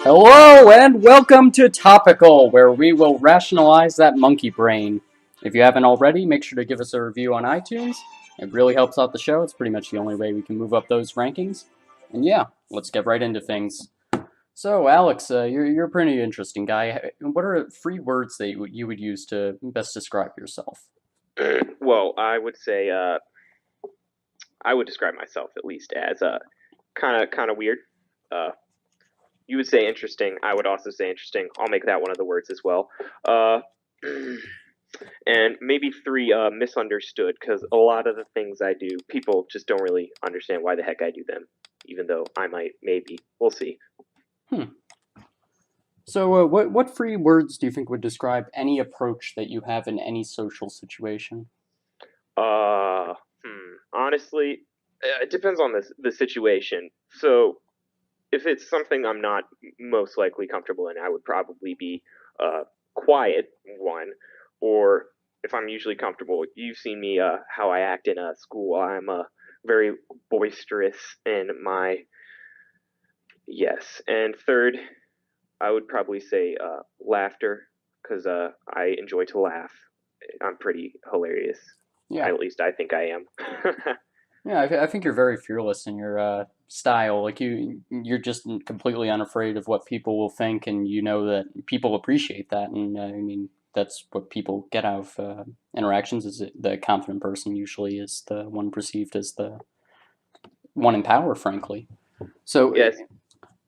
Hello and welcome to Topical, where we will rationalize that monkey brain. If you haven't already, make sure to give us a review on iTunes. It really helps out the show. It's pretty much the only way we can move up those rankings. And yeah, let's get right into things. So, Alex, you're a pretty interesting guy. What are three words that you would use to best describe yourself? Well, I would describe myself at least as kind of weird. Uh, you would say interesting. I would also say interesting. I'll make that one of the words as well. Uh, and maybe three misunderstood because a lot of the things I do, people just don't really understand why the heck I do them, even though I might maybe. We'll see. Hmm. So, what three words do you think would describe any approach that you have in any social situation? Honestly, it depends on the situation. So if it's something I'm not most likely comfortable in, I would probably be quiet one. Or if I'm usually comfortable, you've seen me how I act in a school. I'm very boisterous in my yes. And third, I would probably say laughter because I enjoy to laugh. I'm pretty hilarious. Yeah. At least I think I am. Yeah, I think you're very fearless in your style. Like you're just completely unafraid of what people will think, and you know that people appreciate that. And I mean, that's what people get out of interactions. Is the confident person usually is the one perceived as the one in power, frankly. So, Yes.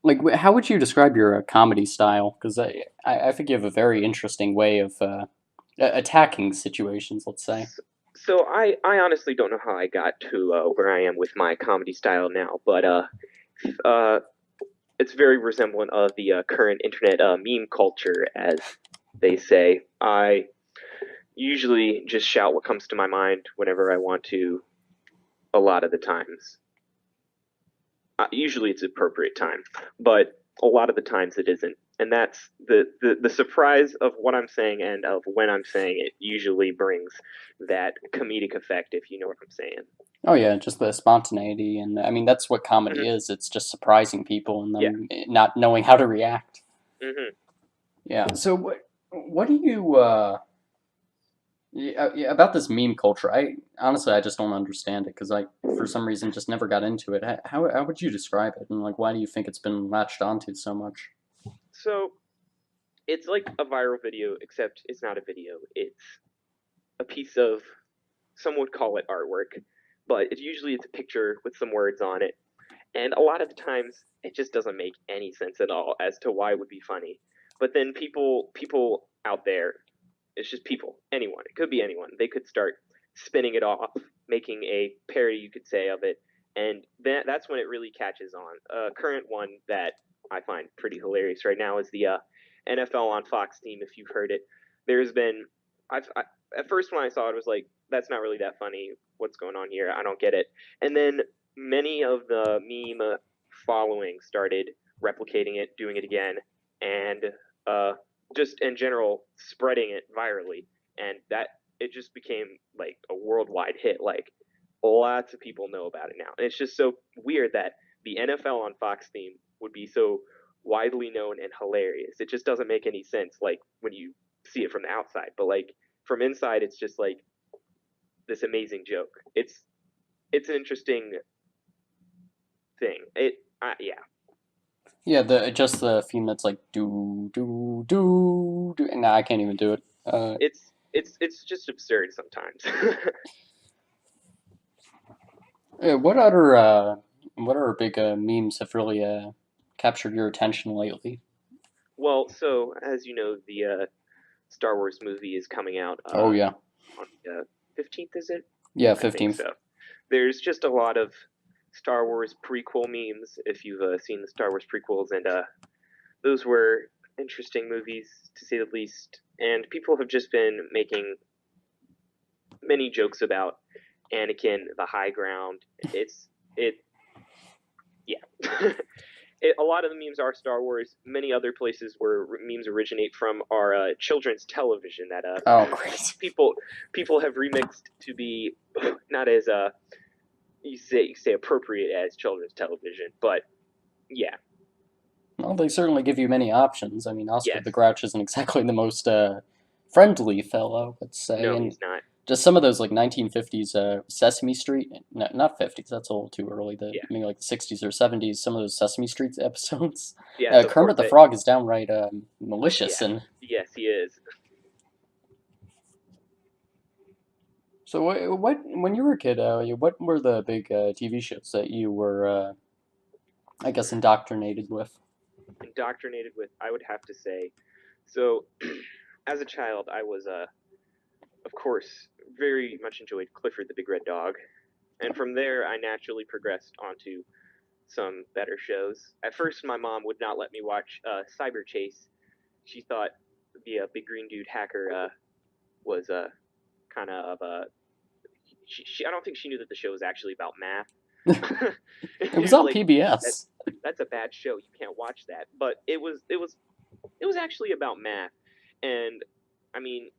like, how would you describe your comedy style? Because I think you have a very interesting way of attacking situations. Let's say. So I honestly don't know how I got to where I am with my comedy style now, but uh, it's very resemblant of the current internet meme culture, as they say. I usually just shout what comes to my mind whenever I want to. A lot of the times, usually it's appropriate time, but a lot of the times it isn't. And that's the surprise of what I'm saying and of when I'm saying it usually brings that comedic effect, if you know what I'm saying. Oh yeah, just the spontaneity, and I mean that's what comedy Hmm. is. It's just surprising people and Yeah. them not knowing how to react. Hmm. Yeah. So what do you yeah, about this meme culture? I honestly I just don't understand it because I for some reason just never got into it. How would you describe it, and like why do you think it's been latched onto so much? So it's like a viral video, except it's not a video. It's a piece of, some would call it artwork, but it's a picture with some words on it. And a lot of the times, it just doesn't make any sense at all as to why it would be funny. But then people out there, it's just people, anyone. It could be anyone. They could start spinning it off, making a parody, you could say, of it, and that's when it really catches on. A current one that I find pretty hilarious right now is the NFL on Fox team. If you've heard it, there's been. I at first when I saw it, I was like, "That's not really that funny. What's going on here? I don't get it." And then many of the meme following started replicating it, doing it again, and uh, just in general spreading it virally, and that it just became like a worldwide hit. Like lots of people know about it now, and it's just so weird that the NFL on Fox theme would be so widely known and hilarious. It just doesn't make any sense, like when you see it from the outside, but like from inside, it's just like this amazing joke. It's an interesting thing. Yeah. Yeah, the just the theme that's like do. Nah, I can't even do it. It's just absurd sometimes. Yeah, what other big memes have really captured your attention lately? Well, so as you know, the Star Wars movie is coming out Oh yeah, on the 15th, is it? yeah, I think 15th. so. There's just a lot of Star Wars prequel memes if you've seen the Star Wars prequels, and those were interesting movies to say the least. And people have just been making many jokes about Anakin, the high ground. It yeah. A lot of the memes are Star Wars. Many other places where memes originate from are children's television that Oh great. people people have remixed to be not as you say appropriate as children's television, but yeah. Well, they certainly give you many options. I mean, Oscar Yes. the Grouch isn't exactly the most friendly fellow, let's say, No, and he's not. just some of those like 1950s Sesame Street, no, not 50s, that's a little too early. Yeah. Maybe like the 60s or 70s, some of those Sesame Street episodes. Yeah. So Kermit the Cornbit. Frog is downright malicious, Yeah. and Yes, he is. so what when you were a kid, what were the big TV shows that you were, I guess, indoctrinated with? Indoctrinated with, I would have to say. So, as a child, I was, of course, very much enjoyed Clifford the Big Red Dog, and from there, I naturally progressed onto some better shows. At first, my mom would not let me watch Cyber Chase. She thought the big green dude hacker was kind of I don't think she knew that the show was actually about math. It was She was on like, PBS. that's a bad show. You can't watch that. But it was actually about math, and I mean,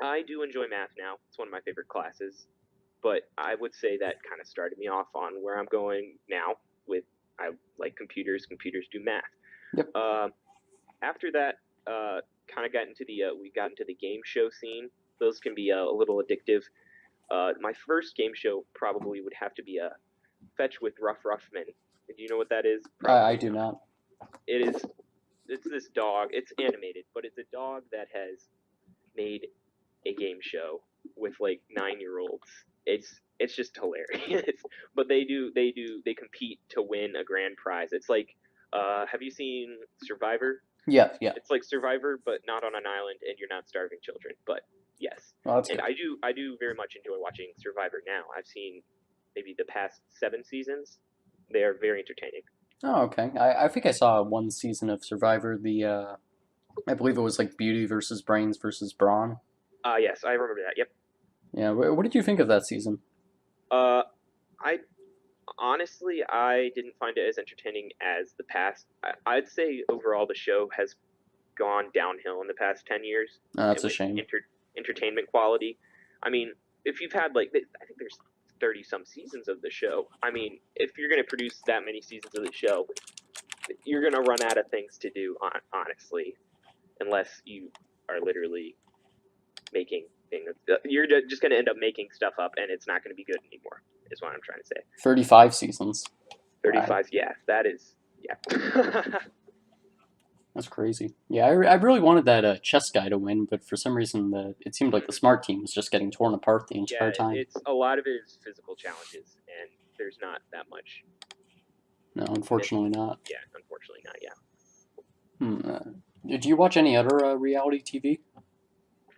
I do enjoy math now. It's one of my favorite classes. But I would say that kind of started me off on where I'm going now with I like computers. Computers do math. Yep. After that, kind of got into the we got into the game show scene. Those can be a little addictive. My first game show probably would have to be a Fetch with Rough Ruffman. Do you know what that is? I do not. It is. It's this dog. It's animated, but it's a dog that has made a game show with like 9-year-olds. It's just hilarious. But they compete to win a grand prize. It's like, have you seen Survivor? Yeah, yeah. It's like Survivor, but not on an island, and you're not starving children. But yes, Well, that's and good. I do very much enjoy watching Survivor now. I've seen maybe the past 7 seasons. They are very entertaining. Oh, okay. I think I saw one season of Survivor. I believe it was like Beauty versus Brains versus Brawn. Yes, I remember that. Yep. Yeah. What did you think of that season? Uh, I honestly I didn't find it as entertaining as the past. I'd say overall the show has gone downhill in the past 10 years That's a with shame. entertainment quality. I mean, if you've had like I think there's 30 some seasons of the show. I mean, if you're going to produce that many seasons of the show, you're going to run out of things to do, honestly, unless you are literally making things. You're just going to end up making stuff up, and it's not going to be good anymore. Is what I'm trying to say. 35 seasons. 35. Yeah, that is. Yeah. That's crazy. Yeah, I really wanted that chess guy to win, but for some reason, it seemed like the smart team was just getting torn apart the entire Yeah, time. it's a lot of it is physical challenges, and there's not that much. No, unfortunately not. Yeah, unfortunately not. Yeah. Do you watch any other reality TV?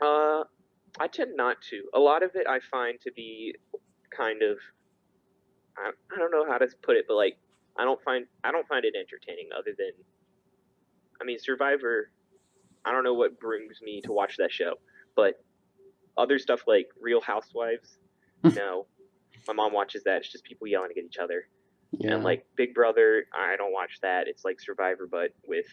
I tend not to. A lot of it I find to be kind of I don't know how to put it, but like I don't find it entertaining. Other than I mean, Survivor. I don't know what brings me to watch that show, but other stuff like Real Housewives. No, my mom watches that. It's just people yelling at each other. Yeah. And like Big Brother, I don't watch that. It's like Survivor, but with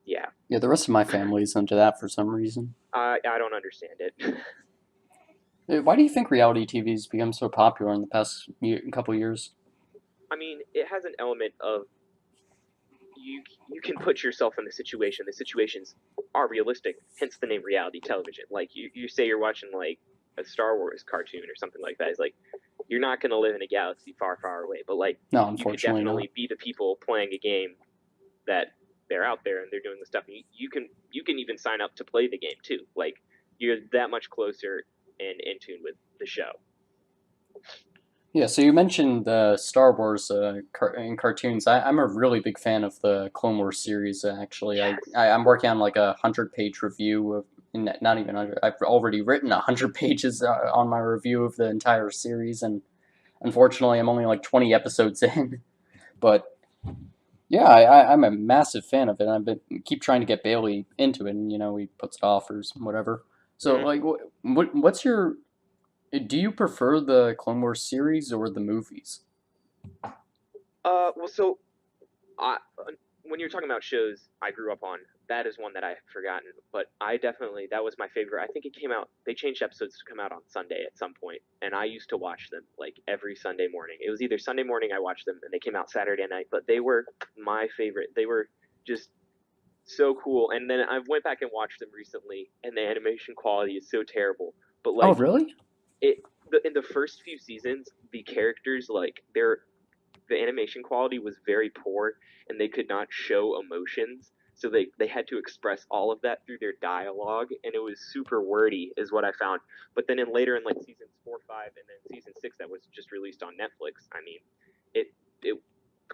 yeah. Yeah, the rest of my family is into that for some reason. I don't understand it. Why do you think reality TV has become so popular in the past couple years? I mean, it has an element of you can put yourself in the situation. The situations are realistic, hence the name reality television. Like you say you're watching like a Star Wars cartoon or something like that. It's like you're not going to live in a galaxy far, far away, but like No, you could unfortunately definitely not. be the people playing a game that they're out there and they're doing the stuff. And you can even sign up to play the game too. Like you're that much closer and in tune with the show. Yeah, so you mentioned Star Wars in cartoons. I'm a really big fan of the Clone Wars series. Actually, Yes. I'm working on like 100-page review of not even 100. I've already written 100 pages on my review of the entire series, and unfortunately, I'm only like 20 episodes in. But yeah, I'm a massive fan of it. I've been keep trying to get Bailey into it, and he puts it off or whatever. So Mm-hmm. like, what's your do you prefer the Clone Wars series or the movies? Well, so I when you're talking about shows I grew up on, that is one that I've forgotten. But I definitely, that was my favorite. I think it came out. They changed episodes to come out on Sunday at some point, and I used to watch them like every Sunday morning. It was either Sunday morning I watched them, and they came out Saturday night. But they were my favorite. They were just so cool. And then I went back and watched them recently, and the animation quality is so terrible. But Oh, like really? it, in the first few seasons, the characters like the animation quality was very poor, and they could not show emotions. So they had to express all of that through their dialogue, and it was super wordy, is what I found. But then later in like seasons 4, 5, and then season 6 that was just released on Netflix, I mean, it the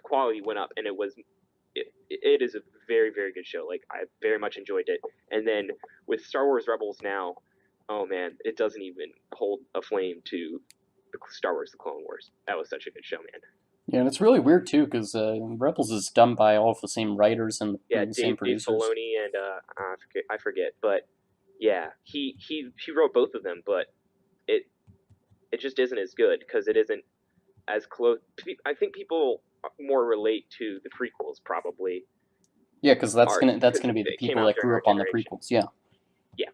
quality went up, and it is a very very good show. Like I very much enjoyed it. And then with Star Wars Rebels now, oh man, it doesn't even hold a flame to the Star Wars: The Clone Wars. That was such a good show, man. Yeah, and it's really weird too, because Rebels is done by all of the same writers Yeah, and the same Dave producers. Filoni and I forget, but yeah, he wrote both of them, but it it just isn't as good because it isn't as close. I think people more relate to the prequels probably, Yeah, because are that's because gonna be the it came people out that during grew our up on the generation. prequels. Yeah. Yeah,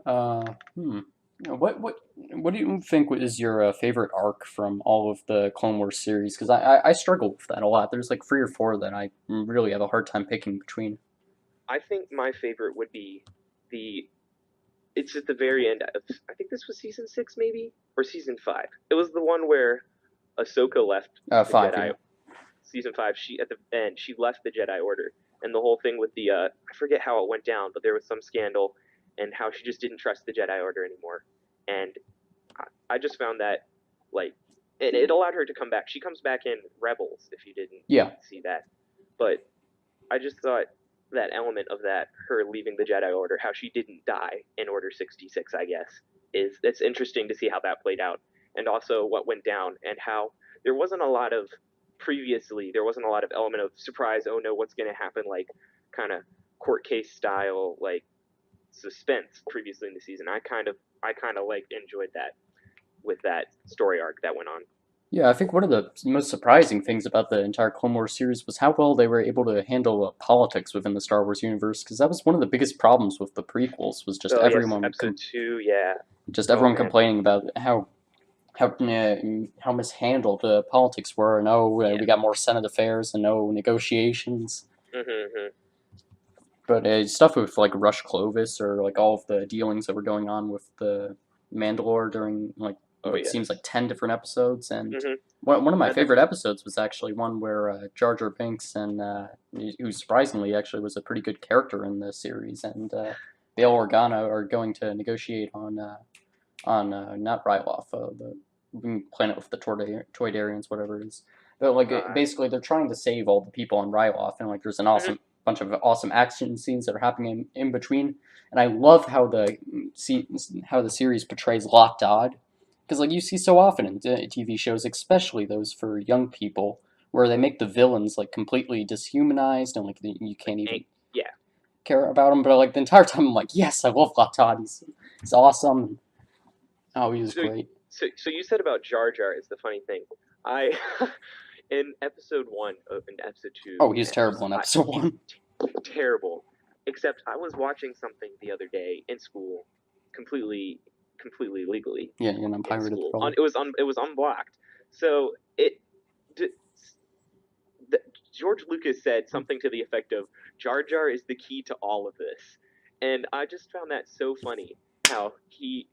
Uh, hmm. What do you think is your favorite arc from all of the Clone Wars series? Because I struggle with that a lot. There's like 3 or 4 that I really have a hard time picking between. I think my favorite would be the. It's at the very end of, I think this was season 6 maybe or season 5. It was the one where Ahsoka left the 5, Jedi. yeah. Season 5, she at the end she left the Jedi Order, and the whole thing with the I forget how it went down, but there was some scandal, and how she just didn't trust the Jedi Order anymore, and I just found that like it allowed her to come back. She comes back in Rebels if you didn't Yeah. see that, but I just thought that element of that, her leaving the Jedi Order, how she didn't die in Order 66, I guess, is it's interesting to see how that played out, and also what went down, and how there wasn't a lot of there wasn't a lot of element of surprise. Oh no, what's going to happen? Like kind of court case style, like suspense previously in the season. I kind of like enjoyed that with that story arc that went on. Yeah, I think one of the most surprising things about the entire Clone Wars series was how well they were able to handle politics within the Star Wars universe. Because that was one of the biggest problems with the prequels was Oh yes, episode 2, yeah. just Oh everyone man, complaining about how mishandled politics were, and yeah. we got more Senate affairs and no negotiations. Mm-hmm. But stuff with like Rush Clovis or like all of the dealings that were going on with the Mandalore during like Oh what seems yes. like 10 different episodes, and Mm-hmm. one of my And then favorite episodes was actually one where Jar Jar Binks and who surprisingly actually was a pretty good character in the series, and Bail Organa are going to negotiate on not Ryloth, the planet with the Toydarians, whatever it is. But like uh, basically, they're trying to save all the people on Ryloth, and like there's an mm-hmm. awesome bunch of awesome action scenes that are happening in between. And I love how the series portrays Lock Dodd, because like you see so often in TV shows, especially those for young people, where they make the villains like completely dishumanized and like you Like can't even yeah. care about him. But like the entire time, I'm like, yes, I love Lock Dodd. He's awesome. Oh, he was So great. so you said about Jar Jar is the funny thing. I in episode 1 of in episode 2, Oh, he was man, terrible in episode he's one. terrible. Except I was watching something the other day in school, completely legally Yeah, you know, in pirated school. probably. It was unblocked. So it d- the, George Lucas said something to the effect of Jar Jar is the key to all of this, and I just found that so funny. How he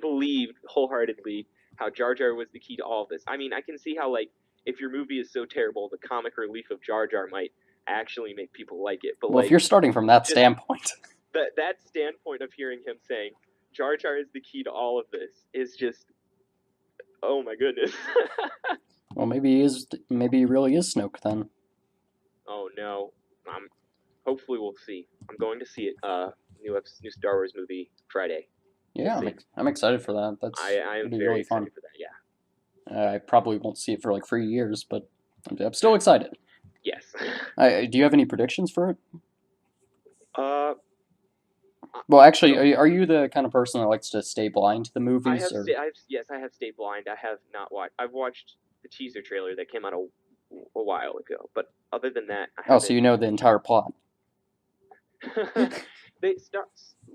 believed wholeheartedly how Jar Jar was the key to all of this. I mean, I can see how like if your movie is so terrible, the comic relief of Jar Jar might actually make people like it. But Well, if like you're starting from that just standpoint, that standpoint of hearing him saying Jar Jar is the key to all of this is just oh my goodness. well, maybe he really is Snoke then. Oh no. I'm hopefully we'll see. I'm going to see it. New Star Wars movie Friday. We'll Yeah, see. I'm excited for that. I am It'll be very really fun. excited for that. Yeah. I probably won't see it for like 3 years, but I'm still excited. Yes. Do you have any predictions for it? uh, Well, actually, so are you the kind of person that likes to stay blind to the movies, or I have stayed blind. I have not watched. I've watched the teaser trailer that came out a while ago. But other than that, I Oh, so haven't. you know the entire plot. They start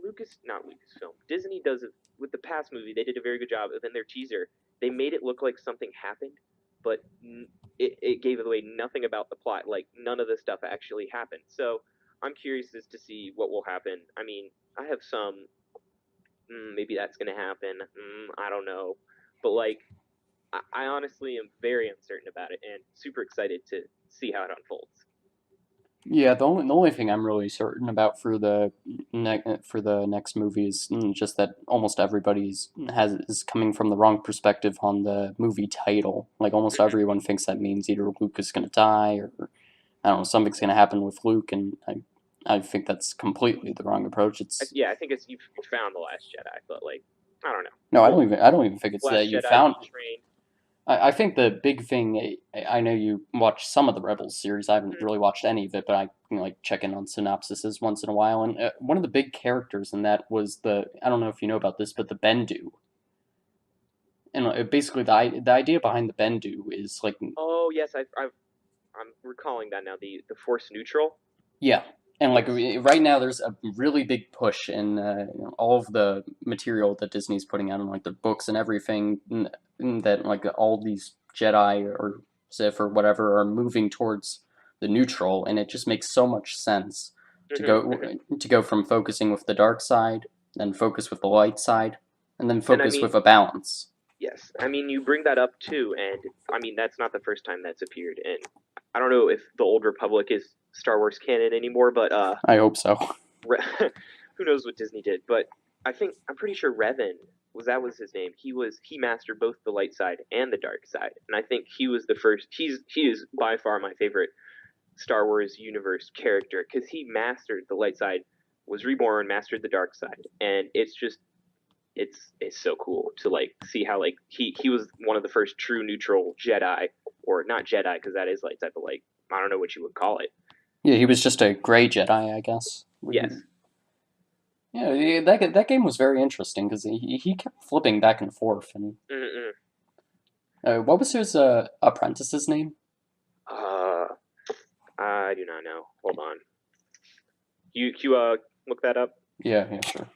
Lucas, not Lucasfilm. Disney does it with the past movie. They did a very good job of in their teaser. They made it look like something happened, but it gave away nothing about the plot. Like none of the stuff actually happened. So I'm curious as to see what will happen. I mean, I have some. Maybe that's gonna happen. I don't know, but like I honestly am very uncertain about it and super excited to see how it unfolds. Yeah, the only thing I'm really certain about for the next movie is just that almost everybody's has is coming from the wrong perspective on the movie title. Like almost Mm-hmm. everyone thinks that means either Luke is gonna die or I don't know something's gonna happen with Luke, and I think that's completely the wrong approach. It's Yeah, I think it's you found the Last Jedi, but like I don't know. no, Well, I don't even think it's that Last you Jedi found. retrained. I think the big thing, I know you watched some of the Rebels series. I haven't Mm-hmm. really watched any of it, but I like check in on synopsises once in a while. And one of the big characters in that was I don't know if you know about this, but the Bendu. And basically, the idea behind the Bendu is like, Oh yes, I'm recalling that now. The Force neutral. yeah. And like Yes. right now, there's a really big push in all of the material that Disney's putting out, in like the books and everything, that like all these Jedi or Sith or whatever are moving towards the neutral, and it just makes so much sense to Mm-hmm, go mm-hmm. to go from focusing with the dark side, then focus with the light side, and then And I focus mean, with a balance. yes, I mean you bring that up too, and I mean that's not the first time that's appeared. And I don't know if the Old Republic is Star Wars canon anymore, but I hope so. who knows what Disney did? But I'm pretty sure Revan was his name. He mastered both the light side and the dark side, and I think he was the first. He is by far my favorite Star Wars universe character because he mastered the light side, was reborn, mastered the dark side, and it's just it's so cool to like see how like he was one of the first true neutral Jedi, or not Jedi because that is light side, but like I don't know what you would call it. Yeah, he was just a gray Jedi, I guess. Yes. Yeah, that game was very interesting because he kept flipping back and forth. And Mm-mm. what was his apprentice's name? Uh, I do not know. Hold on. Look that up. Yeah, yeah, sure.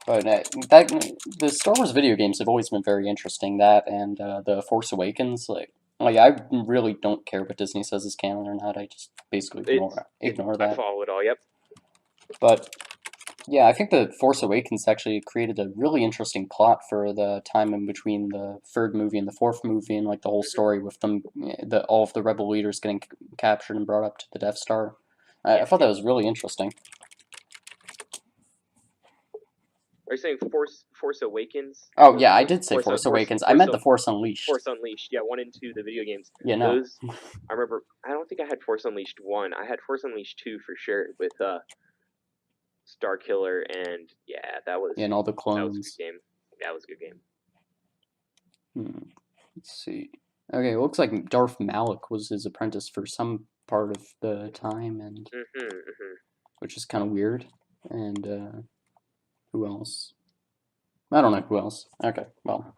But that the Star Wars video games have always been very interesting. That and the Force Awakens, like I really don't care what Disney says is canon or not. I just basically ignore I that. follow it all. Yep. But yeah, I think the Force Awakens actually created a really interesting plot for the time in between the third movie and the fourth movie, and like the whole Mm-hmm. story with them, all of the rebel leaders getting captured and brought up to the Death Star. I Yes. thought that Yes. was really interesting. Are you saying Force Awakens Oh or yeah, I did say Force Force Awakens. I Force meant the Force Unleashed. Force Unleashed? Yeah, 1 and 2, the video games. Yeah, no. Those I remember. I don't think I had Force Unleashed 1. I had Force Unleashed 2 for sure with Star Killer, and yeah, Yeah, and all the that was a good clones. game. That was a good game. Hmm. Let's see. Okay, it looks like Darth Malik was his apprentice for some part of the time, and Mm-hmm, mm-hmm. which is kind of weird. And who else? I don't know who else. Okay, well,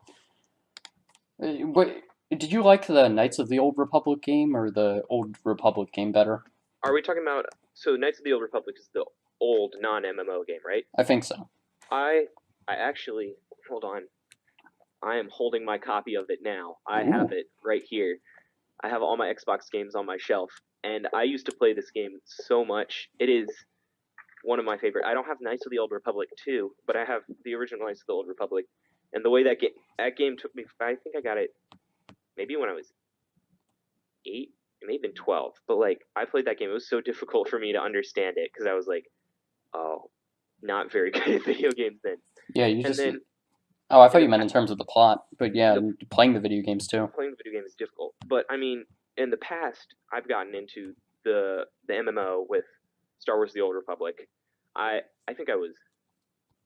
what did you like the Knights of the Old Republic game or the Old Republic game better? Are we talking about so Knights of the Old Republic is the old non-MMO game, right? I think so. I I actually hold on. I am holding my copy of it now. I have Ooh, it right here. I have all my Xbox games on my shelf, and I used to play this game so much. It is one of my favorite. I don't have Knights of the Old Republic 2, but I have the original Knights of the Old Republic. And the way that game took me, I think I got it maybe when I was 8, it may have been 12. But like I played that game, it was so difficult for me to understand it because I was like, oh, not very good at video games then. yeah, you And just. then Oh, I in thought the you meant in terms of the plot, but yeah, nope, playing the video games too. playing the video game is difficult. But I mean, in the past, I've gotten into the MMO with Star Wars: The Old Republic. I think I was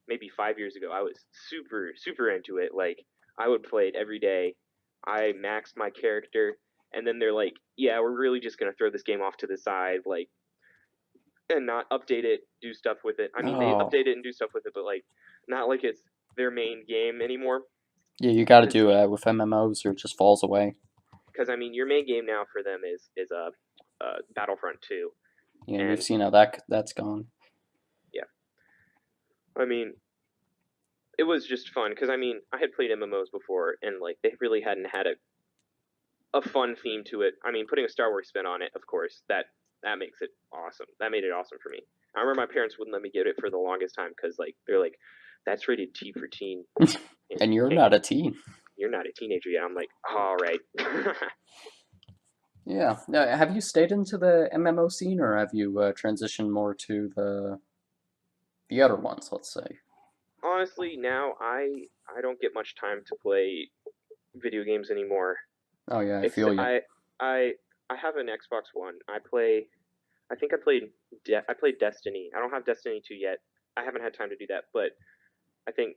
maybe 5 years ago. I was super into it. Like I would play it every day. I maxed my character, and then they're like, "Yeah, we're really just gonna throw this game off to the side, like, and not update it, do stuff with it." I mean, they Oh, update it and do stuff with it, but like, not like it's their main game anymore. yeah, you got to And do it with MMOs or it just falls away. because I mean, your main game now for them is Battlefront 2, Yeah, we've and seen how that's gone. yeah, I mean, it was just fun because I mean, I had played MMOs before, and like they really hadn't had a fun theme to it. I mean, putting a Star Wars spin on it, of course, that makes it awesome. That made it awesome for me. I remember my parents wouldn't let me get it for the longest time because like they're like, that's rated T for teen, and And you you're can't. not a teen. You're not a teenager yet. I'm like, all right. Yeah. Have you stayed into the MMO scene, or have you transitioned more to the other ones? Let's say. Honestly, now I don't get much time to play video games anymore. Oh yeah, I feel Except you. I I have an Xbox One. I play. I think I played Destiny. I don't have Destiny 2 yet. I haven't had time to do that, but I think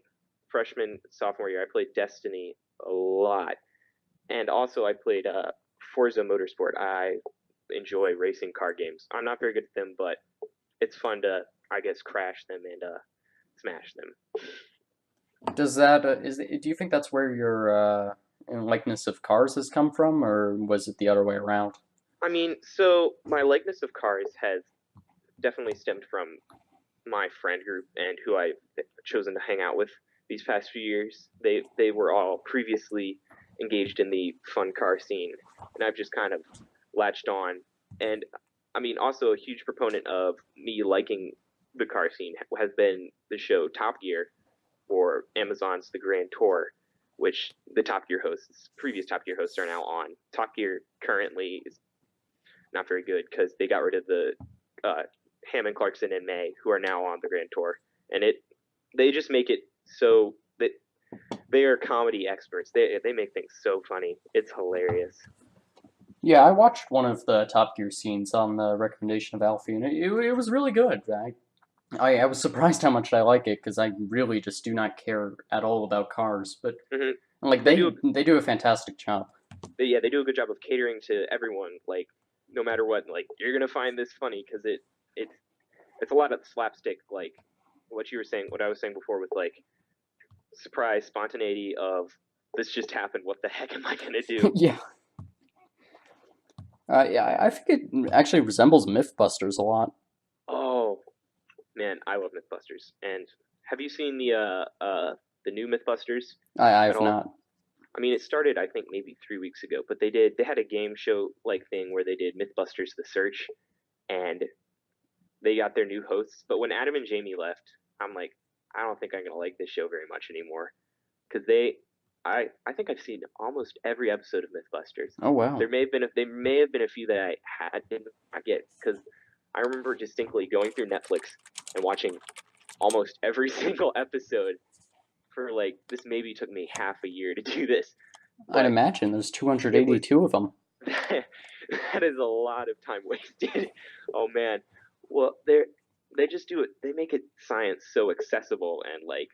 freshman sophomore year I played Destiny a lot, and also I played Forza Motorsport. I enjoy racing car games. I'm not very good at them, but it's fun to I guess crash them and smash them. Does that do you think that's where your likeness of cars has come from, or was it the other way around? I mean, so my likeness of cars has definitely stemmed from my friend group and who I've chosen to hang out with these past few years. They were all previously engaged in the fun car scene, and I've just kind of latched on. And I mean, also a huge proponent of me liking the car scene has been the show Top Gear or Amazon's The Grand Tour, which the Top Gear hosts, previous Top Gear hosts, are now on. Top Gear currently is not very good because they got rid of the Hammond, Clarkson, and May, who are now on the Grand Tour, and they just make it so that they are comedy experts. They make things so funny. It's hilarious. Yeah, I watched one of the Top Gear scenes on the recommendation of Alfie, and it was really good. I was surprised how much I like it because I really just do not care at all about cars, but Hmm. like They do they do a fantastic job. they do a good job of catering to everyone. Like no matter what, like you're gonna find this funny because it's it's a lot of slapstick, like what you were saying, what I was saying before with like surprise spontaneity of this just happened. What the heck am I gonna do? Yeah, yeah, I think it actually resembles MythBusters a lot. Oh man, I love MythBusters. And have you seen the new MythBusters I at have all? not. I mean, it started I think maybe 3 weeks ago, but they had a game show like thing where they did MythBusters: The Search, and they got their new hosts. But when Adam and Jamie left, I'm like, I don't think I'm gonna like this show very much anymore because I think I've seen almost every episode of MythBusters. Oh wow. There may have been a few that I had did not get because I remember distinctly going through Netflix and watching almost every single episode for like this maybe took me half a year to do this, I'd but imagine there's it was 282 of them. that is a lot of time wasted. Oh man. Well, they just do it. They make it science so accessible and like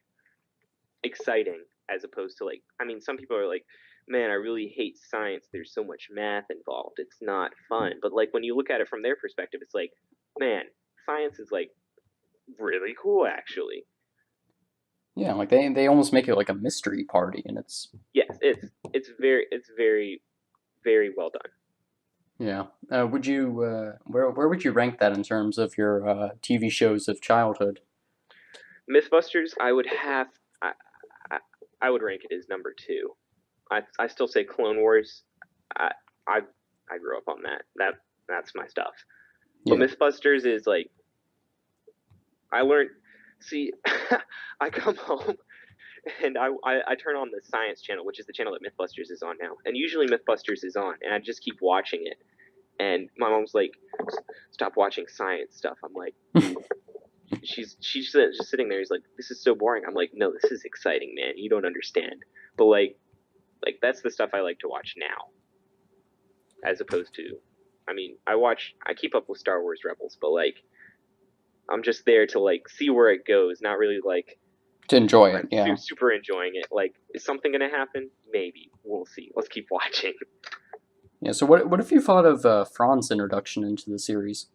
exciting as opposed to like I mean some people are like, "Man, I really hate science. There's so much math involved. It's not fun." But like when you look at it from their perspective, it's like, "Man, science is like really cool actually." Yeah, like they almost make it like a mystery party, and it's Yes, it's very very well done. yeah. Would you where would you rank that in terms of your TV shows of childhood? Mythbusters, I, I would rank it as number two. I still say Clone Wars. I I I grew up on that. That's my stuff. But Yeah. Mythbusters is like I learned. See, I come home and I turn on the Science Channel, which is the channel that Mythbusters is on now. And usually Mythbusters is on, and I just keep watching it. And my mom's like, "Stop watching science stuff." I'm like, she's just sitting there. He's like, "This is so boring." I'm like, "No, this is exciting, man. You don't understand." But like that's the stuff I like to watch now, as opposed to, I mean, I keep up with Star Wars Rebels, but like I'm just there to like see where it goes, not really like To enjoy it, yeah. super enjoying it. Like, is something gonna happen? Maybe we'll see. Let's keep watching. Yeah, so what if you thought of Fran's introduction into the series?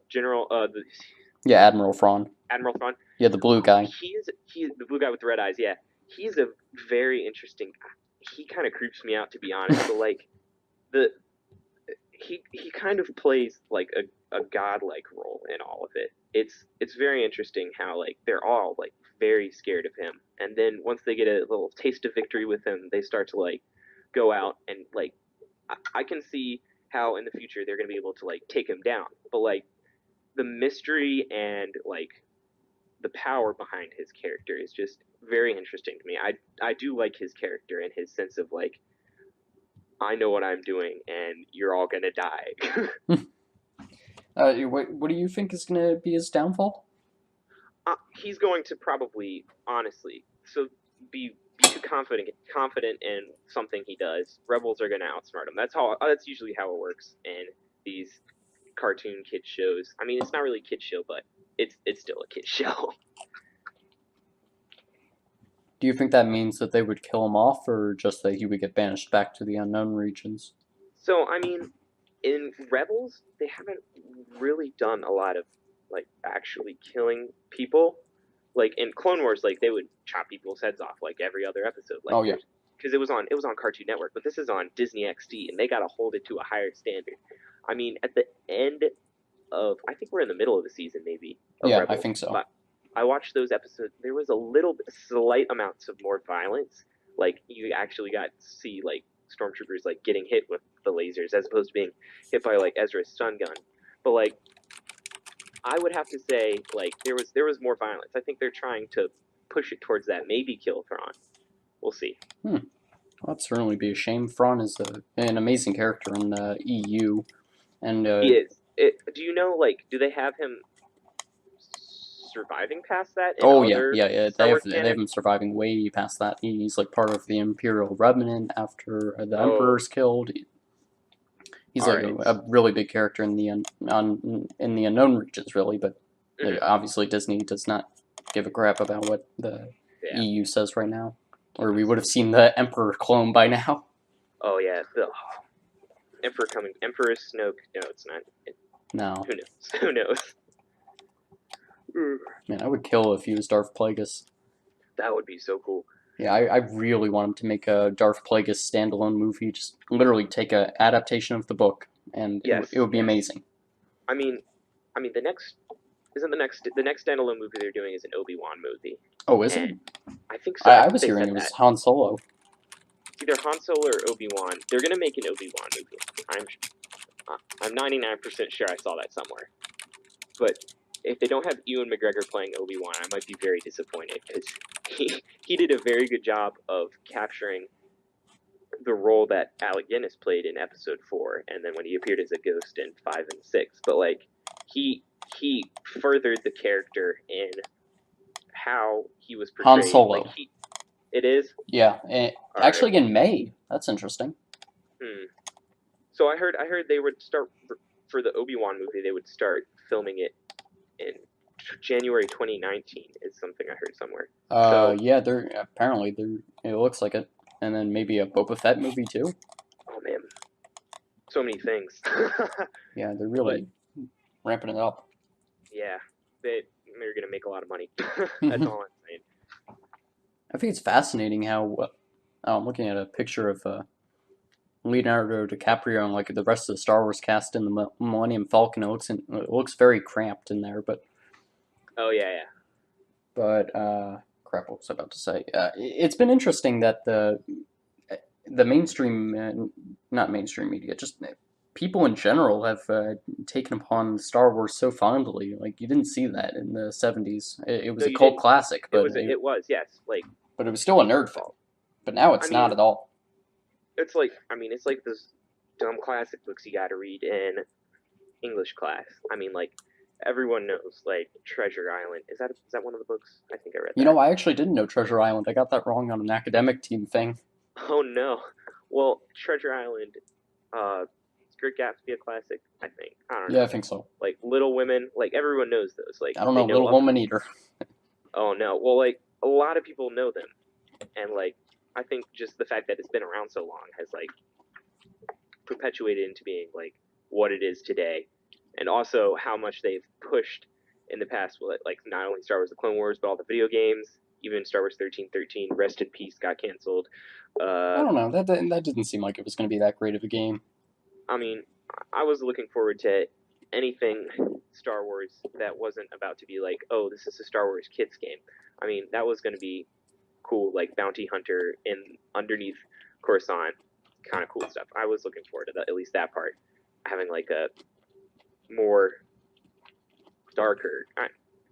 General, Yeah, Admiral Fran. Admiral Thrawn. Yeah, the blue Oh, guy. he's the blue guy with the red eyes. Yeah, he's a very interesting. he kind of creeps me out, to be honest. But like the he kind of plays like a godlike role in all of it. It's very interesting how like they're all like very scared of him, and then once they get a little taste of victory with him, they start to like go out and like I can see how in the future they're going to be able to like take him down. But like the mystery and like the power behind his character is just very interesting to me. I do like his character and his sense of like I know what I'm doing and you're all gonna die. What do you think is going to be his downfall? He's going to probably honestly so be too confident in something he does. Rebels are going to outsmart him. That's usually how it works in these cartoon kid shows. I mean, it's not really a kid show, but it's still a kid show. Do you think that means that they would kill him off, or just that he would get banished back to the unknown regions? So I mean, in Rebels, they haven't really done a lot of like actually killing people. Like in Clone Wars, like they would chop people's heads off like every other episode. Like Oh yeah. because it was on Cartoon Network, but this is on Disney XD, and they got to hold it to a higher standard. I mean, at the end of I think we're in the middle of the season maybe of Yeah, I Rebels, think so. but I watched those episodes. There was a slight amounts of more violence. Like you actually got to see like stormtroopers like getting hit with the lasers as opposed to being hit by like Ezra's stun gun. But like I would have to say like there was more violence. I think they're trying to push it towards that. Maybe kill Thrawn. We'll see. Well, that'd certainly be a shame. Thrawn is an amazing character in the EU, and He is. Do you know like do they have him surviving past that in oh yeah, other yeah, Star Wars they have canon? him surviving way past that. He's like part of the Imperial Remnant after the Oh, Emperor's killed. He's all like right. a really big character in the in the unknown regions, really. But Mhm. obviously, Disney does not give a crap about what the Yeah. EU says right now, or we would have seen the Emperor clone by now. Oh yeah. The Emperor coming. Emperor Snoke. No, it's not. No, Who knows? Who knows? man, I would kill if he was Darth Plagueis. That would be so cool. Yeah, I really want him to make a Darth Plagueis standalone movie. Just literally take a adaptation of the book, and Yes. it would be Yes. amazing. I mean, the next isn't the next standalone movie they're doing is an Obi-Wan movie, Oh, is it? and I think so. I I think was they hearing said it was that Han Solo. it's either Han Solo or Obi-Wan. They're gonna make an Obi-Wan movie. I'm 99% sure I saw that somewhere. But if they don't have Ewan McGregor playing Obi-Wan, I might be very disappointed because he did a very good job of capturing the role that Alec Guinness played in Episode 4, and then when he appeared as a ghost in 5 and 6. But like he furthered the character in how he was Han portrayed. Solo. Like it is. Yeah, All right. actually in May. That's interesting. So I heard they would start for the Obi-Wan movie. They would start filming it in January 2019. Is something I heard somewhere. So Yeah, it looks like it, and then maybe a Boba Fett movie too. oh man, so many things. Yeah, they're really ramping it up. Yeah, they're gonna make a lot of money. That's all I'm saying. I think it's fascinating how I'm looking at a picture of Leonardo DiCaprio and like the rest of the Star Wars cast in the Millennium Falcon. It looks very cramped in there, but Oh yeah. crap, what was I about to say? It's been interesting that the mainstream, not mainstream media, just people in general have taken upon Star Wars so fondly. Like you didn't see that in the '70s. It was No, a you cult didn't. classic, It but was. It was. Yes. Like but it was still a nerd film. But now I it's not mean, at all. it's like it's like those dumb classic books you got to read in English class. I mean, like everyone knows like Treasure Island. Is that one of the books? I think I read You that. know, I actually didn't know Treasure Island. I got that wrong on an academic team thing. Oh no. Well, Treasure Island. Is Great Gatsby a classic? I think. I don't know. Yeah, I think so. Like Little Women. Like everyone knows those. Like I don't they know, know Little of them. Woman Eater. Oh no. Well, like a lot of people know them, and like I think just the fact that it's been around so long has like perpetuated into being like what it is today, and also how much they've pushed in the past with like not only Star Wars: The Clone Wars, but all the video games. Even Star Wars 1313, Rest in Peace, got canceled. I don't know. That didn't seem like it was going to be that great of a game. I mean, I was looking forward to anything Star Wars that wasn't about to be like, oh, this is a Star Wars kids game. I mean, that was going to be cool, like Bounty Hunter in underneath Coruscant, kind of cool stuff. I was looking forward to that, at least that part, having like a more darker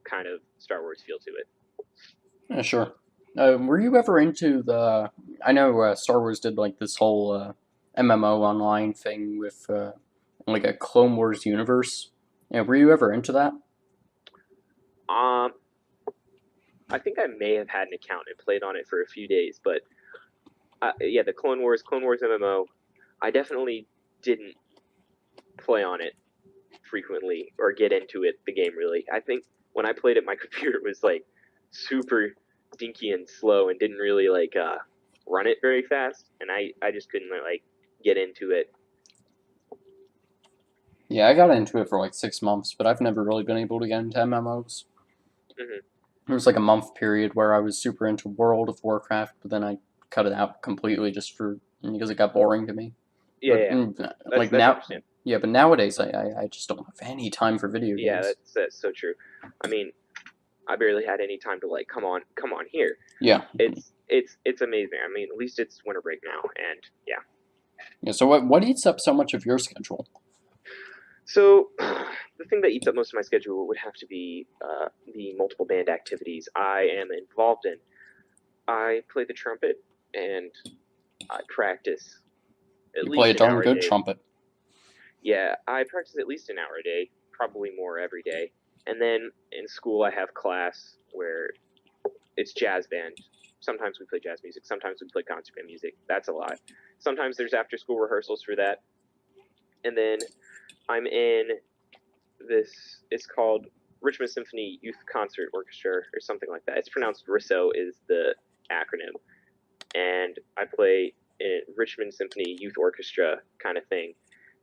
kind of Star Wars feel to it. Yeah, sure. Were you ever into the? I know Star Wars did like this whole MMO online thing with like a Clone Wars universe. Yeah, were you ever into that? Um, I think I may have had an account and played on it for a few days, but yeah, the Clone Wars MMO, I definitely didn't play on it frequently or get into it the game really. I think when I played it, my computer was like super dinky and slow and didn't really like run it very fast, and I just couldn't like get into it. Yeah, I got into it for like 6 months, but I've never really been able to get into MMOs. Hmm. There was like a month period where I was super into World of Warcraft, but then I cut it out completely just for because it got boring to me. Yeah, But yeah, like that's now, understandable. yeah, but nowadays I just don't have any time for video Yeah, games. that's so true. I mean, I barely had any time to like come on here. Yeah, It's amazing. I mean, at least it's winter break now, and yeah. yeah. So what eats up so much of your schedule? So the thing that eats up most of my schedule would have to be the multiple band activities I am involved in. I play the trumpet and I practice at You play a least an darn hour a good day. trumpet. Yeah, I practice at least an hour a day, probably more every day. And then in school, I have class where it's jazz band. Sometimes we play jazz music. Sometimes we play concert band music. That's a lot. Sometimes there's after school rehearsals for that. And then I'm in this. It's called Richmond Symphony Youth Concert Orchestra or something like that. It's pronounced RISO is the acronym. And I play in Richmond Symphony Youth Orchestra kind of thing.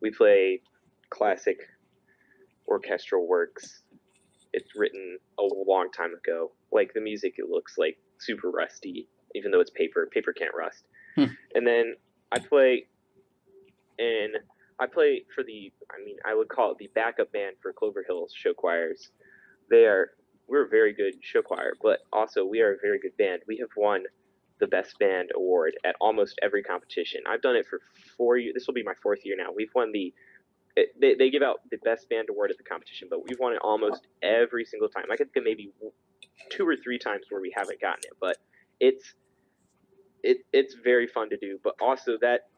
We play classic orchestral works. It's written a long time ago. Like the music, it looks like super rusty, even though it's paper. Paper can't rust. Hmm. And then I play in. I play for the. I mean, I would call it the backup band for Clover Hills show choirs. They are. We're a very good show choir, but also we are a very good band. We have won the best band award at almost every competition. I've done it for 4 years. This will be my fourth year now. We've won they give out the best band award at the competition, but we've won it almost every single time. I could think of maybe 2 or 3 times where we haven't gotten it, but it's it's very fun to do. But also that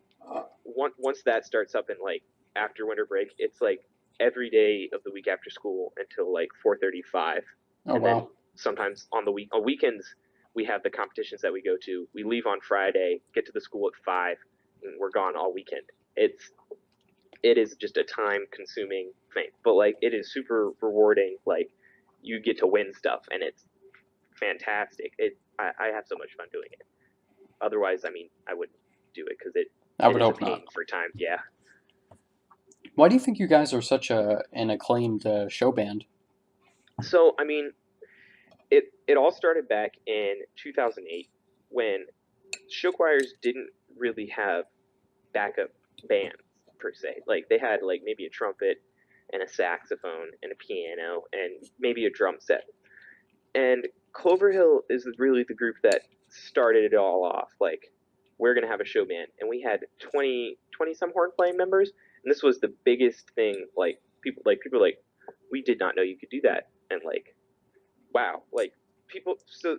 once that starts up in like after winter break, it's like every day of the week after school until like 4:35, Oh and then wow. sometimes on weekends we have the competitions that we go to. We leave on Friday, get to the school at 5, and we're gone all weekend. It is just a time consuming thing, but like it is super rewarding. Like you get to win stuff, and it's fantastic. I have so much fun doing it. Otherwise, I mean, I wouldn't do it because I it would is a hope pain not. for time. Yeah. Why do you think you guys are such an acclaimed show band? So I mean, it all started back in 2008 when show choirs didn't really have backup bands per se. Like they had like maybe a trumpet and a saxophone and a piano and maybe a drum set. And Cloverhill is really the group that started it all off. Like we're gonna have a show band, and we had 20 some horn playing members, and this was the biggest thing. People like we did not know you could do that, and like wow, like people. So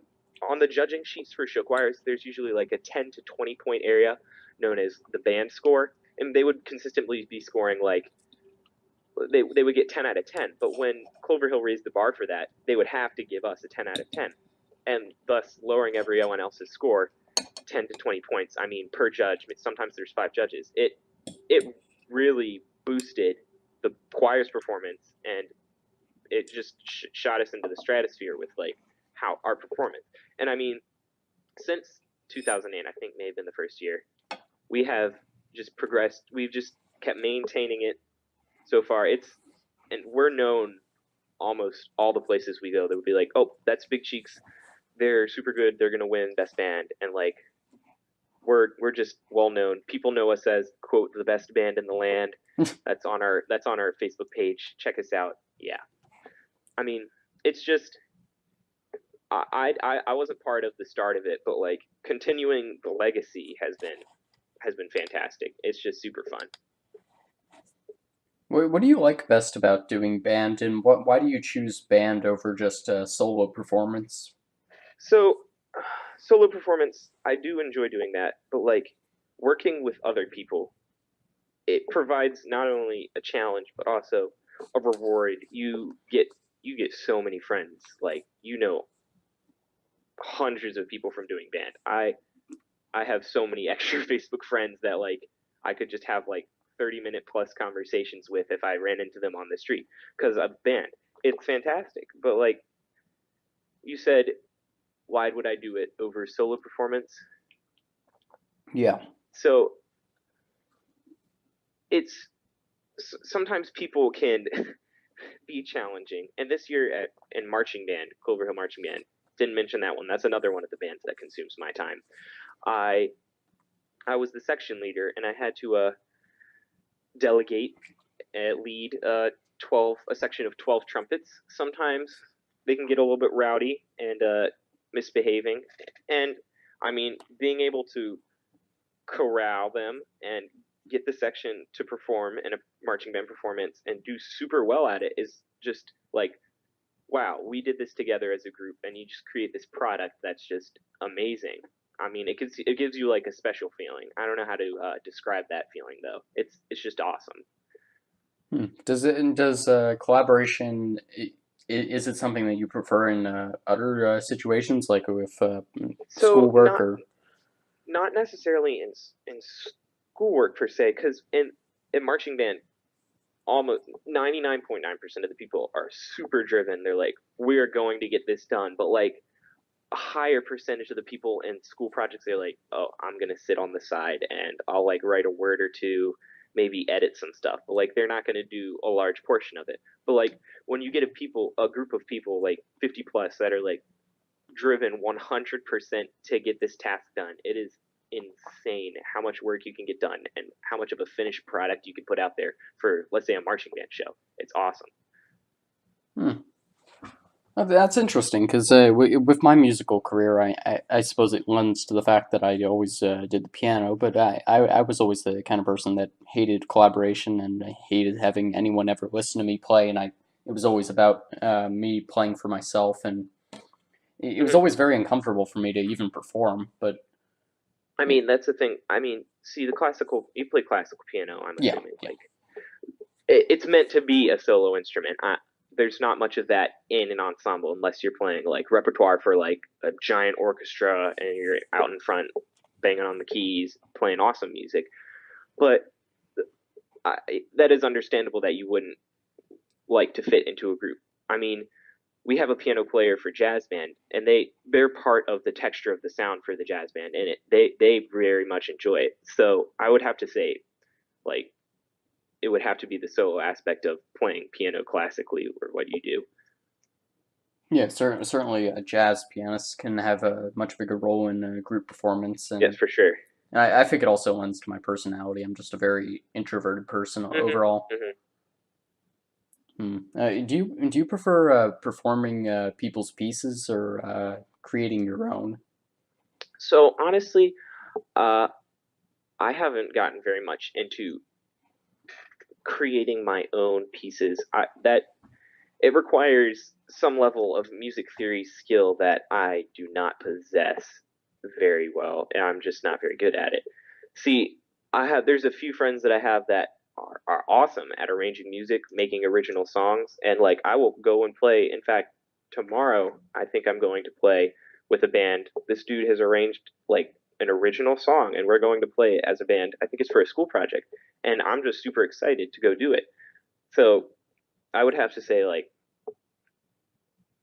on the judging sheets for show choirs, there's usually like a 10 to 20 point area known as the band score, and they would consistently be scoring like they would get 10 out of 10. But when Cloverhill raised the bar for that, they would have to give us a 10 out of 10, and thus lowering everyone else's score 10 to 20 points. I mean, per judge. I mean, sometimes there's 5 judges. It really boosted the choir's performance, and it just shot us into the stratosphere with like how our performance. And I mean, since 2008, I think may have been the first year, we have just progressed. We've just kept maintaining it so far. And we're known almost all the places we go. They would be like, oh, that's Big Cheeks they're super good. They're gonna win best band, and like we're just well known. People know us as quote the best band in the land. That's on our Facebook page. Check us out. Yeah, I mean it's just I wasn't part of the start of it, but like continuing the legacy has been fantastic. It's just super fun. What do you like best about doing band, and why do you choose band over just a solo performance? So solo performance, I do enjoy doing that, but like working with other people, it provides not only a challenge but also a reward. You get so many friends, like hundreds of people from doing band. I have so many extra Facebook friends that like I could just have like 30-minute plus conversations with if I ran into them on the street because of band. It's fantastic. But like you said, why would I do it over solo performance? Yeah. So it's sometimes people can be challenging. And this year in marching band, Clover Hill Marching Band, didn't mention that one. That's another one of the bands that consumes my time. I I was the section leader, and I had to delegate, lead 12 a section of 12 trumpets. Sometimes they can get a little bit rowdy and misbehaving, and I mean being able to corral them and get the section to perform in a marching band performance and do super well at it is just like wow, we did this together as a group, and you just create this product that's just amazing. I mean, it gives you like a special feeling. I don't know how to describe that feeling though. It's just awesome. Does collaboration is it something that you prefer in other situations like with So schoolwork or not necessarily in schoolwork per se, because in marching band, almost 99.9% of the people are super driven. They're like, we're going to get this done. But like a higher percentage of the people in school projects, they're like, oh, I'm gonna sit on the side and I'll like write a word or two, maybe edit some stuff. But like they're not gonna do a large portion of it. But like when you get a group of people like 50 plus that are like driven 100% to get this task done, it is insane how much work you can get done and how much of a finished product you can put out there for, let's say, a marching band show. It's awesome. hmm. That's interesting because with my musical career, I suppose it lends to the fact that I always did the piano, but I was always the kind of person that hated collaboration and I hated having anyone ever listen to me play, and it was always about me playing for myself, and it was Mm-hmm. always very uncomfortable for me to even perform. But I mean, that's the thing. I mean, see, you play classical piano, I'm yeah, assuming. yeah, Like, it's meant to be a solo instrument. There's not much of that in an ensemble unless you're playing like repertoire for like a giant orchestra and you're out in front banging on the keys, playing awesome music. But that is understandable that you wouldn't like to fit into a group. I mean, we have a piano player for jazz band, and they're part of the texture of the sound for the jazz band, and they very much enjoy it. So I would have to say, like, it would have to be the solo aspect of playing piano classically, or what you do. yeah. Certainly, jazz pianists can have a much bigger role in a group performance, Yes, and for sure. I think it also lends to my personality. I'm just a very introverted person Hmm. overall. Hmm. Do you prefer performing people's pieces or creating your own? So honestly, uh, I haven't gotten very much into creating my own pieces. That it requires some level of music theory skill that I do not possess very well, and I'm just not very good at it. See, there's a few friends that I have that are awesome at arranging music, making original songs, and like I will go and play. In fact, tomorrow I think I'm going to play with a band. This dude has arranged like an original song, and we're going to play it as a band. I think it's for a school project, and I'm just super excited to go do it. So I would have to say like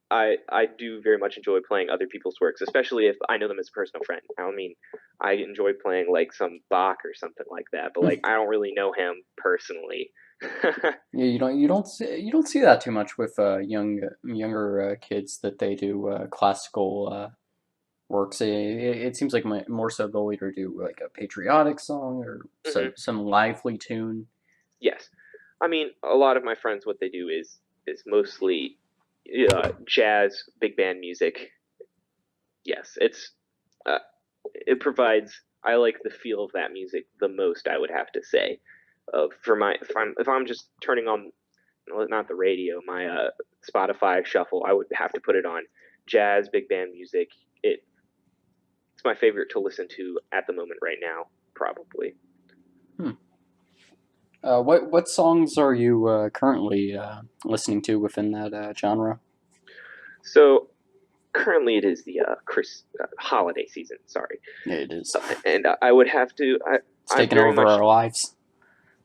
I do very much enjoy playing other people's works, especially if I know them as a personal friend. I mean, I enjoy playing like some Bach or something like that, but like I don't really know him personally. Yeah, you don't see that too much with younger kids that they do classical. works. It seems like more so the leader do like a patriotic song or Hmm. some lively tune. Yes, I mean a lot of my friends what they do is mostly jazz, big band music. Yes, uh, it provides. I like the feel of that music the most. I would have to say, for my if I'm just turning on, well, not the radio, my Spotify shuffle, I would have to put it on jazz, big band music. It's my favorite to listen to at the moment right now, probably. Hmm. What songs are you currently listening to within that genre? So currently it is the holiday season. Sorry, Yeah, it is. and I would have to. It's I'm taken very over much. our lives.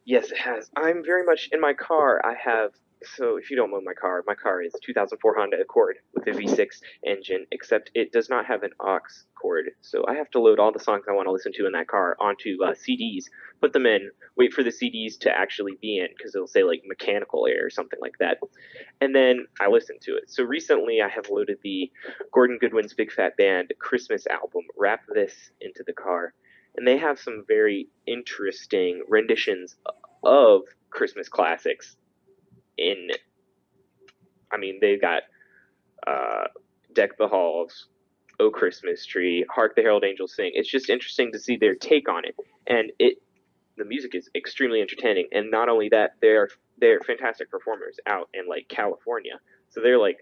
Yes, it has. I'm very much in my car. I have. So if you don't know my car is 2004 Honda Accord with a V6 engine, except it does not have an aux cord. So I have to load all the songs I want to listen to in that car onto CDs, put them in, wait for the CDs to actually be in because it'll say like mechanical error or something like that, and then I listen to it. So recently I have loaded the Gordon Goodwin's Big Fat Band Christmas album, Wrap This into the car, and they have some very interesting renditions of Christmas classics. In, I mean, they've got uh, Deck the Halls, Oh Christmas Tree, Hark the Herald Angels Sing. It's just interesting to see their take on it, and the music is extremely entertaining. And not only that, they're fantastic performers out in like California, so they're like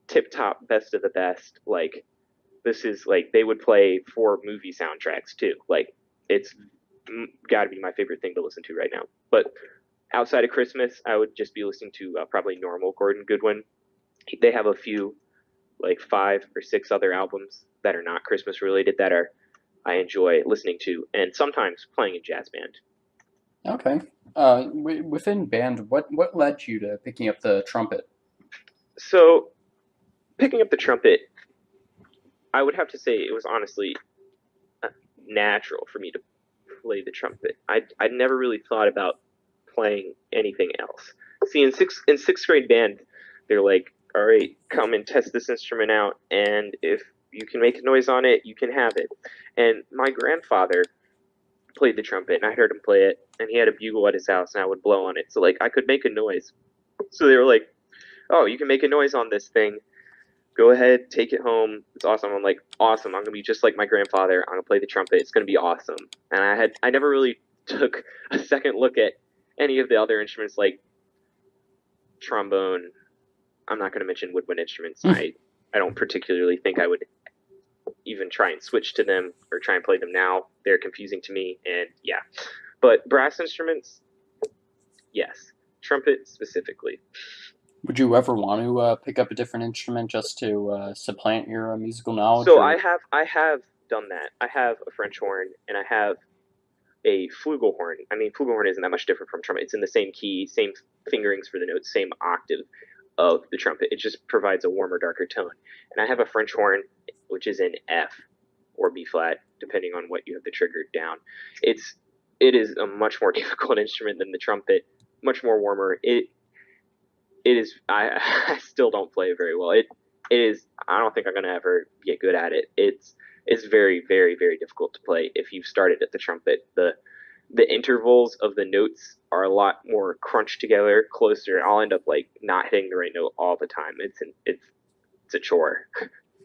tip top, best of the best. Like this is like they would play for movie soundtracks too. Like it's got to be my favorite thing to listen to right now. But outside of Christmas, I would just be listening to probably normal Gordon Goodwin. They have a few, like 5 or 6 other albums that are not Christmas related that are I enjoy listening to, and sometimes playing in jazz band. Okay. Within band, what led you to picking up the trumpet? So picking up the trumpet, I would have to say it was honestly natural for me to play the trumpet. I'd never really thought about playing anything else. See, in sixth grade band, they're like, all right, come and test this instrument out, and if you can make a noise on it, you can have it. And my grandfather played the trumpet, and I heard him play it, and he had a bugle at his house, and I would blow on it, so like I could make a noise. So they were like, oh, you can make a noise on this thing. Go ahead, take it home. It's awesome. I'm like, awesome. I'm gonna be just like my grandfather. I'm gonna play the trumpet. It's gonna be awesome. And I never really took a second look at any of the other instruments like trombone. I'm not gonna mention woodwind instruments. I don't particularly think I would even try and switch to them or try and play them now. They're confusing to me. And yeah, but brass instruments, yes. Trumpet specifically. Would you ever want to pick up a different instrument just to supplant your musical knowledge, So I or have I have done that. I have a French horn and I have a flugelhorn. I mean, flugelhorn isn't that much different from trumpet. It's in the same key, same fingerings for the notes, same octave of the trumpet. It just provides a warmer, darker tone. And I have a French horn, which is in F or B flat, depending on what you have the trigger down. It's it is a much more difficult instrument than the trumpet, much more warmer. It is. I still don't play it very well. It is. I don't think I'm gonna ever get good at it. It's very very very difficult to play if you've started at the trumpet. The intervals of the notes are a lot more crunched together, closer. I'll end up like not hitting the right note all the time. It's a chore.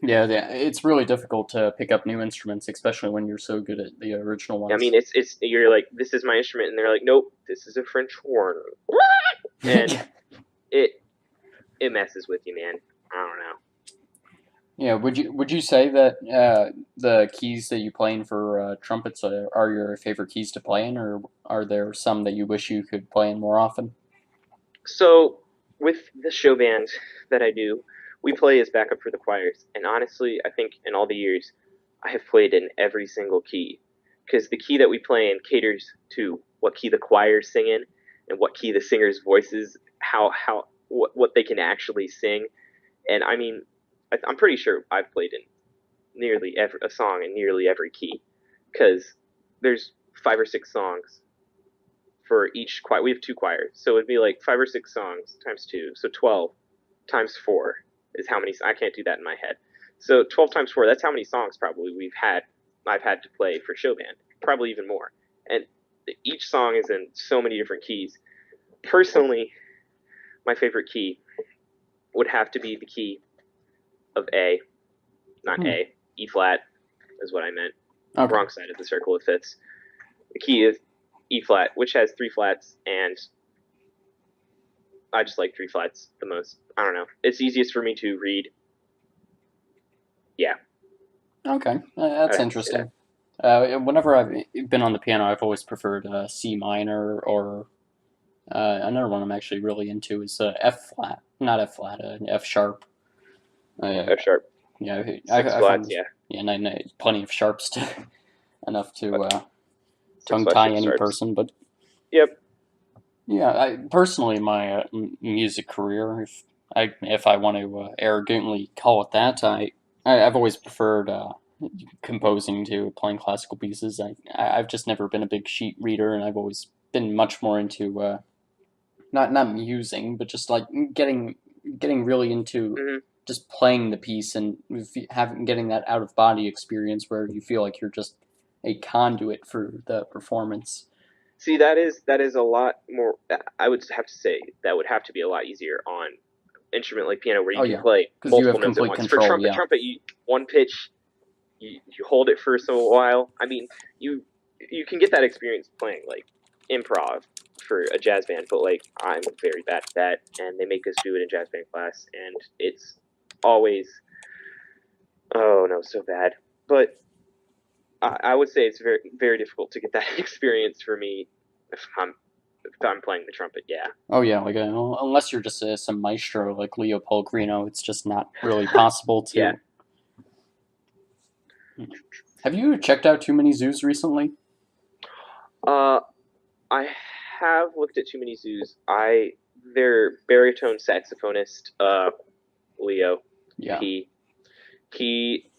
yeah, it's really difficult to pick up new instruments, especially when you're so good at the original I mean, ones. it's you're like this is my instrument, and they're like, nope, this is a French horn, and it it messes with you, man. I don't know. Yeah, would you say that the keys that you play in for trumpets are your favorite keys to play in, or are there some that you wish you could play in more often? So with the show band that I do, we play as backup for the choirs. And honestly, I think in all the years, I have played in every single key because the key that we play in caters to what key the choirs sing in and what key the singers' voices, how what they can actually sing. And I mean, I'm pretty sure I've played in nearly every a song in nearly every key because there's 5 or 6 songs for each choir. We have 2 choirs, so it'd be like 5 or 6 songs times 2, so 12 times 4 is how many. I can't do that in my head. So 12 times 4, that's how many songs probably I've had to play for show band, probably even more. And each song is in so many different keys. Personally, my favorite key would have to be the key of A, not Hmm. A, E flat is what I meant. Okay. Wrong side of the circle, it fits. The key is E flat, which has 3 flats, and I just like 3 flats the most. I don't know. It's easiest for me to read. Yeah, Okay. I'd That's have to say that. interesting. Whenever I've been on the piano, I've always preferred C minor or another one I'm actually really into is F flat, not F flat, F sharp. F sharp, Yeah, six I find flats. this, Yeah, yeah, and I know plenty of sharps to enough to but six tongue flat tie six any sharps. person. But Yep. yeah, personally, my music career, if I want to arrogantly call it that, I've always preferred composing to playing classical pieces. I've just never been a big sheet reader, and I've always been much more into not musing, but just like getting really into Hmm. just playing the piece and having getting that out of body experience where you feel like you're just a conduit for the performance. See, that is a lot more. I would have to say that would have to be a lot easier on instrument like piano, where you Oh can yeah, play because you multiple have notes at complete once. For control. trumpet, Yeah. one pitch, you hold it for so a while. I mean, you you can get that experience playing like improv for a jazz band, but like I'm very bad at that, and they make us do it in jazz band class, and it's always, oh no, so bad. But I would say it's very very difficult to get that experience for me if I'm playing the trumpet. Yeah, Oh yeah, like unless you're just some maestro like Leo Pellegrino, it's just not really possible yeah. to. Have you checked out too many zoos recently? Uh, I have looked at too many zoos. Their baritone saxophonist, Leo Yeah, P. He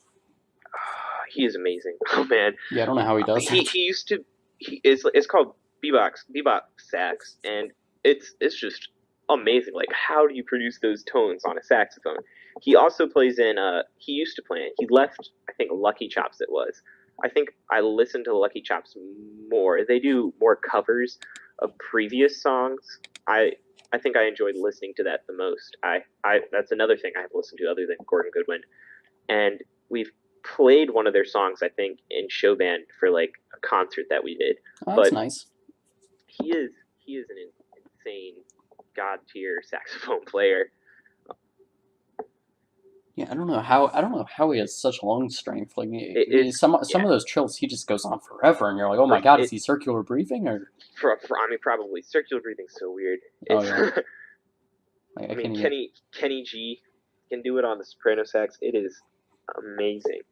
he is amazing. Oh man, yeah. I don't know how he does he it. he used to he is it's called bebop sax, and it's just amazing. Like, how do you produce those tones on a saxophone? He also plays in he used to play it. He left, I think, Lucky Chops it was. I think I listened to Lucky Chops more. They do more covers of previous songs. I I think I enjoyed listening to that the most. I that's another thing I have listened to other than Gordon Goodwin. And we've played one of their songs, I think, in show band for like a concert that we did. Oh, that's But nice. he is an insane god tier saxophone player. Yeah, I don't know how he has such lung strength. Like It's some yeah of those trills, he just goes on forever, and you're like, oh for my god, is it he circular breathing or? for I mean, probably circular breathing's so weird. Oh It's yeah, I I mean, can't even. Kenny G can do it on the soprano sax. It is amazing.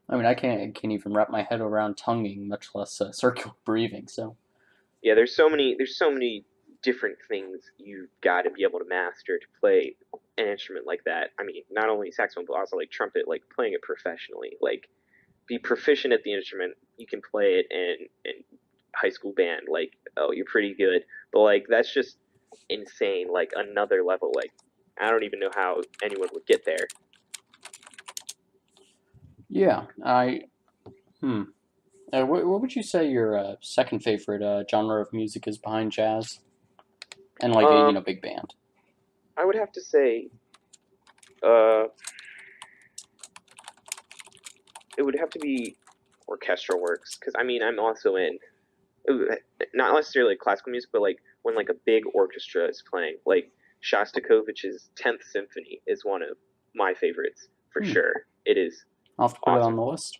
I mean, I can't even wrap my head around tonguing, much less circular breathing. So Yeah, there's so many different things you've got to be able to master to play an instrument like that. I mean, not only saxophone but also like trumpet, like playing it professionally. Like, be proficient at the instrument. You can play it in high school band. Like, oh, you're pretty good. But like, that's just insane. Like, another level. Like, I don't even know how anyone would get there. yeah, I hmm. What would you say your second favorite genre of music is behind jazz and like a Um, big band? I would have to say, uh, it would have to be orchestral works, because I mean, I'm also in not necessarily classical music, but like when like a big orchestra is playing, like Shostakovich's Tenth Symphony is one of my favorites for Hmm. sure. It is I'll have to put it on awesome. the list.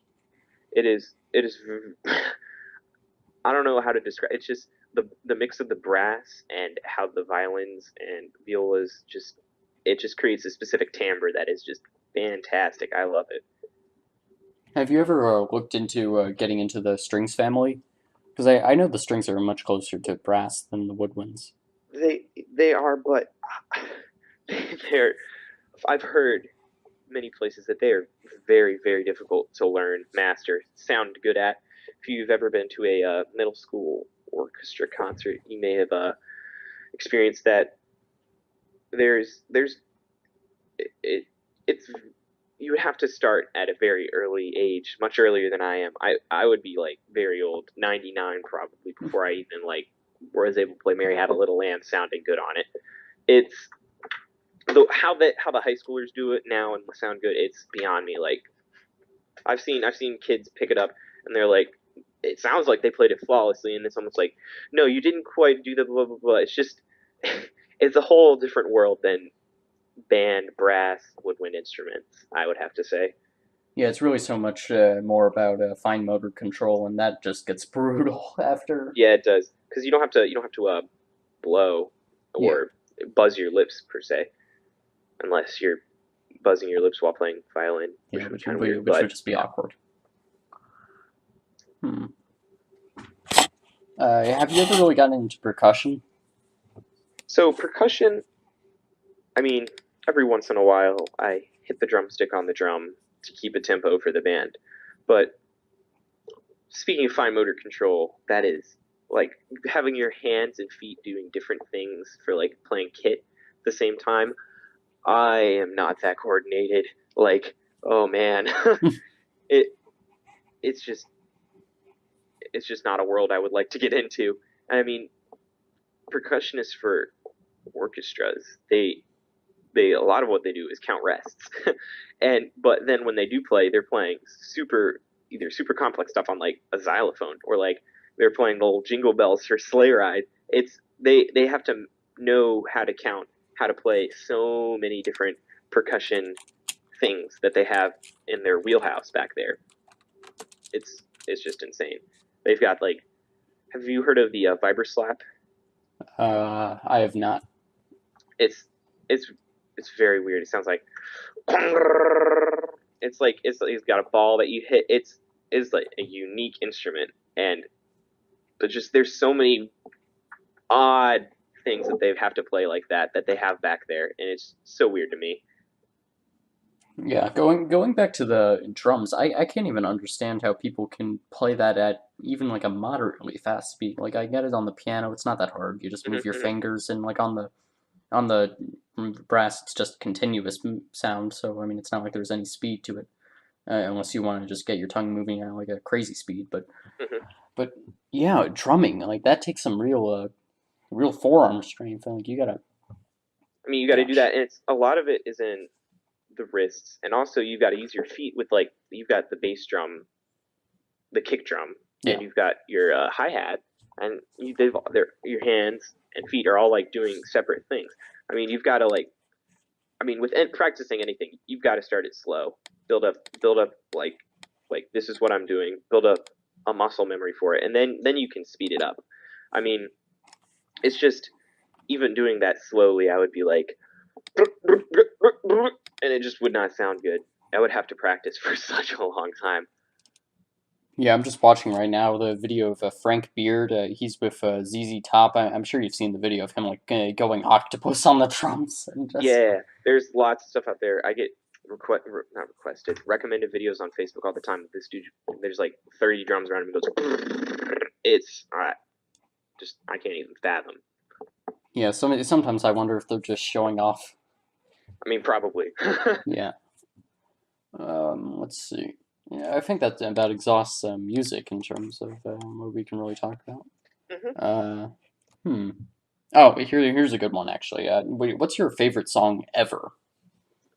It is. I don't know how to describe. It's just the mix of the brass and how the violins and violas just, it just creates a specific timbre that is just fantastic. I love it. Have you ever looked into getting into the strings family? Because I know the strings are much closer to brass than the woodwinds. They are, but they're. I've heard many places that they are very very difficult to learn, master, sound good at. If you've ever been to a middle school orchestra concert, you may have experienced that. There's it, it's you would have to start at a very early age, much earlier than I am. I would be like very old, 99 probably, before I even like was able to play Mary Had a Little Lamb sounding good on it. It's how the high schoolers do it now and sound good. It's beyond me. Like I've seen kids pick it up and they're like, it sounds like they played it flawlessly, and it's almost like, no, you didn't quite do the blah blah blah. It's just, it's a whole different world than band, brass, woodwind instruments. I would have to say. Yeah, it's really so much more about fine motor control, and that just gets brutal after. Yeah, it does, because you don't have to blow Yeah, or buzz your lips per se, unless you're buzzing your lips while playing violin, which yeah, would be which kind would of be, weird. which But would just be awkward. Hmm. Have you ever really gotten into percussion? so percussion, I mean, every once in a while I hit the drumstick on the drum to keep a tempo for the band. But speaking of fine motor control, that is like having your hands and feet doing different things for like playing kit at the same time. I am not that coordinated. Like, oh man, it it's just it's just not a world I would like to get into. I mean, percussionists for orchestras, they a lot of what they do is count rests, and but then when they do play, they're playing either super complex stuff on like a xylophone, or like they're playing the little jingle bells for sleigh ride. It's they have to know how to count, how to play so many different percussion things that they have in their wheelhouse back there. It's just insane. They've got like, have you heard of the vibra slap? I have not. It's it's it's very weird. It sounds like, it's like he's got a ball that you hit. It's like a unique instrument, and but just there's so many odd things that they have to play like that they have back there, and it's so weird to me. Yeah, going back to the drums, I can't even understand how people can play that at even like a moderately fast speed. Like I get it on the piano, it's not that hard. You just move your Hmm. fingers, and like on the brass, it's just continuous sound. So I mean, it's not like there's any speed to it, unless you want to just get your tongue moving at like a crazy speed. Hmm. But yeah, drumming like that takes some real forearm strength. Like you gotta, I mean, you got to do gosh, that, and it's a lot of it is in the wrists, and also you got to use your feet with like you've got the bass drum, the kick drum, yeah, and you've got your hi hat, and your hands and feet are all like doing separate things. I mean, you've got to like, I mean, with practicing anything, you've got to start it slow, build up like this is what I'm doing, build up a muscle memory for it, and then you can speed it up. I mean, it's just even doing that slowly, I would be like, and it just would not sound good. I would have to practice for such a long time. yeah. I'm just watching right now the video of Frank Beard. He's with ZZ Top. I'm sure you've seen the video of him like going octopus on the drums and just Yeah, there's lots of stuff out there. I get not requested, recommended videos on Facebook all the time. This dude, there's like 30 drums around him. He goes, it's just I can't even fathom. yeah. Sometimes I wonder if they're just showing off. I mean, probably. Yeah. Let's see. Yeah, I think that about exhausts music in terms of what we can really talk about. Hmm. Uh, hmm. Oh, here's a good one actually. What's your favorite song ever?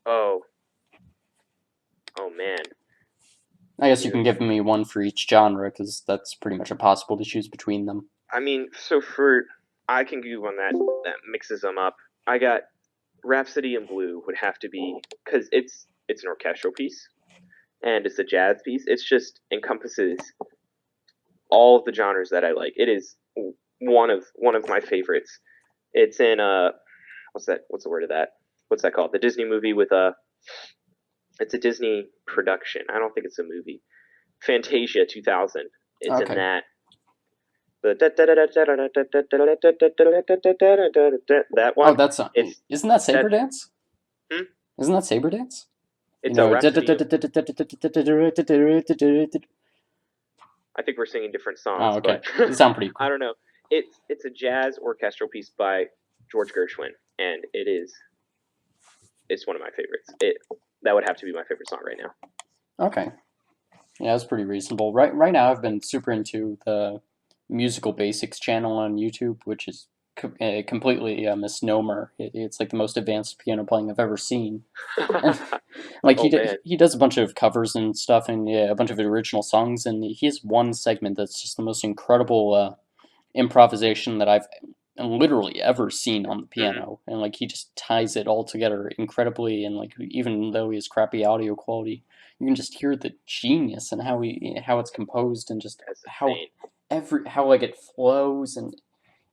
Oh, oh man. I guess you You, can give me one for each genre because that's pretty much impossible to choose between them. I mean, so for I can give one that mixes them up. I got Rhapsody in Blue would have to be because it's an orchestral piece and it's a jazz piece. It's just encompasses all of the genres that I like. It is one of my favorites. It's in what's that? What's the word of that? What's that called? The Disney movie with it's a Disney production. I don't think it's a movie. Fantasia 2000. It's in Okay. that. The that Oh, one. that's isn't that Saber That Dance? hmm? Isn't that Saber Dance? You It's a know. Rhapsody of. I think we're singing different Oh, songs, okay. but They sound pretty I cool. don't know. It's a jazz orchestral piece by George Gershwin, and it's one of my favorites. That would have to be my favorite song right now. Okay. Yeah, that's pretty reasonable. Right now, I've been super into the Musical Basics channel on YouTube, which is completely a misnomer. It's like the most advanced piano playing I've ever seen. And like Oh man, he does a bunch of covers and stuff, and yeah, a bunch of original songs, and he has one segment that's just the most incredible improvisation that I've literally ever seen on the hmm piano, and like he just ties it all together incredibly, and like even though he has crappy audio quality, you can just hear the genius and how it's composed, and just that's insane. how like it flows, and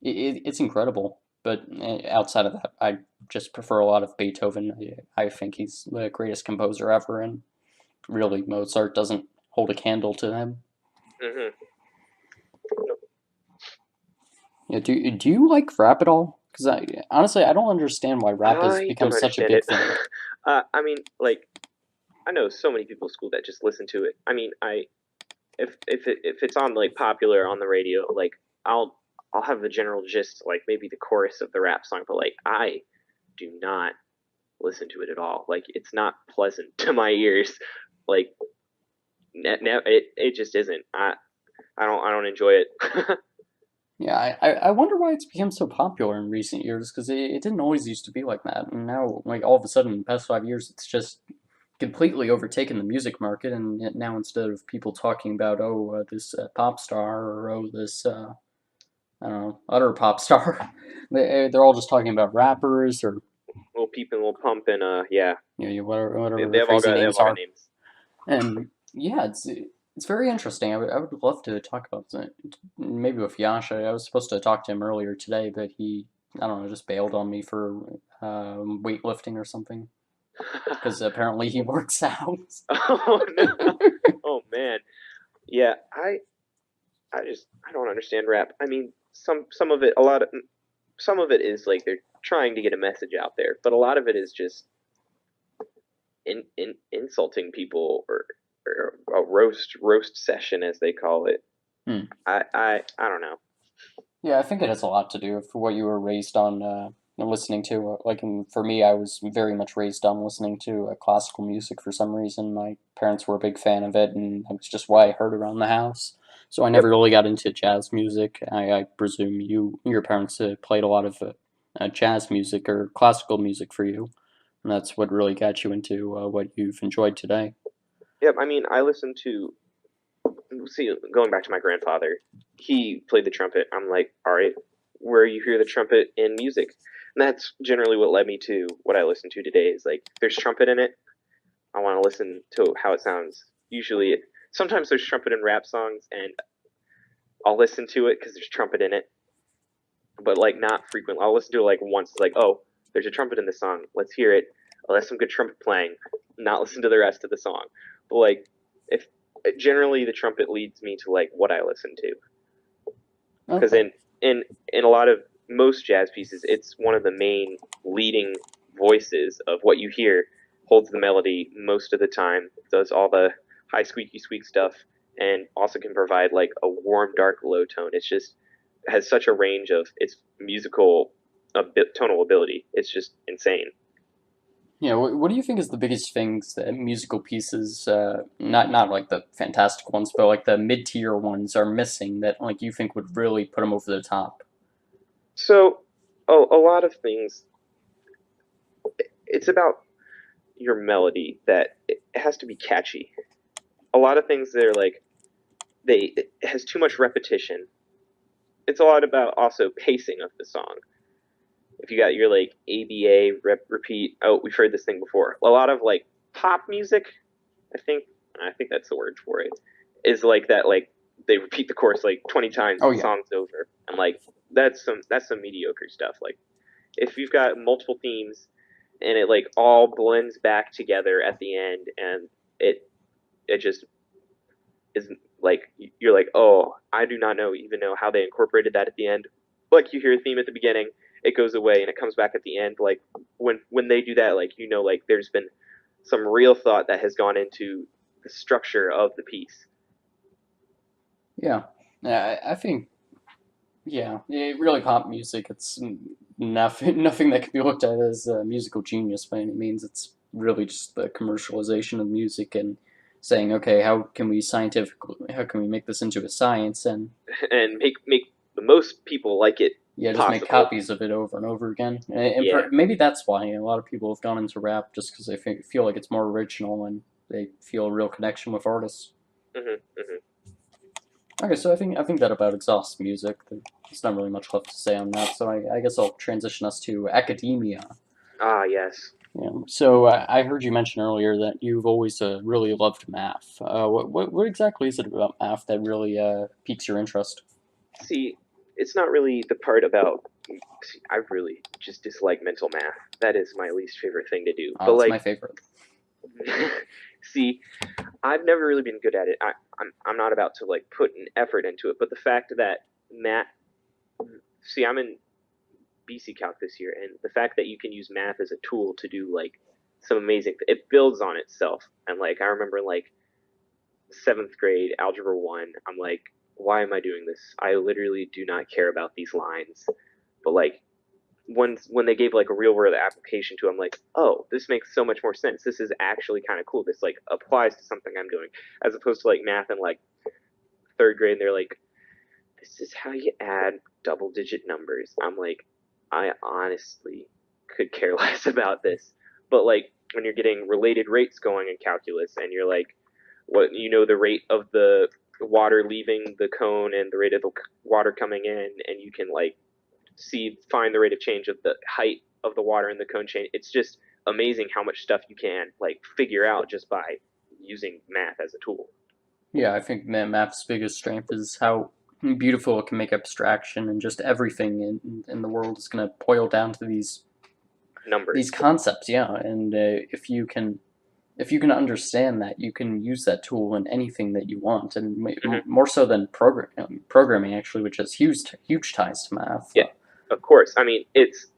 it's incredible. But outside of that, I just prefer a lot of Beethoven. I think he's the greatest composer ever, and really Mozart doesn't hold a candle to him. hmm Yeah, do you like rap at all? Because I honestly I don't understand why rap has I become don't such a understand it. big thing. I mean, like I know so many people at school that just listen to it. I mean, I if it's on like popular on the radio, like I'll I'll have the general gist, like maybe the chorus of the rap song, but like I do not listen to it at all. Like it's not pleasant to my ears. Like it just isn't. I don't enjoy it. Yeah, I wonder why it's become so popular in recent years. Because it didn't always used to be like that, and now like all of a sudden in the past 5 years, it's just completely overtaken the music market. And now instead of people talking about this pop star or this I don't know other pop star, they're all just talking about rappers or Little peep and little pump and yeah, whatever the crazy they have names all got are. names. And yeah, it's very interesting. I would love to talk about that maybe with Yasha. I was supposed to talk to him earlier today, but he I don't know just bailed on me for weightlifting or something because apparently he works out. Oh no! Oh man, yeah. I don't understand rap. I mean, some of it, some of it is like they're trying to get a message out there, but a lot of it is just in insulting people or a roast session as they call it. Hmm. I don't know. Yeah, I think it has a lot to do with what you were raised on listening to. Like for me, I was very much raised on listening to classical music for some reason. My parents were a big fan of it, and it's just why I heard around the house. So I Yep. never really got into jazz music. I presume your parents played a lot of jazz music or classical music for you, and that's what really got you into what you've enjoyed today. Yep. I mean, I listen to see going back to my grandfather. He played the trumpet. I'm like, all right, where you hear the trumpet in music, and that's generally what led me to what I listen to today. Is like, if there's trumpet in it, I want to listen to how it sounds. Usually, sometimes there's trumpet in rap songs, and I'll listen to it because there's trumpet in it, but like not frequently. I'll listen to it like once. It's like, oh, there's a trumpet in the song. Let's hear it. Oh, that's some good trumpet playing. Not listen to the rest of the song. But like, if generally the trumpet leads me to like what I listen to, because Okay. in a lot of most jazz pieces, it's one of the main leading voices of what you hear holds the melody most of the time, does all the high squeaky squeak stuff, and also can provide like a warm, dark, low tone. It's just has such a range of its musical tonal ability. It's just insane. Yeah, what do you think is the biggest things that musical pieces, not like the fantastic ones, but like the mid tier ones, are missing that like you think would really put them over the top? So, a lot of things. It's about your melody that it has to be catchy. A lot of things that are like it has too much repetition. It's a lot about also pacing of the song. If you got your like ABA repeat, oh, we've heard this thing before. A lot of like pop music, I think I think that's the word for it, is like that like they repeat the chorus like 20 times Oh and the yeah, song's over. And like that's some mediocre stuff. Like if you've got multiple themes and it like all blends back together at the end and it just is like you're like, oh, I do not know even know how they incorporated that at the end. Like you hear a theme at the beginning, it goes away and it comes back at the end. Like when they do that, like you know, like there's been some real thought that has gone into the structure of the piece. yeah, yeah. I think really pop music. It's nothing that can be looked at as musical genius by any means. It's really just the commercialization of music and saying, okay, how can we make this into a science and and make the most people like it yeah, just make possible. copies of it over and over again. And Yeah. maybe that's why a lot of people have gone into rap just because they feel like it's more original and they feel a real connection with artists. Hmm. Hmm. Okay, so I think that about exhausts music. There's not really much left to say on that, so I guess I'll transition us to academia. Ah, yes. Yeah. So I heard you mention earlier that you've always really loved math. What exactly is it about math that really piques your interest? See, it's not really the part about. See, I really just dislike mental math. That is my least favorite thing to do. Oh, But it's my like, favorite. see, I've never really been good at it. I'm not about to like put an effort into it. But the fact that math. See, I'm in BC Calc this year, and the fact that you can use math as a tool to do like some amazing. It builds on itself, and like I remember like seventh grade algebra one. I'm like, why am I doing this? I literally do not care about these lines. But like when they gave like a real world application to it, I'm like, oh, this makes so much more sense. This is actually kind of cool. This like applies to something I'm doing, as opposed to like math in like third grade. And they're like, this is how you add double digit numbers. I'm like, I honestly could care less about this. But like when you're getting related rates going in calculus, and you're like, what the rate of the water leaving the cone and the rate of the water coming in, and you can like find the rate of change of the height of the water in the cone chain. It's just amazing how much stuff you can like figure out just by using math as a tool. Yeah, I think math's biggest strength is how beautiful it can make abstraction and just everything in the world is going to boil down to these Numbers. concepts. Yeah, and if you can understand that, you can use that tool in anything that you want, and Hmm. more so than programming actually, which has huge ties to math. Yeah, of course. I mean, it's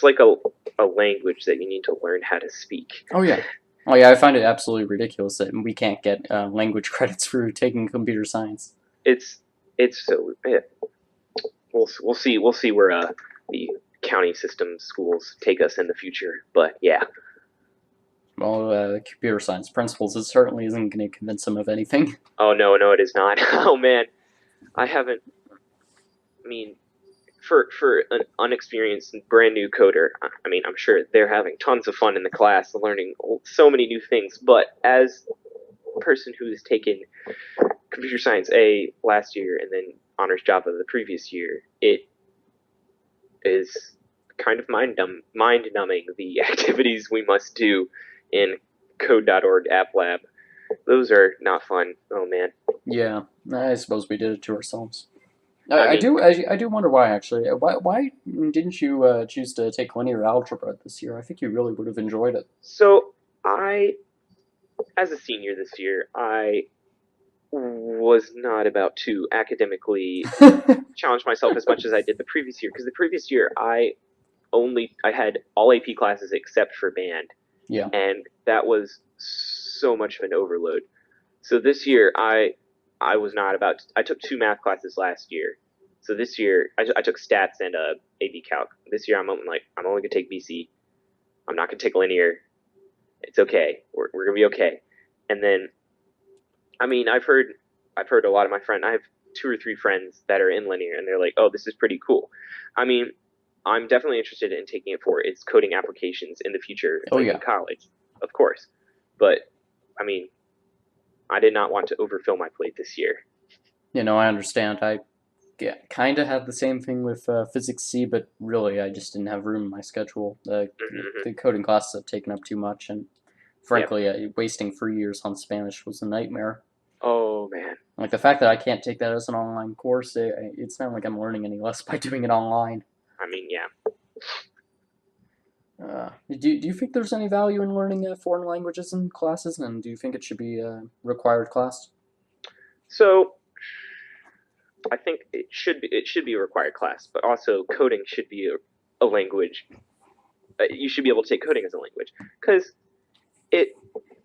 like a language that you need to learn how to speak. Oh yeah. Oh yeah, I find it absolutely ridiculous that we can't get language credits for taking computer science. It's it's so yeah, we'll see where the county system schools take us in the future. But yeah. Well, computer science principles, it certainly isn't going to convince them of anything. Oh no, no, it is not. Oh man, I haven't. I mean, for an unexperienced brand new coder, I mean, I'm sure they're having tons of fun in the class, learning so many new things. But as a person who has taken computer science A last year and then honors Java the previous year, it is kind of mind numbing the activities we must do in code.org app lab. Those are not fun. Oh man. Yeah, I suppose we did it to ourselves. I mean, I do wonder why actually. Why didn't you choose to take linear algebra this year? I think you really would have enjoyed it. so I, as a senior this year, I was not about to academically challenge myself as much as I did the previous year, because the previous year I had all AP classes except for band, Yeah. and that was so much of an overload. So this year I was not about to, I took two math classes last year. So this year I took stats and AP calc. This year I'm only gonna take BC. I'm not gonna take linear. It's okay. We're gonna be okay. And then I mean I've heard a lot of my friends. I have two or three friends that are in linear, and they're like, oh, this is pretty cool. I mean, I'm definitely interested in taking it for its coding applications in the future, Oh like yeah. in college, of course. But I mean, I did not want to overfill my plate this year. I understand. I kind of had the same thing with physics C, but really I just didn't have room in my schedule. Mm-hmm. The coding classes have taken up too much, and Yep. frankly, wasting 3 years on Spanish was a nightmare. Oh man. Like the fact that I can't take that as an online course, it's not like I'm learning any less by doing it online. I mean, yeah. Do you think there's any value in learning foreign languages in classes, and do you think it should be a required class? So I think it should be a required class, but also coding should be a language. You should be able to take coding as a language, because it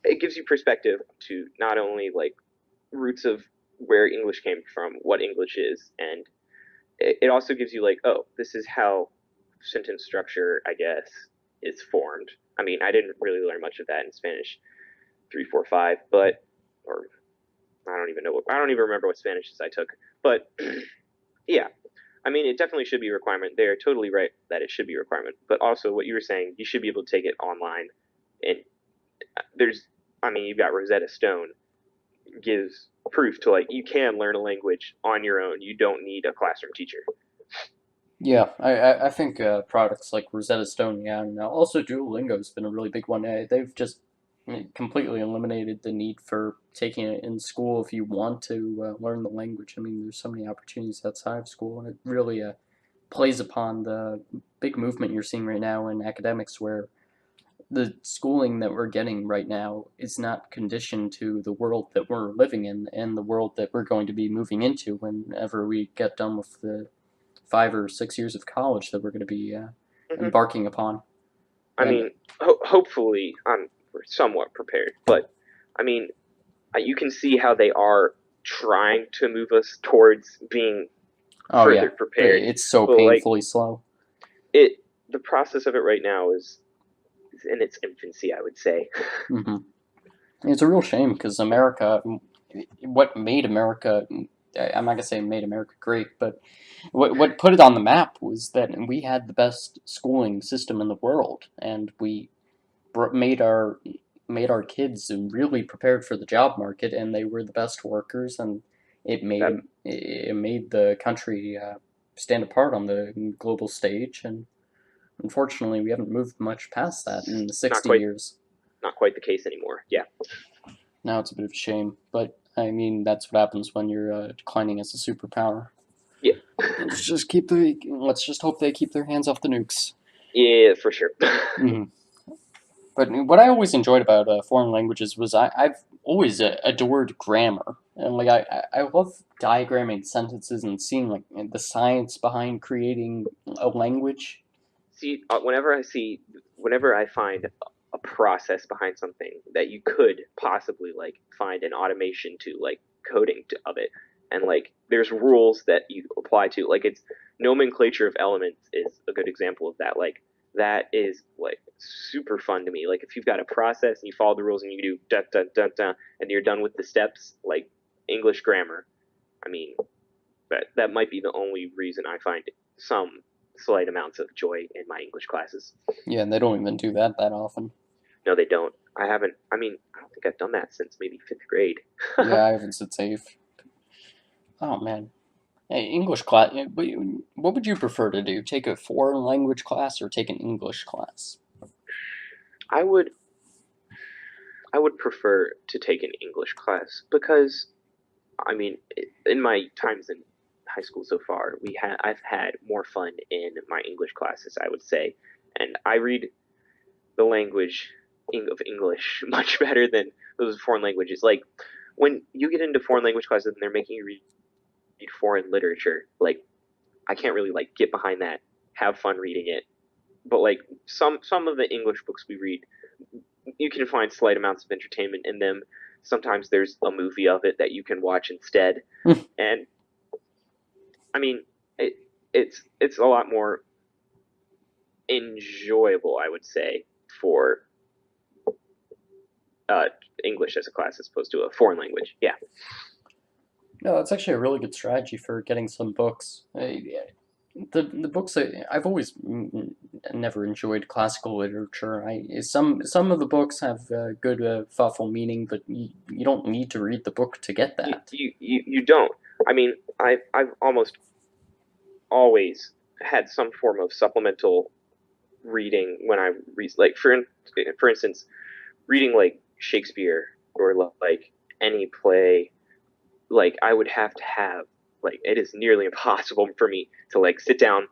it gives you perspective to not only like roots of where English came from, what English is, and it also gives you like, oh, this is how sentence structure, I guess, is formed. I mean, I didn't really learn much of that in Spanish 3, 4, 5, but or I don't even remember what Spanishes I took. But yeah, I mean, it definitely should be a requirement. They're totally right that it should be a requirement. But also, what you were saying, you should be able to take it online. And there's, I mean, you've got Rosetta Stone gives proof to like you can learn a language on your own. You don't need a classroom teacher. Yeah, I think products like Rosetta Stone, yeah, and also Duolingo's been a really big one. They've just completely eliminated the need for taking it in school if you want to learn the language. I mean, there's so many opportunities outside of school, and it really plays upon the big movement you're seeing right now in academics where the schooling that we're getting right now is not conditioned to the world that we're living in and the world that we're going to be moving into whenever we get done with the 5 or 6 years of college that we're going to be Mm-hmm. embarking upon. I And mean, hopefully I'm somewhat prepared, but I mean, you can see how they are trying to move us towards being oh yeah, further prepared. it's so But like painfully slow. the process of it right now is in its infancy, I would say. Hmm. It's a real shame because America, what made America, I'm not gonna say made America great, but what put it on the map was that we had the best schooling system in the world, and we made our kids really prepared for the job market, and they were the best workers, and That it made the country stand apart on the global stage. And unfortunately, we haven't moved much past that in the not 60 quite years. not quite the case anymore. Yeah. Now it's a bit of a shame, but I mean that's what happens when you're declining as a superpower. Yeah. Let's just hope they keep their hands off the nukes. Yeah, for sure. Hmm. But what I always enjoyed about foreign languages was I've always adored grammar, and like I love diagramming sentences and seeing like the science behind creating a language. See, whenever I find a process behind something that you could possibly like find an automation to like of it, and like there's rules that you apply to, like it's nomenclature of elements is a good example of that. Like that is like super fun to me. Like if you've got a process and you follow the rules and you do da da da da, and you're done with the steps, like English grammar. I mean, that might be the only reason I find some slight amounts of joy in my English classes. Yeah, and they don't even do that often. No, they don't. I haven't. I mean, I don't think I've done that since maybe fifth grade. Yeah, I haven't said safe. Oh man, hey, English class. What would you prefer to do? Take a foreign language class or take an English class? I would. I would prefer to take an English class because, I mean, in my times in high school so far, I've had more fun in my English classes, I would say, and I read the language of English much better than those foreign languages. Like when you get into foreign language classes and they're making you read foreign literature, like I can't really like get behind that, have fun reading it. But like some of the English books we read, you can find slight amounts of entertainment in them. Sometimes there's a movie of it that you can watch instead, and I mean, it's a lot more enjoyable, I would say, for uh, English as a class as opposed to a foreign language. Yeah. No, that's actually a really good strategy for getting some books. The books I've always never enjoyed classical literature. Some of the books have good thoughtful meaning, but you don't need to read the book to get that. You don't. I mean, I've almost always had some form of supplemental reading when I read, like for instance, reading like Shakespeare or like any play. Like I would have to have like it is nearly impossible for me to like sit down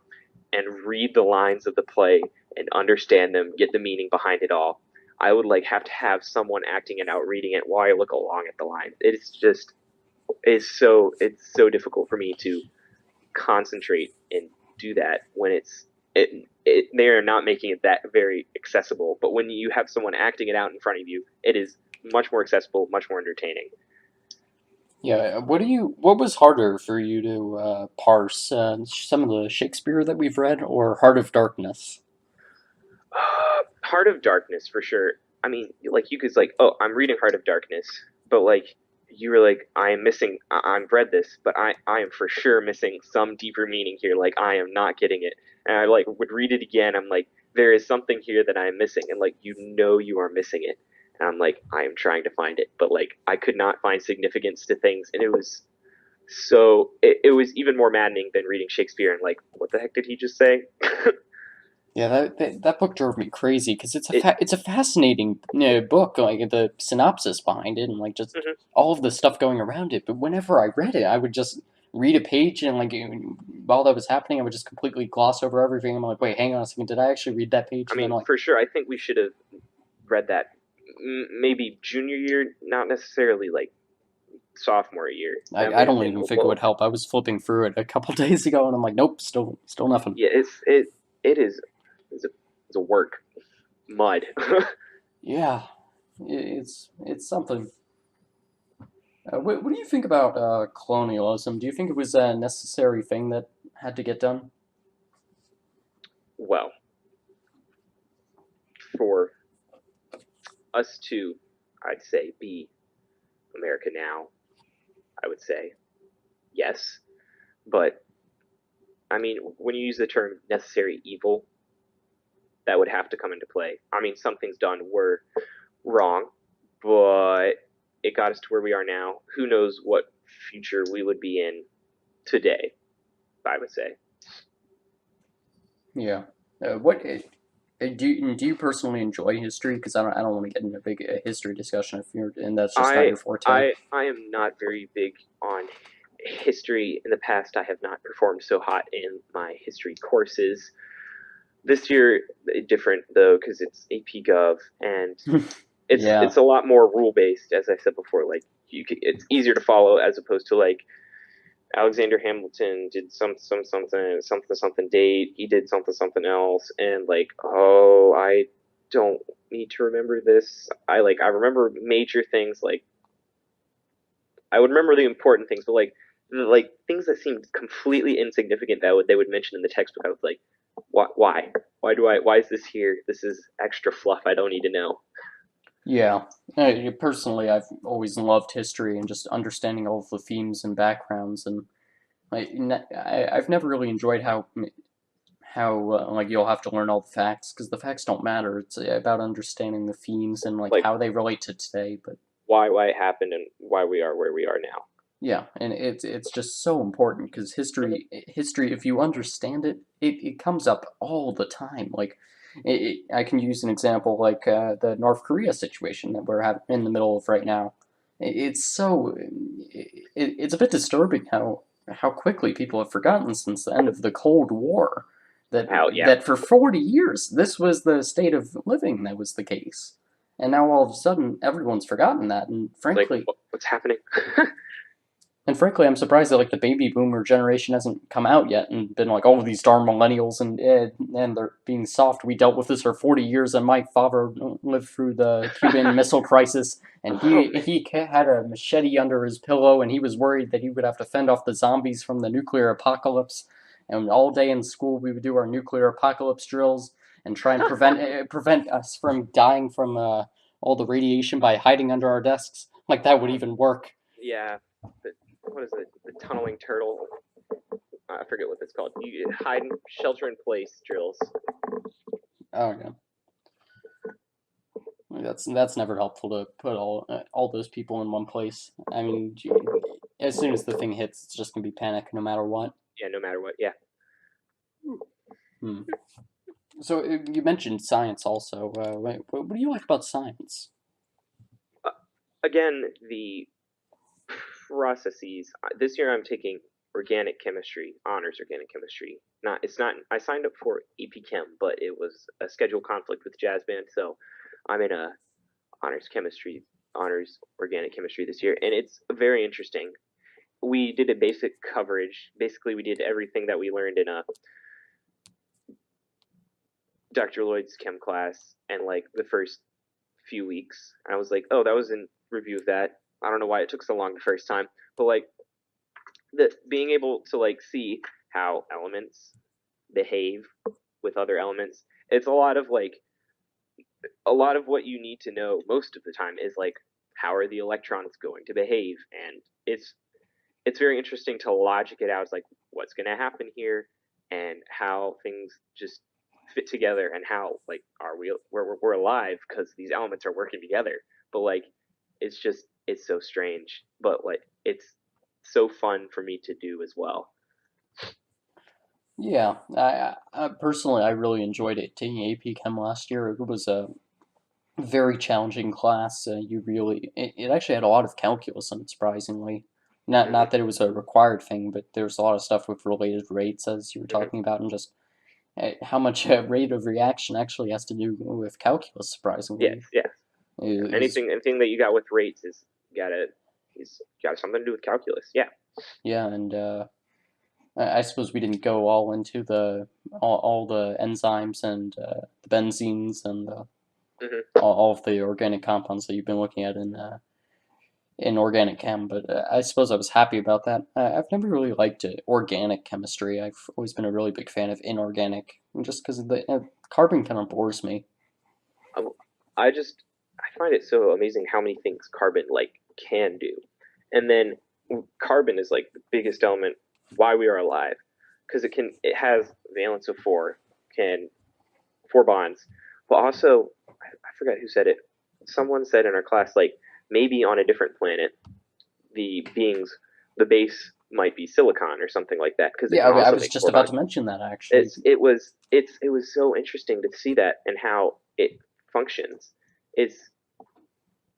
and read the lines of the play and understand them, get the meaning behind it all. I would like have to have someone acting it out, reading it while I look along at the lines. It's so difficult for me to concentrate and do that when they are not making it that very accessible. But when you have someone acting it out in front of you, it is much more accessible, much more entertaining. Yeah, what was harder for you to parse? Some of the Shakespeare that we've read, or Heart of Darkness? Heart of Darkness for sure. I mean, like you could like, oh, I'm reading Heart of Darkness, but like you were like, I am missing. I've read this, but I am for sure missing some deeper meaning here. Like I am not getting it, and I like would read it again. I'm like, there is something here that I am missing, and like you are missing it, and I'm like, I am trying to find it, but like I could not find significance to things, and it was it was even more maddening than reading Shakespeare and like, what the heck did he just say? Yeah, that book drove me crazy because it it's a fascinating book, like the synopsis behind it and like just mhm. all of the stuff going around it. But whenever I read it, I would just read a page and like while that was happening, I would just completely gloss over everything. I'm like, wait, hang on a second, did I actually read that page? I And then mean, like, for sure, I think we should have read that maybe junior year, not necessarily like sophomore year. That I might have don't been even a think it would little. help. I was flipping through it a couple days ago, and I'm like, nope, still nothing. Yeah, it is it's a work mud. Yeah, it's something. What do you think about colonialism? Do you think it was a necessary thing that had to get done? Well, for us to, I'd say, be America now, I would say yes. But I mean, when you use the term necessary evil, that would have to come into play. I mean, some things done were wrong, but it got us to where we are now. Who knows what future we would be in today, I would say. Yeah. What do you personally enjoy history? Because I don't want to get into a big history discussion if you're and that's just not I your forte. I am not very big on history. In the past, I have not performed so hot in my history courses. This year, different though, because it's AP Gov and Yeah. it's a lot more rule based, as I said before. Like it's easier to follow as opposed to like Alexander Hamilton did something date. He did something else, and like, oh, I don't need to remember this. I remember major things. Like I would remember the important things, but like things that seemed completely insignificant that they would mention in the textbook. I was like, why is this here? This is extra fluff. I don't need to know. Yeah. Personally, I've always loved history and just understanding all of the themes and backgrounds, and I've never really enjoyed how like you'll have to learn all the facts because the facts don't matter. It's about understanding the themes and like Like how they relate to today. But why it happened and why we are where we are now. yeah, and it's just so important because Mhm. history if you understand it, it comes up all the time. Like I can use an example like the North Korea situation that we're in the middle of right now. It's so it's a bit disturbing how quickly people have forgotten since the end of the Cold War that How yeah, that for 40 years this was the state of living that was the case. And now all of a sudden everyone's forgotten that and like frankly what's happening? I'm surprised that like the baby boomer generation hasn't come out yet and been like, "Oh, these darn millennials," and they're being soft. We dealt with this for 40 years, and my father lived through the Cuban Missile Crisis, and Oh man, he had a machete under his pillow, and he was worried that he would have to fend off the zombies from the nuclear apocalypse. And all day in school, we would do our nuclear apocalypse drills and try and prevent us from dying from all the radiation by hiding under our desks. Like that would oh even work. yeah. The, what is it? The tunneling turtle. I forget what it's called. You hide and shelter in place drills. Oh yeah. That's never helpful to put all those people in one place. I mean, as soon as the thing hits, it's just gonna be panic no matter what. Yeah, no matter what. Yeah. Hmm. So you mentioned science also. What do you like about science? Uh, Again, the processes. This year I'm taking organic chemistry, honors organic chemistry. Not it's not. I signed up for EP Chem, but it was a schedule conflict with jazz band, so I'm in a honors chemistry, honors organic chemistry this year, and it's very interesting. We did a basic coverage. Basically, we did everything that we learned in a Dr. Lloyd's chem class and like the first few weeks. I was like, oh, that was in review of that. I don't know why it took so long the first time, but like the being able to like see how elements behave with other elements. It's a lot of like a lot of what you need to know most of the time is like how are the electrons going to behave, and it's very interesting to logic it out. It's like what's going to happen here, and how things just fit together, and how like are we're alive because these elements are working together. But like it's so strange, but like it's so fun for me to do as well. Yeah, I personally I really enjoyed it taking AP Chem last year. It was a very challenging class. It actually had a lot of calculus in it, surprisingly. Not Hmm. that it was a required thing, but there was a lot of stuff with related rates, as you were Hmm. talking about, and just how much rate of reaction actually has to do with calculus, Yes, surprisingly. yes. Yeah. Is Anything that you got with rates gotta is got something to do with calculus. Yeah. yeah, and I suppose we didn't go all into all the enzymes and the benzenes and Hmm. all of the organic compounds that you've been looking at in organic chem, but I suppose I was happy about that. I've never really liked organic chemistry. I've always been a really big fan of inorganic, just because the carbon kind of bores me. I just I find it so amazing how many things carbon like can do, and then carbon is like the biggest element why we are alive because it has valence of four, can four bonds, but also I forgot who said it. Someone said in our class like maybe on a different planet the base might be silicon or something like that because it Yeah, can I also was make just four about to bonds. mention that actually. It was so interesting to see that and how it functions. It's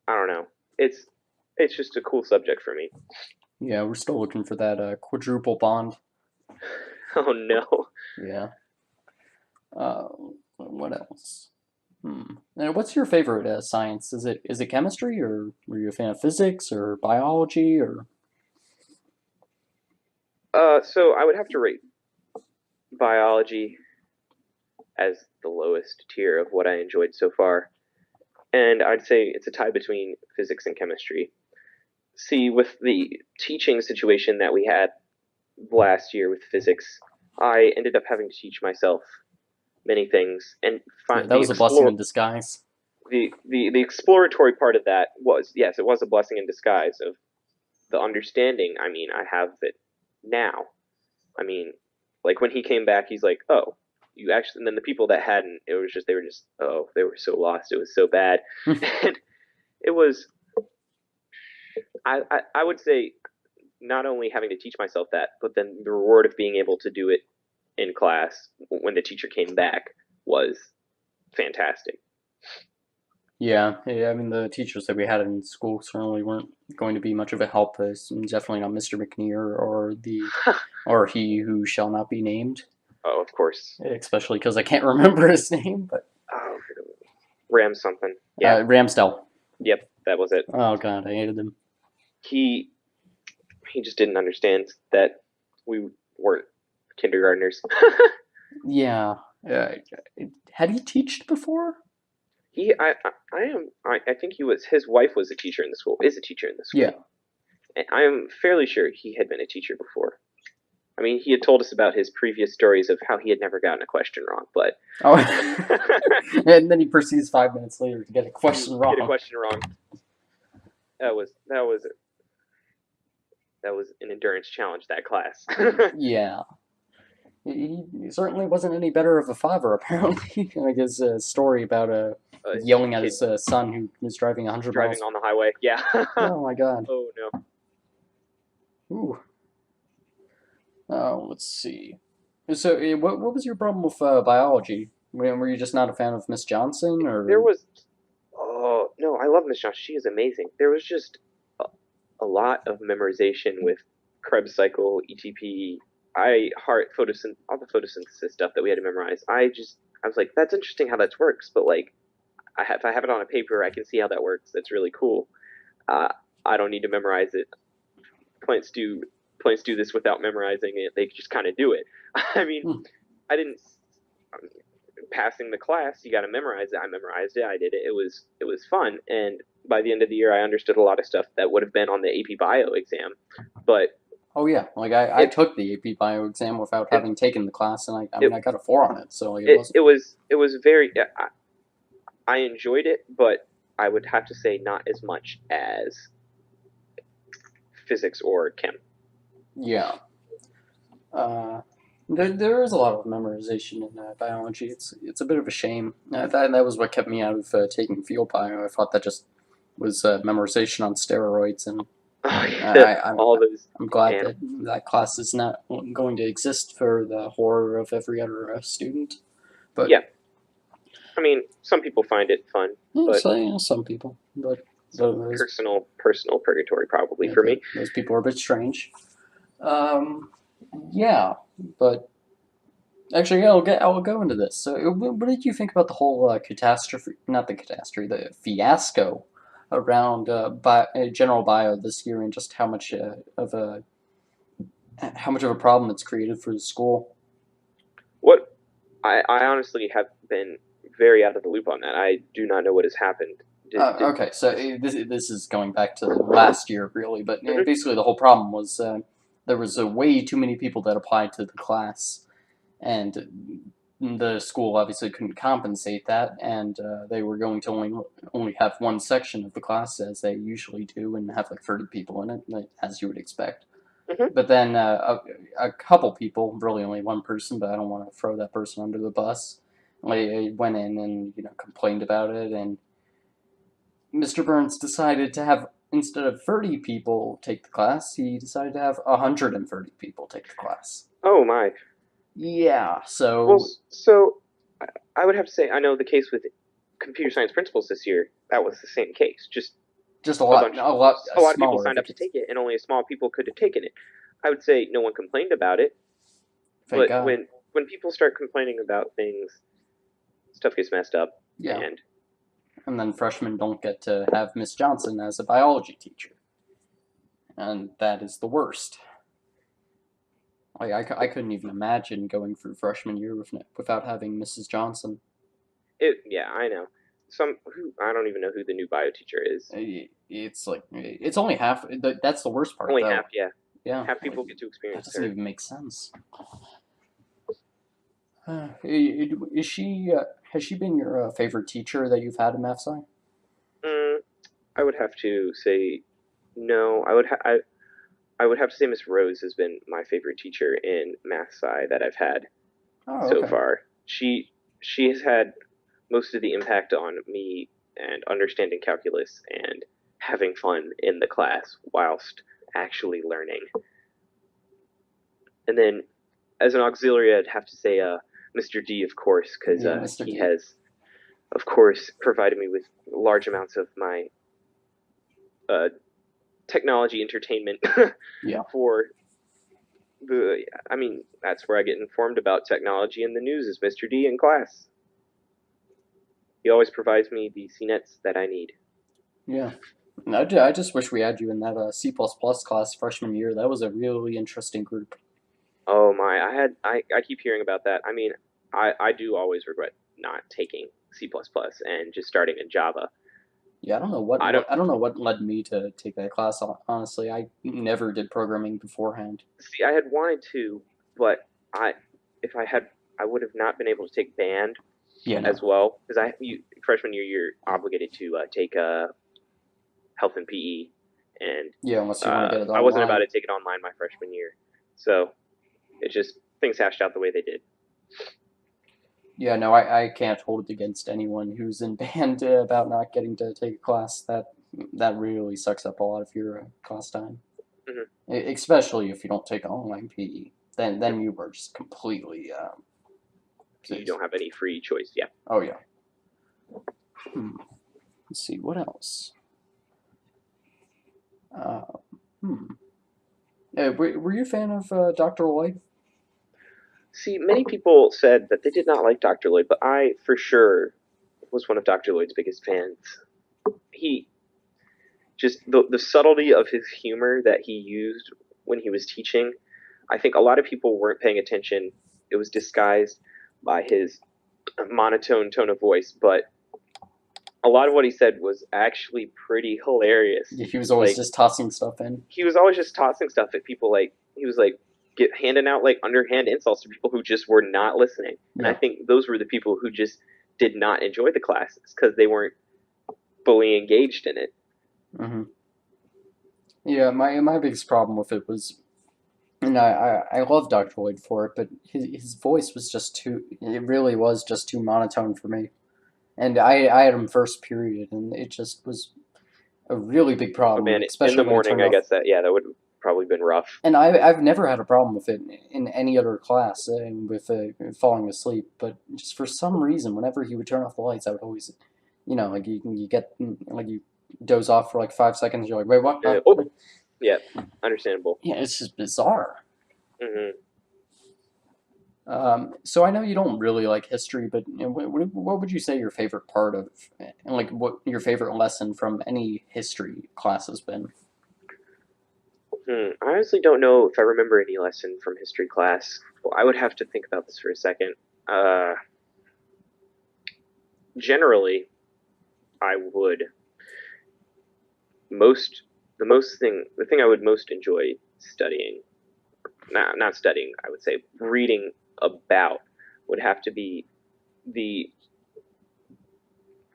I don't know. It's just a cool subject for me. Yeah, we're still looking for that quadruple bond. Oh no. Yeah. Uh, what else? And what's your favorite science? Is it chemistry, or were you a fan of physics or biology, or So I would have to rate biology as the lowest tier of what I enjoyed so far, and I'd say it's a tie between physics and chemistry. See, with the teaching situation that we had last year with physics, I ended up having to teach myself many things and yeah, find that was a blessing in disguise. the exploratory part of that was yes, it was a blessing in disguise of the understanding. I mean, I have it now. I mean, like when he came back, he's like, "Oh, you actually." And then the people that hadn't, it was just they were just oh, they were so lost. It was so bad, and it was. I would say not only having to teach myself that, but then the reward of being able to do it in class when the teacher came back was fantastic. Yeah, I mean the teachers that we had in school certainly weren't going to be much of a help. Definitely not Mr. McNear or he who shall not be named, Oh, of course. especially because I can't remember his name. But Oh, Ram something. Yeah. Ramsdell. Yep. That was it. Oh God, I hated him. He he just didn't understand that we weren't kindergartners. Yeah, uh, had he taught before? I think he was his wife was a teacher in the school. Is a teacher in the Yeah. school. And I am fairly sure he had been a teacher before. I mean, he had told us about his previous stories of how he had never gotten a question wrong, but Oh, and then he proceeds 5 minutes later to get a question get a wrong. question wrong. That was an endurance challenge. That class. Yeah. He certainly wasn't any better of a father, apparently. Like his story about yelling at Kid his son who was driving 100 driving miles. on the highway. Yeah. Oh my God. Oh no. Ooh. Let's see. So, what was your problem with biology? Were you just not a fan of Miss Johnson, There or? was. Oh no, I love Miss Josh. She is amazing. There was just a lot of memorization with Krebs cycle, ETP. I heart photosynth all the photosynthesis stuff that we had to memorize. I was like, that's interesting how that works, but like if I have it on a paper, I can see how that works. That's really cool. Uh, I don't need to memorize it. Plants do plants do this without memorizing it. They just kind of do it. I mean, Hmm. I didn't passing the class. You got to memorize it. I memorized it. I did it. It was fun. And by the end of the year, I understood a lot of stuff that would have been on the AP Bio exam. But Oh yeah, like I it took the AP Bio exam without and having taken the class, and I mean it I got a 4 on it, so like it wasn't. it was very. I enjoyed it, but I would have to say not as much as physics or chem. Yeah. Uh, there is a lot of memorization in biology. It's a bit of a shame. That was what kept me out of taking field bio. I thought that just was memorization on steroids, and Oh, yeah, I, I'm all those I'm glad that animals. that class is not going to exist for the horror of every other student. But Yeah, I mean, some people find it fun, yeah, but some people, but some those personal purgatory probably yeah, for me. those people are a bit strange. Um, yeah, but actually, yeah, I'll go into this. So, what did you think about the whole catastrophe? Not the catastrophe, the fiasco around general bio this year, and just how much of a problem it's created for the school? What I honestly have been very out of the loop on that. I do not know what has happened. Did Okay, so this? this is going back to last year, really, but Mhm. basically the whole problem was there was way too many people that applied to the class, and the school obviously couldn't compensate that, and they were going to only have one section of the class as they usually do, and have like 30 people in it, as you would expect. Mhm. But then a couple people, really only one person, but I don't want to throw that person under the bus, went in and complained about it, and Mr. Burns decided to have, instead of 30 people take the class, he decided to have 130 people take the class. Oh my. Yeah, Well, so so I would have to say I know the case with computer science principles this year. That was the same case. Just just a bunch, a a lot of people smaller of signed a up to case. take it, and only a small people could have taken it. I would say no one complained about it, Thank but God. when people start complaining about things, stuff gets messed up, Yeah. and And then freshmen don't get to have Miss Johnson as a biology teacher. And that is the worst. I couldn't even imagine going through freshman year without having Mrs. Johnson. yeah, I know. Some who I don't even know who the new bio teacher is. It's like, it's only half. That's the worst part, Only half, though. yeah. Yeah, Half like, people get to that experience doesn't her. even make sense. Is she, has she been your favorite teacher that you've had in math sci? Mm, I would have to say no. I would have to say Miss Rose has been my favorite teacher in math sci that I've had Oh, so okay. far. She has had most of the impact on me and understanding calculus and having fun in the class whilst actually learning. And then as an auxiliary, I'd have to say Mr. D, of course, because Yeah, Mr. he D. has, of course, provided me with large amounts of my uh, technology entertainment Yeah. for the. I mean, that's where I get informed about technology and the news is Mr. D in class. He always provides me the CNETs that I need. Yeah. I just wish we had you in that C++ class freshman year. That was a really interesting group. Oh my, I keep hearing about that. I mean, I do always regret not taking C++ and just starting in Java. Yeah, I don't I don't know what led me to take that class. Honestly, I never did programming beforehand. see. I had wanted to, but I if I had I would have not been able to take band Yeah, as no. well because freshman year you're obligated to take health and PE, and Yeah, unless you want to get it I wasn't about online. to take it online my freshman year, so it just things hashed out the way they did. Yeah, no, I can't hold it against anyone who's in band about not getting to take a class. That really sucks up a lot of your class time, Hmm. especially if you don't take online PE. Then you were just completely. You don't have any free choice. Yeah. Oh yeah. Hmm. Let's see what else. Uh, hmm. Were you a fan of Dr. Lloyd? See, many people said that they did not like Dr. Lloyd, but I for sure was one of Dr. Lloyd's biggest fans. He just the subtlety of his humor that he used when he was teaching. I think a lot of people weren't paying attention. It was disguised by his monotone tone of voice, but a lot of what he said was actually pretty hilarious. He was always Like just tossing stuff in. he was always just tossing stuff at people. Like he was like get handing out like underhand insults to people who just were not listening. And I Yeah. think those were the people who just did not enjoy the classes because they weren't fully engaged in it. Hmm. Yeah, my biggest problem with it was, and I love Dr. Lloyd for it, but his voice was just too, it really was just too monotone for me. And I had him first period, and it just was a really big Oh problem, man, in especially the when he morning, turned I off. guess that would have probably been rough. And I've never had a problem with it in any other class, with falling asleep. But just for some reason, whenever he would turn off the lights, I would always, like you get like you doze off for like 5 seconds. You're like, wait, what? Huh? Oh, yeah, understandable. Yeah, it's just bizarre. Hmm. So I know you don't really like history, but what would you say your favorite part of, and like what your favorite lesson from any history class has been? I honestly don't know if I remember any lesson from history class. Well, I would have to think about this for a second. Uh, Generally, I would most the thing I would most enjoy studying, not studying, I would say reading about would have to be the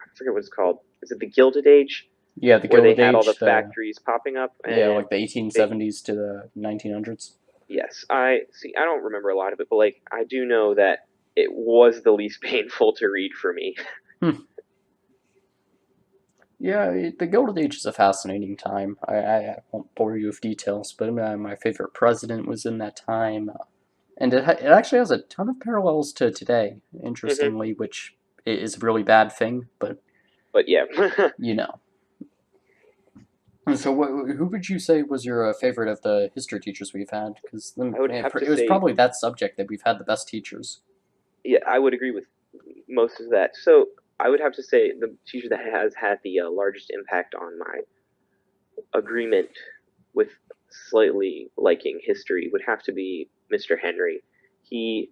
I forget what it's called. Is it the Gilded Age, Yeah, the where they Gilded had all the Age, the factories popping up yeah, and like the they 1870s to the 1900s. yes, I see. I don't remember a lot of it, but like I do know that it was the least painful to read for me. Hmm. Yeah, the Gilded Age is a fascinating time. I won't bore you with details, but my favorite president was in that time, and it actually has a ton of parallels to today, Hmm. interestingly, which is a really bad thing, but But yeah, you know. And so, who would you say was your favorite of the history teachers we've had? Because I would have to it was say, probably that subject that we've had the best teachers. yeah, I would agree with most of that. So I would have to say the teacher that has had the largest impact on my agreement with slightly liking history would have to be Mr. Henry. He,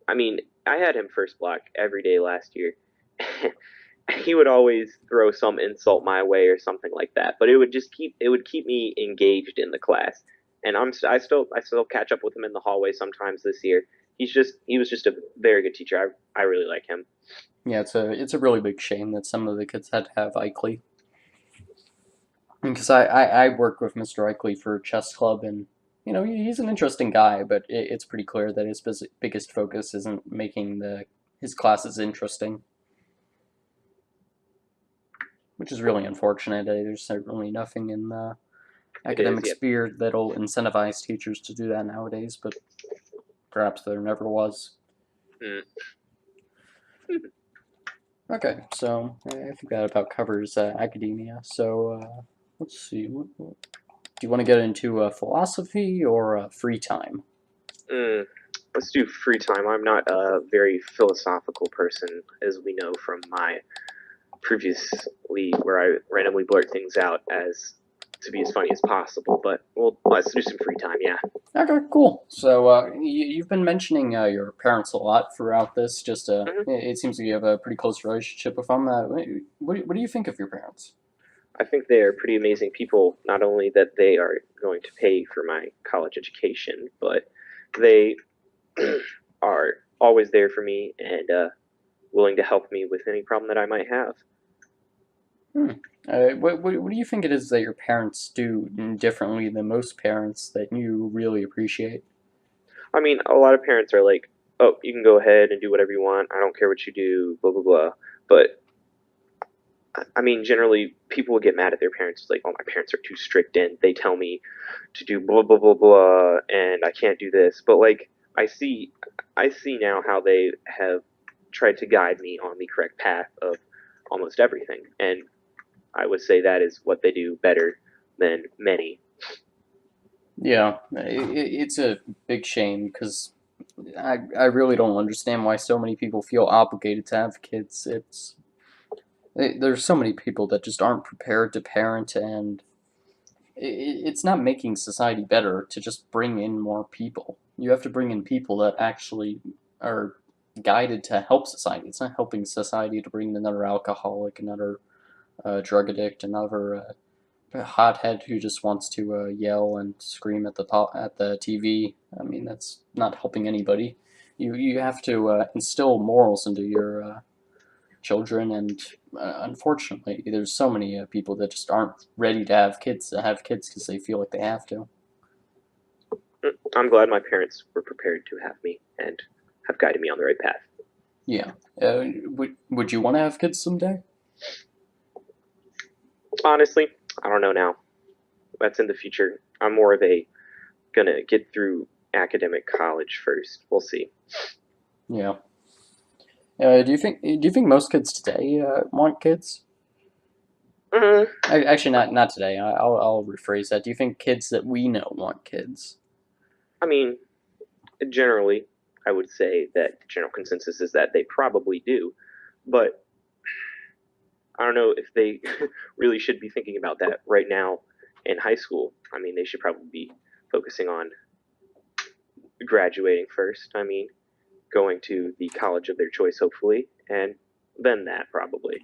I mean, I had him first block every day last year. He would always throw some insult my way or something like that, but it would keep me engaged in the class. And I still catch up with him in the hallway sometimes this year. He was just a very good teacher. I really like him. Yeah, it's a really big shame that some of the kids had to have Ikley. Because I work with Mr. Ikley for chess club, and he's an interesting guy, but it's pretty clear that his biggest focus isn't making the his classes interesting, which is really unfortunate. There's certainly nothing in the It is, academic yeah. sphere that'll incentivize teachers to do that nowadays, but perhaps there never was. Mm. Okay, so I think that about covers academia. So let's see. Do you want to get into philosophy or free time? Mm. Let's do free time. I'm not a very philosophical person, as we know from my previously, where I randomly blurt things out as to be as funny as possible. But let's do some free time. Yeah. Okay, cool. So you've been mentioning your parents a lot throughout this. Just Hmm. it seems like you have a pretty close relationship with them. What do you think of your parents? I think they are pretty amazing people. Not only that they are going to pay for my college education, but they are always there for me and willing to help me with any problem that I might have. Hmm. What do you think it is that your parents do differently than most parents that you really appreciate? I mean, a lot of parents are like, "Oh, you can go ahead and do whatever you want. I don't care what you do." Blah blah blah. But I mean, generally, people would get mad at their parents. It's like, "Oh, my parents are too strict, and they tell me to do blah blah blah blah, and I can't do this." But like, I see now how they have tried to guide me on the correct path of almost everything, and I would say that is what they do better than many. Yeah, it's a big shame because I really don't understand why so many people feel obligated to have kids. There's so many people that just aren't prepared to parent, and it's not making society better to just bring in more people. You have to bring in people that actually are guided to help society. It's not helping society to bring in another alcoholic, another drug addict, another hothead who just wants to yell and scream at the TV. I mean, that's not helping anybody. You have to instill morals into your children, and unfortunately, there's so many people that just aren't ready to have kids because they feel like they have to. I'm glad my parents were prepared to have me and have guided me on the right path. Yeah. Would you want to have kids someday? Honestly, I don't know now. That's in the future. I'm more of a gonna get through academic college first. We'll see. Yeah. Do you think most kids today want kids? Uh, Actually, not today. I'll rephrase that. Do you think kids that we know want kids? I mean, generally, I would say that the general consensus is that they probably do, but I don't know if they really should be thinking about that right now in high school. I mean, they should probably be focusing on graduating first. I mean, going to the college of their choice, hopefully, and then that probably.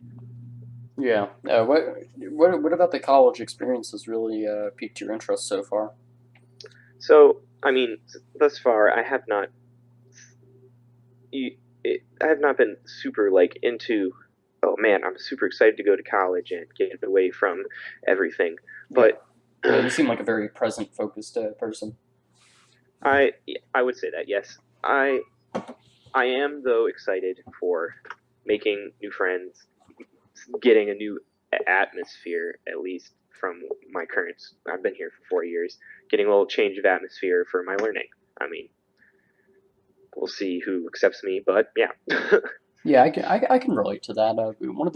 Yeah. What about the college experience has really piqued your interest so far? So, I mean, thus far, I have not. I have not been super like into. Oh man, I'm super excited to go to college and get away from everything. Yeah. But Yeah. You seem like a very present focused person. I I would say that yes. I am though excited for making new friends, getting a new atmosphere at least from my current. I've been here for 4 years, getting a little change of atmosphere for my learning. I mean, we'll see who accepts me, but yeah. Yeah, I can relate to that. One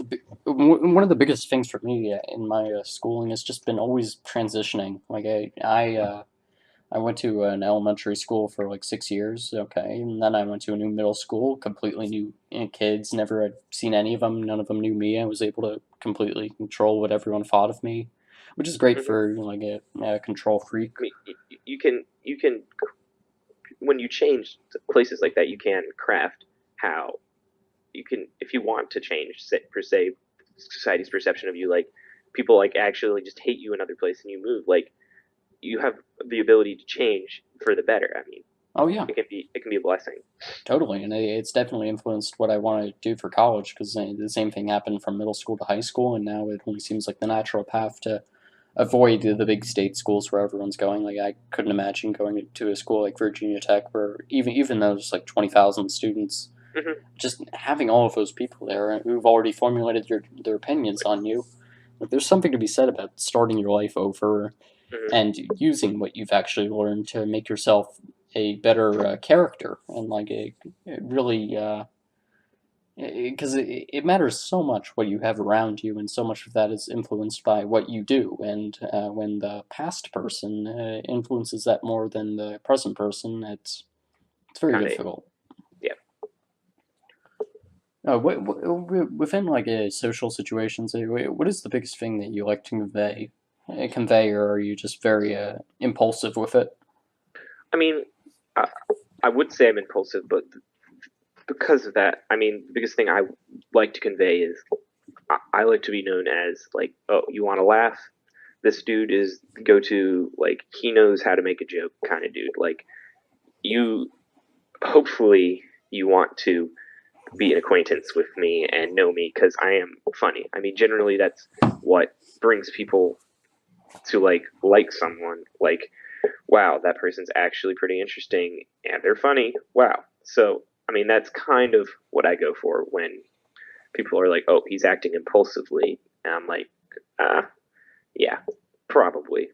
of the biggest things for me in my schooling has just been always transitioning. I went to an elementary school for like 6 years, okay, and then I went to a new middle school, completely new kids. Never had seen any of them. None of them knew me. I was able to completely control what everyone thought of me, which is great Mhm. for like a control freak. I mean, you can when you change places like that, you can craft how you can if you want to change per se society's perception of you. Like people like actually just hate you in other place and you move. Like you have the ability to change for the better. I mean, Oh yeah, it can be a blessing. totally, and it's definitely influenced what I want to do for college because the same thing happened from middle school to high school, and now it only seems like the natural path to avoid the big state schools where everyone's going. Like I couldn't imagine going to a school like Virginia Tech where even though there's like 20,000 students, Hmm. just having all of those people there who've already formulated their opinions on you. Like there's something to be said about starting your life over Hmm. and using what you've actually learned to make yourself a better character and like it really because it matters so much what you have around you, and so much of that is influenced by what you do. And when the past person influences that more than the present person, it's very Kind of, difficult. yeah. Within like social situations, what is the biggest thing that you like to convey, or are you just very impulsive with it? I mean, I, I would say I'm impulsive, but because of that, I mean, the biggest thing I like to convey is I like to be known as like, oh, you want to laugh? This dude is go to like he knows how to make a joke kind of dude. Like you, hopefully, you want to be an acquaintance with me and know me because I am funny. I mean, generally that's what brings people to like someone. Like, wow, that person's actually pretty interesting and they're funny. Wow. So, I mean, that's kind of what I go for when people are like, "Oh, he's acting impulsively," and I'm like, yeah, probably.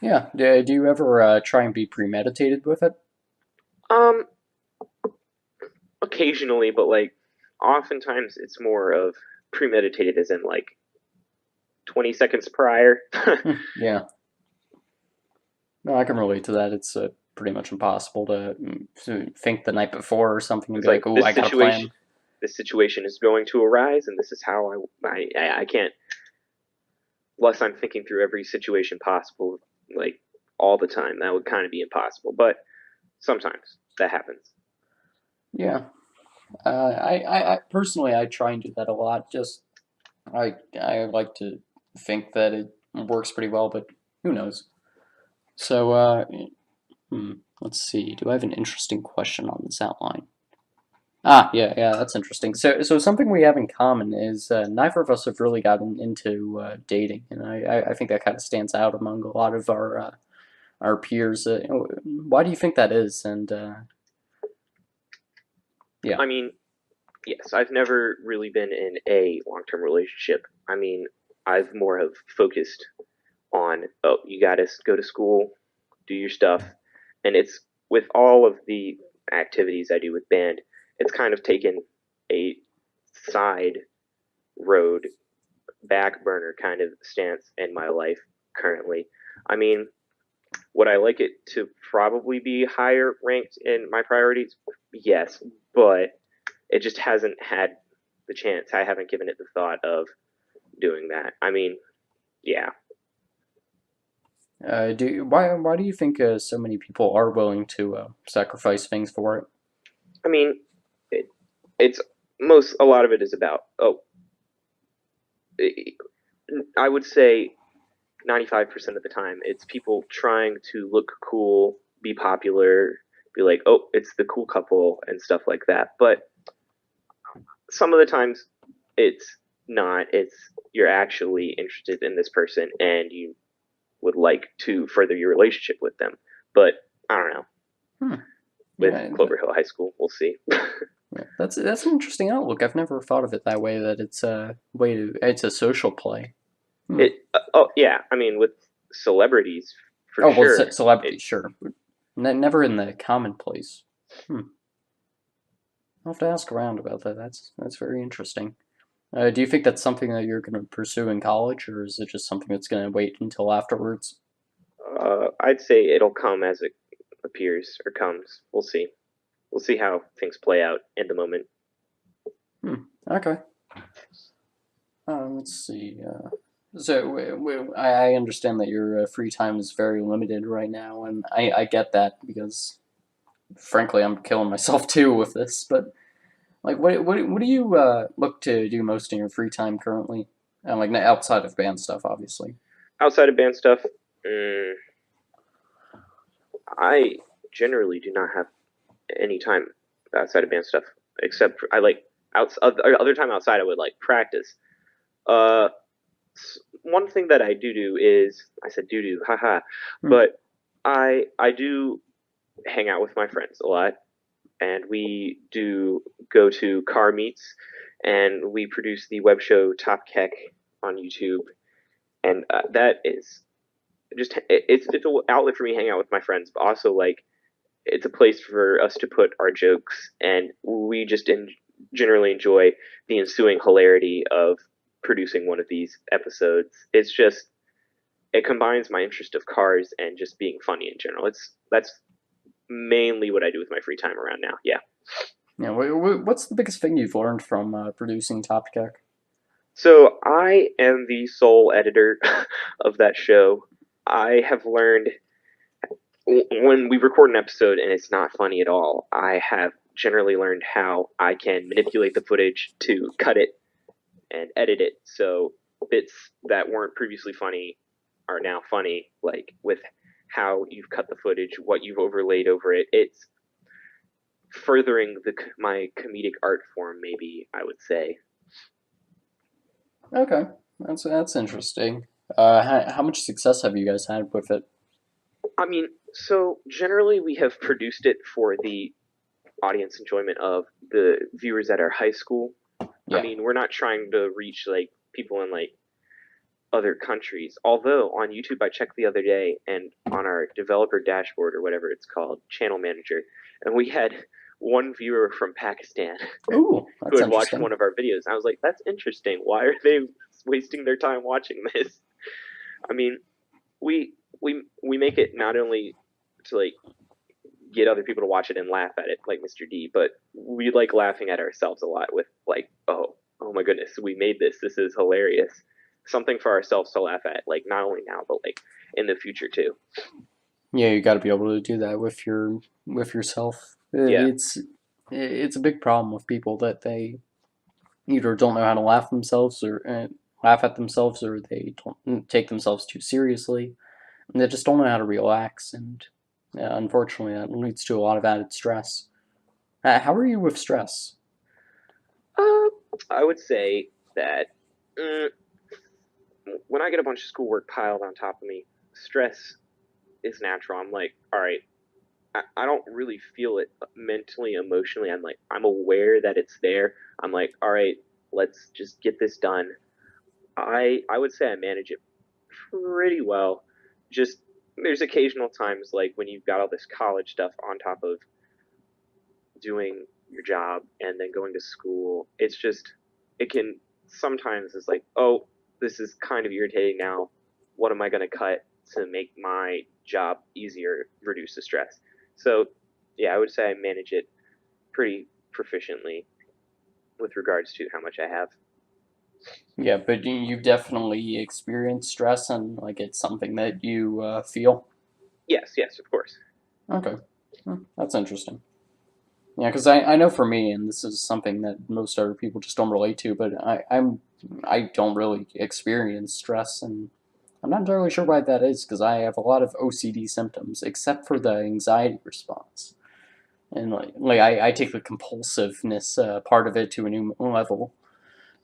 Yeah. Do you ever try and be premeditated with it? Um, occasionally, but like, oftentimes it's more of premeditated, as in like 20 seconds prior. Yeah. No, I can relate to that. It's pretty much impossible to think the night before or something and It's be like, like "Oh, I got a plan." this situation is going to arise, and this is how I can't unless I'm thinking through every situation possible, like all the time. That would kind of be impossible, but sometimes that happens. Yeah. I personally I try and do that a lot. Just I like to think that it works pretty well, but who knows? So let's see. Do I have an interesting question on this outline? Yeah, that's interesting. So something we have in common is neither of us have really gotten into dating, and I think that kind of stands out among a lot of our peers. Why do you think that is? And yeah, I mean, yes, I've never really been in a long-term relationship. I mean, I've more have focused on, oh, you gotta go to school, do your stuff, and it's with all of the activities I do with band, it's kind of taken a side road, back burner kind of stance in my life currently. I mean, would I like it to probably be higher ranked in my priorities? Yes, but it just hasn't had the chance. I haven't given it the thought of doing that. I mean, yeah. why do you think so many people are willing to sacrifice things for it? I mean, it, it's most a lot of it is about I would say 95% of the time it's people trying to look cool, be popular, be like, oh, it's the cool couple and stuff like that. But some of the times it's not. It's you're actually interested in this person and you would like to further your relationship with them. But I don't know. Hmm. With Yeah, Clover Hill High School, we'll see. yeah, that's an interesting outlook. I've never thought of it that way. That it's a social play. Hmm. Oh yeah, I mean with celebrities for Oh well, sure. It celebrity, sure. Never in the commonplace. Hmm. I'll have to ask around about that. That's very interesting. Do you think that's something that you're going to pursue in college, or is it just something that's going to wait until afterwards? I'd say it'll come as it appears or comes. We'll see. We'll see how things play out in the moment. Hmm. Okay. Let's see. I understand that your free time is very limited right now, and I get that because, frankly, I'm killing myself too with this. But like, what do you look to do most in your free time currently? Like outside of band stuff, obviously. Outside of band stuff, mm, I generally do not have any time outside of band stuff except I like other time outside I would like practice. Uh, One thing that I do is I said do haha, Hmm. but I do hang out with my friends a lot, and we do go to car meets, and we produce the web show Top Keck on YouTube, and that is just it's an outlet for me hanging out with my friends, but also like it's a place for us to put our jokes, and we just generally enjoy the ensuing hilarity of producing one of these episodes. It's just it combines my interest of cars and just being funny in general. It's that's mainly what I do with my free time around now. Yeah. Yeah. What's the biggest thing you've learned from producing Topical? So I am the sole editor of that show. I have learned when we record an episode and it's not funny at all, I have generally learned how I can manipulate the footage to cut it and edit it so bits that weren't previously funny are now funny, like with how you've cut the footage, what you've overlaid over it. It's furthering my comedic art form, maybe I would say. Okay, that's interesting. How much success have you guys had with it? I mean, so generally we have produced it for the audience enjoyment of the viewers at our high school. I Yeah. mean, we're not trying to reach like people in like other countries. Although on YouTube, I checked the other day and on our developer dashboard or whatever it's called, channel manager, and we had one viewer from Pakistan Ooh, who that's had watched interesting. one of our videos. I was like, that's interesting. Why are they wasting their time watching this? I mean, we make it not only to like get other people to watch it and laugh at it like Mr. D, but we like laughing at ourselves a lot with like, oh my goodness, we made this. This is hilarious. Something for ourselves to laugh at, like not only now, but like in the future too. Yeah, you got to be able to do that with yourself. Yeah. It's a big problem with people that they either don't know how to laugh themselves or laugh at themselves, or they don't take themselves too seriously. And they just don't know how to relax, and unfortunately, that leads to a lot of added stress. How are you with stress? Uh, I would say that mm, when I get a bunch of schoolwork piled on top of me, stress is natural. I'm like, all right, I don't really feel it mentally, emotionally. I'm like, I'm aware that it's there. I'm like, all right, let's just get this done. I would say I manage it pretty well. Just there's occasional times like when you've got all this college stuff on top of doing your job and then going to school. It's just it can sometimes it's like, oh, this is kind of irritating now. What am I going to cut to make my job easier, reduce the stress? So, yeah, I would say I manage it pretty proficiently with regards to how much I have. Yeah, but you've definitely experienced stress, and like it's something that you feel. Yes, yes, of course. Okay, that's interesting. Yeah, because I know for me, and this is something that most other people just don't relate to, but I don't really experience stress, and I'm not entirely sure why that is, because I have a lot of OCD symptoms, except for the anxiety response, and I take the compulsiveness part of it to a new level,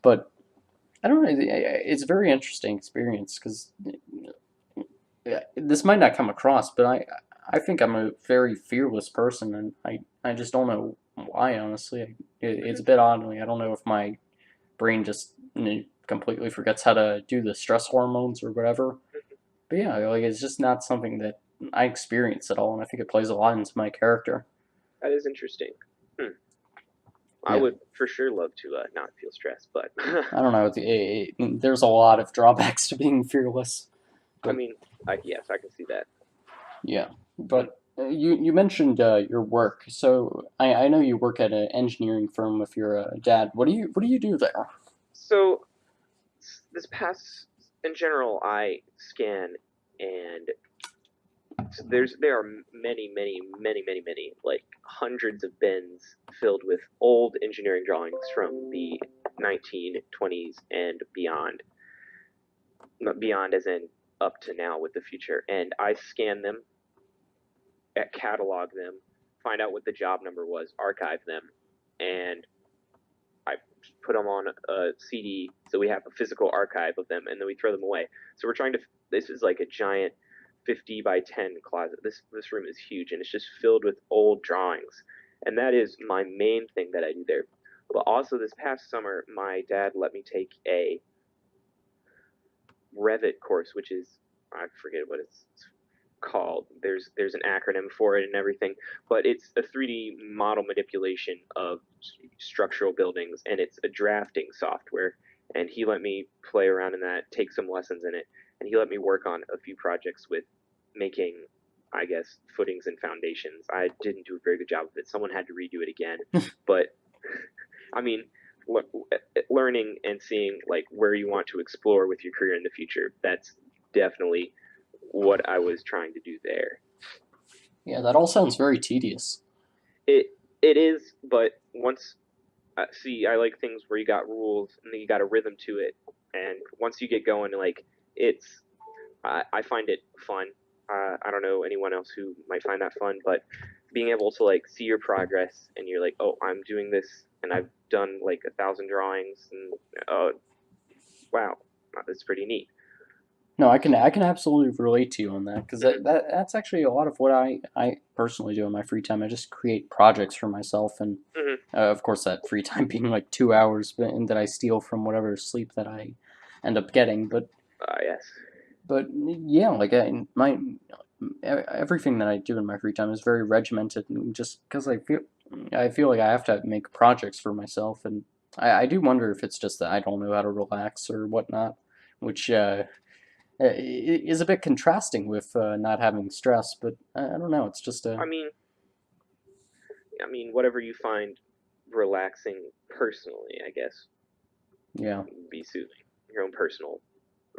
but I don't know. It's a very interesting experience because this might not come across, but I think I'm a very fearless person, and I just don't know why. Honestly, it's a bit odd. Like, I don't know if my brain just completely forgets how to do the stress hormones or whatever. But yeah, like it's just not something that I experience at all, and I think it plays a lot into my character. That is interesting. Hmm. I Yeah, would for sure love to not feel stressed, but I don't know. There's a lot of drawbacks to being fearless, I but mean, yes, I can see that. yeah, Hmm. but you mentioned your work. So I know you work at an engineering firm with your dad. What do you do there? So this past, in general, I scan and there are many like hundreds of bins filled with old engineering drawings from the 1920s and beyond, beyond as in up to now with the future, and I scan them, catalog them, find out what the job number was, archive them, and I put them on a CD so we have a physical archive of them, and then we throw them away. So we're trying to. This is like a giant 50 by 10 closet. This room is huge, and it's just filled with old drawings, and that is my main thing that I do there. But also this past summer, my dad let me take a Revit course, which is I forget what it's called. There's an acronym for it and everything, but it's a 3D model manipulation of structural buildings, and it's a drafting software. And he let me play around in that, take some lessons in it, and he let me work on a few projects with making, I guess, footings and foundations. I didn't do a very good job of it. Someone had to redo it again, but I mean, learning and seeing like where you want to explore with your career in the future. That's definitely what I was trying to do there. Yeah, that all sounds very tedious. It it is, but once see, I like things where you got rules and then you got a rhythm to it, and once you get going, like it's I find it fun. I don't know anyone else who might find that fun, but being able to like see your progress and you're like, oh, I'm doing this and I've done like 1,000 drawings and wow, that's pretty neat. No, I can absolutely relate to you on that because Hmm. that's actually a lot of what I personally do in my free time. I just create projects for myself, and Hmm. of course that free time being like 2 hours, and that I steal from whatever sleep that I end up getting. Yes. But yeah, like everything that I do in my free time is very regimented, and just because I feel like I have to make projects for myself, and I do wonder if it's just that I don't know how to relax or whatnot, which is a bit contrasting with not having stress. But I don't know, it's just a I mean, whatever you find relaxing personally, I guess, yeah. be soothing. Your own personal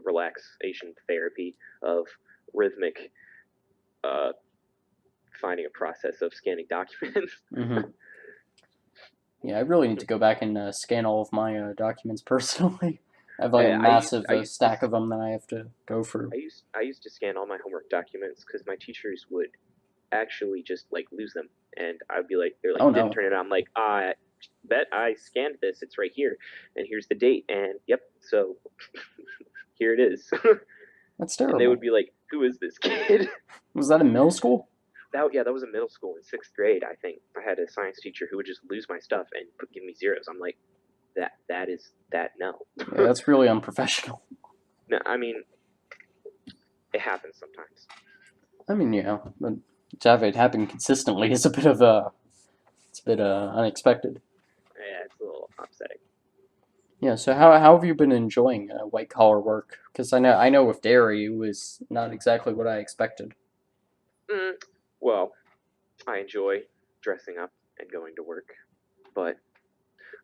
relaxation therapy of rhythmic uh, finding a process of scanning documents. Hmm. Yeah, I really need to go back and scan all of my documents personally. I have like a massive I used to stack of them that I have to go through. I used to scan all my homework documents because my teachers would actually just like lose them. and I'd be like, they're like, Oh you didn't no, turn it on. I'm like, I bet I scanned this. It's right here, and here's the date, and yep, so here it is. that's And they would terrible. be like, who is this kid? Was that in middle school? That was in middle school in sixth grade. I think I had a science teacher who would just lose my stuff and give me zeros. I'm like, that is that no. Yeah, that's really unprofessional. No, I mean it happens sometimes. I mean, yeah, but to have it happen consistently is a bit of a, it's a bit unexpected. Yeah, it's a little upsetting. Yeah. So how have you been enjoying white collar work? Because I know with dairy it was not exactly what I expected. Mm, well, I enjoy dressing up and going to work, but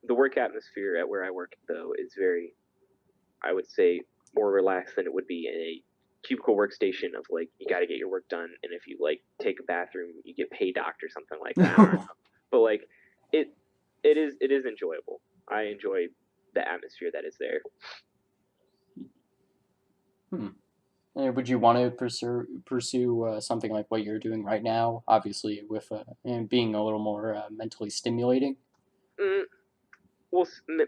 the work atmosphere at where I work though is very, I would say, more relaxed than it would be in a cubicle workstation of like you got to get your work done, and if you like take a bathroom, you get paid docked or something like that. I don't know, but like it, it is enjoyable. I enjoy the atmosphere that is there. Hmm. Would you want to pursue something like what you're doing right now? Obviously, with and being a little more mentally stimulating. Mm,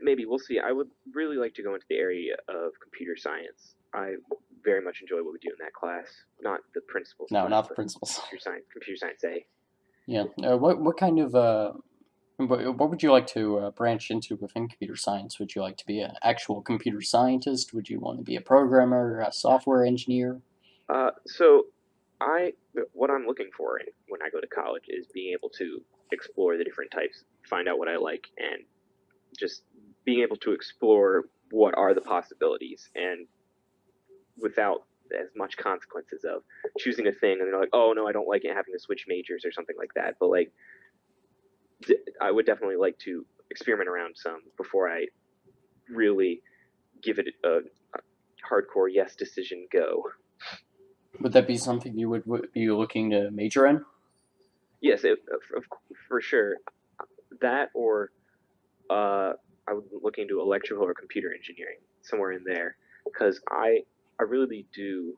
maybe we'll see. I would really like to go into the area of computer science. I very much enjoy what we do in that class. Not the principles No, class, not the but principles. computer science A. Yeah. What kind of what would you like to branch into within computer science? Would you like to be an actual computer scientist? Would you want to be a programmer, a software engineer? So I what I'm looking for when I go to college is being able to explore the different types, find out what I like, and just being able to explore what are the possibilities, and without as much consequences of choosing a thing and they're like, oh no, I don't like it, having to switch majors or something like that. But like, I would definitely like to experiment around some before I really give it a hardcore yes decision go. Would that be something you would be looking to major in? Yes, for sure. That or I would look into electrical or computer engineering, somewhere in there, because I really do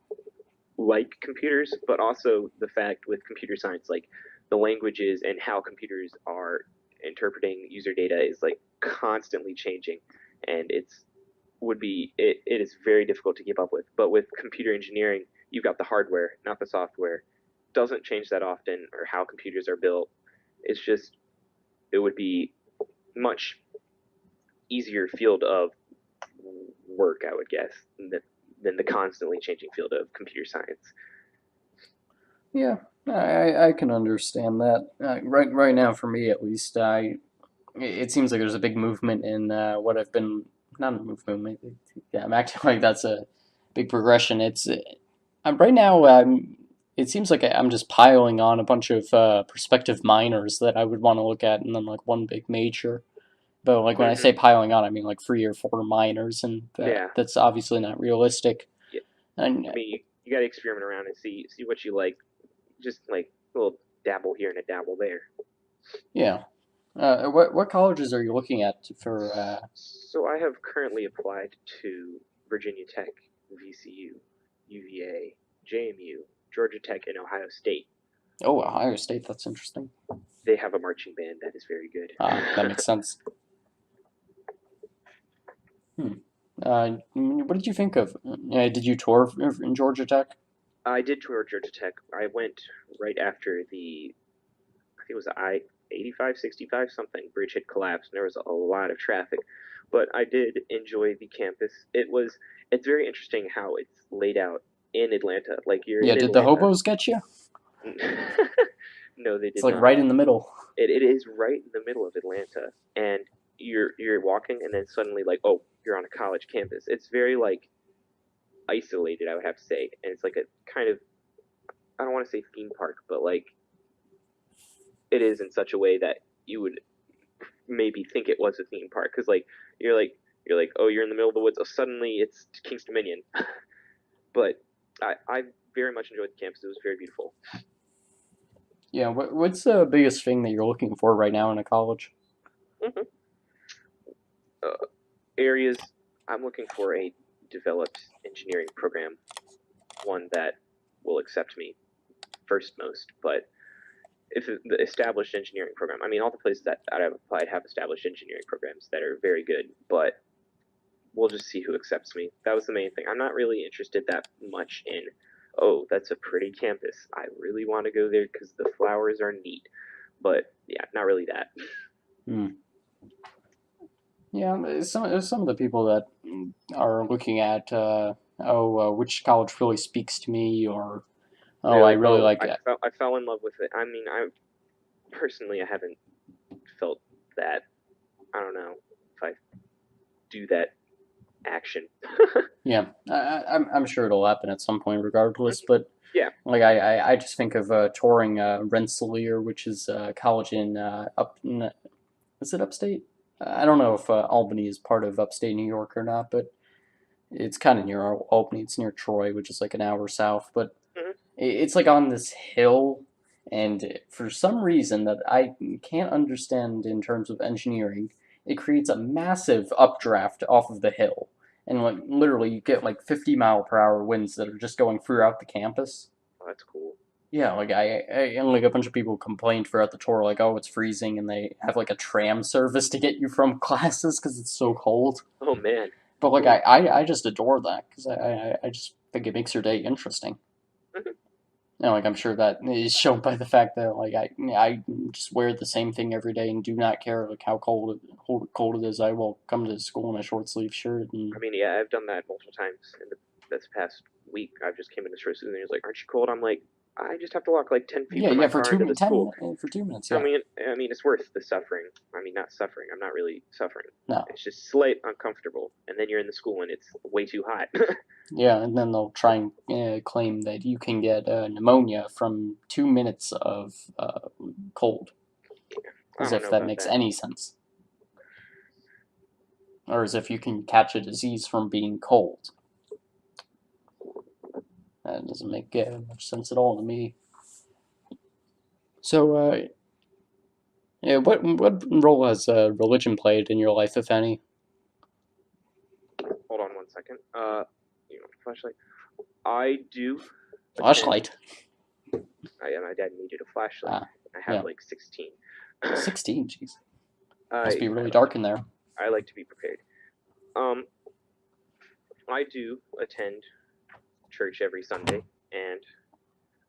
like computers, but also the fact with computer science, like the languages and how computers are interpreting user data is like constantly changing, and it is very difficult to keep up with. But with computer engineering, you've got the hardware, not the software. Doesn't change that often, or how computers are built. It's just it would be much easier field of work, I would guess, than the constantly changing field of computer science. Yeah, I can understand that. Right now, for me at least, it seems like there's a big movement in what I've been not a movement. Maybe, yeah, I'm acting like that's a big progression. It's right now. It seems like I'm just piling on a bunch of prospective minors that I would want to look at, and then like one big major. But like when I say Mm-hmm. piling on, I mean like 3 or 4 minors, and Yeah, that's obviously not realistic. yeah. And I mean, you got to experiment around and see what you like. Just like a little dabble here and a dabble there. yeah, what colleges are you looking at for? So I have currently applied to Virginia Tech, VCU, UVA, JMU, Georgia Tech, and Ohio State. Oh, Ohio State. That's interesting. They have a marching band that is very good. That makes sense. Hmm. What did you think of? Did you tour in Georgia Tech? I did tour Georgia Tech. I went right after I think it was the I-85, 65 something bridge had collapsed, and there was a lot of traffic. But I did enjoy the campus. It's very interesting how it's laid out in Atlanta. Like you're Yeah, in did the Atlanta. hobos get you? No, they It's did like not. right in the middle. It is right in the middle of Atlanta, and you're walking, and then suddenly like, oh, you're on a college campus. It's very like isolated, I would have to say, and it's like a kind of, I don't want to say theme park, but like it is in such a way that you would maybe think it was a theme park because like oh, you're in the middle of the woods. Oh, suddenly it's King's Dominion. But I very much enjoyed the campus. It was very beautiful. Yeah, what's the biggest thing that you're looking for right now in a college? Mm-hmm. Areas I'm looking for a developed engineering program, one that will accept me first most. But if the established engineering program. I mean, all the places that I've applied have established engineering programs that are very good, but we'll just see who accepts me. That was the main thing. I'm not really interested that much in, oh, that's a pretty campus. I really want to go there because the flowers are neat. But yeah, not really that. Hmm. Yeah, some of the people that are looking at, which college really speaks to me, or oh, They're I like, really oh, like it. I fell in love with it. I mean, I personally I haven't felt that. I don't know if I do that action. Yeah, I'm sure it'll happen at some point, regardless. But Yeah. like I just think of touring Rensselaer, which is a college in is it upstate? I don't know if Albany is part of upstate New York or not, but it's kind of near Albany. It's near Troy, which is like an hour south. But Hmm. it's like on this hill, and for some reason that I can't understand in terms of engineering, it creates a massive updraft off of the hill. And like literally, you get like 50-mile-per-hour winds that are just going throughout the campus. Oh, that's cool. Yeah, like and like a bunch of people complained throughout the tour, like, oh, it's freezing, and they have like a tram service to get you from classes because it's so cold. Oh man. But like Cool. I just adore that because I just think it makes your day interesting. Hmm. And like I'm sure that is shown by the fact that like I just wear the same thing every day and do not care like how cold it is. I will come to school in a short sleeve shirt and I mean, yeah, I've done that multiple times in this past week. I've just came into the store and he's like, "Aren't you cold?" I'm like, "I just have to walk like 10 feet from my for car into the school." for 2 minutes, I yeah. mean, I mean, it's worth the suffering. I mean, not suffering. I'm not really suffering. No. It's just slight uncomfortable, and then you're in the school and it's way too hot. Yeah, and then they'll try and claim that you can get pneumonia from 2 minutes of cold, I as don't if know that about makes that. any sense. Or as if you can catch a disease from being cold. That doesn't make much sense at all to me. So, yeah, what role has religion played in your life, if any? Hold on 1 second. Flashlight. I do attend. Flashlight. My dad needed a flashlight. Ah, I have yeah, like 16. 16. Jeez, must I be really I like to dark in there. I like to be prepared. Um, I do attend church every Sunday, and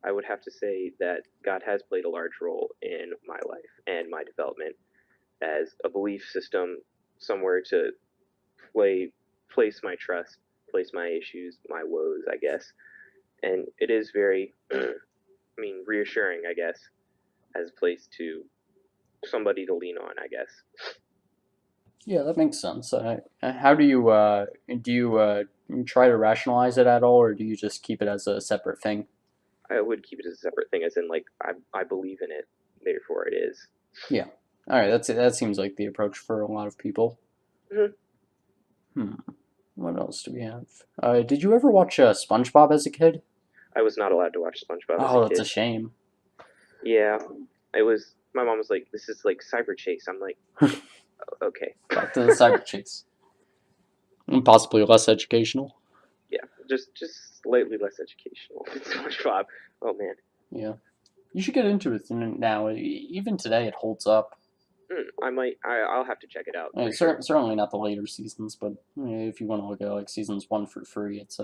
I would have to say that God has played a large role in my life and my development as a belief system, somewhere to play, place my trust, place my issues, my woes, I guess. And it is very, I mean, reassuring, I guess, as a place to somebody to lean on, I guess. Yeah, that makes sense. How do you try to rationalize it at all, or do you just keep it as a separate thing? I would keep it as a separate thing, as in, like, I believe in it, therefore it is. Yeah. All right, that seems like the approach for a lot of people. Mm-hmm. Hmm. What else do we have? Did you ever watch SpongeBob as a kid? I was not allowed to watch SpongeBob as a Oh, that's a kid. shame. Yeah, it was. My mom was like, "This is like Cyber Chase." I'm like, "Okay, Back to the cyber chase. And possibly less educational. yeah, just slightly less educational than SpongeBob." Oh man, Yeah. You should get into it now. Even today, it holds up. I might. I'll have to check it out for sure. Certainly not the later seasons, but if you want to look at like seasons 1 through 3, it's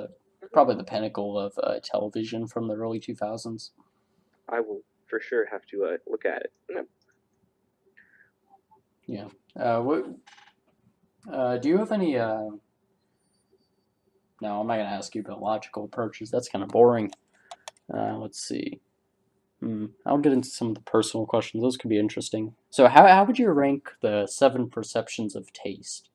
probably the pinnacle of television from the early 2000s. I will for sure have to look at it. Yeah. What do you have any? No, I'm not gonna ask you about logical approaches. That's kind of boring. Let's see. I'll get into some of the personal questions. Those could be interesting. So, how would you rank the 7 perceptions of taste?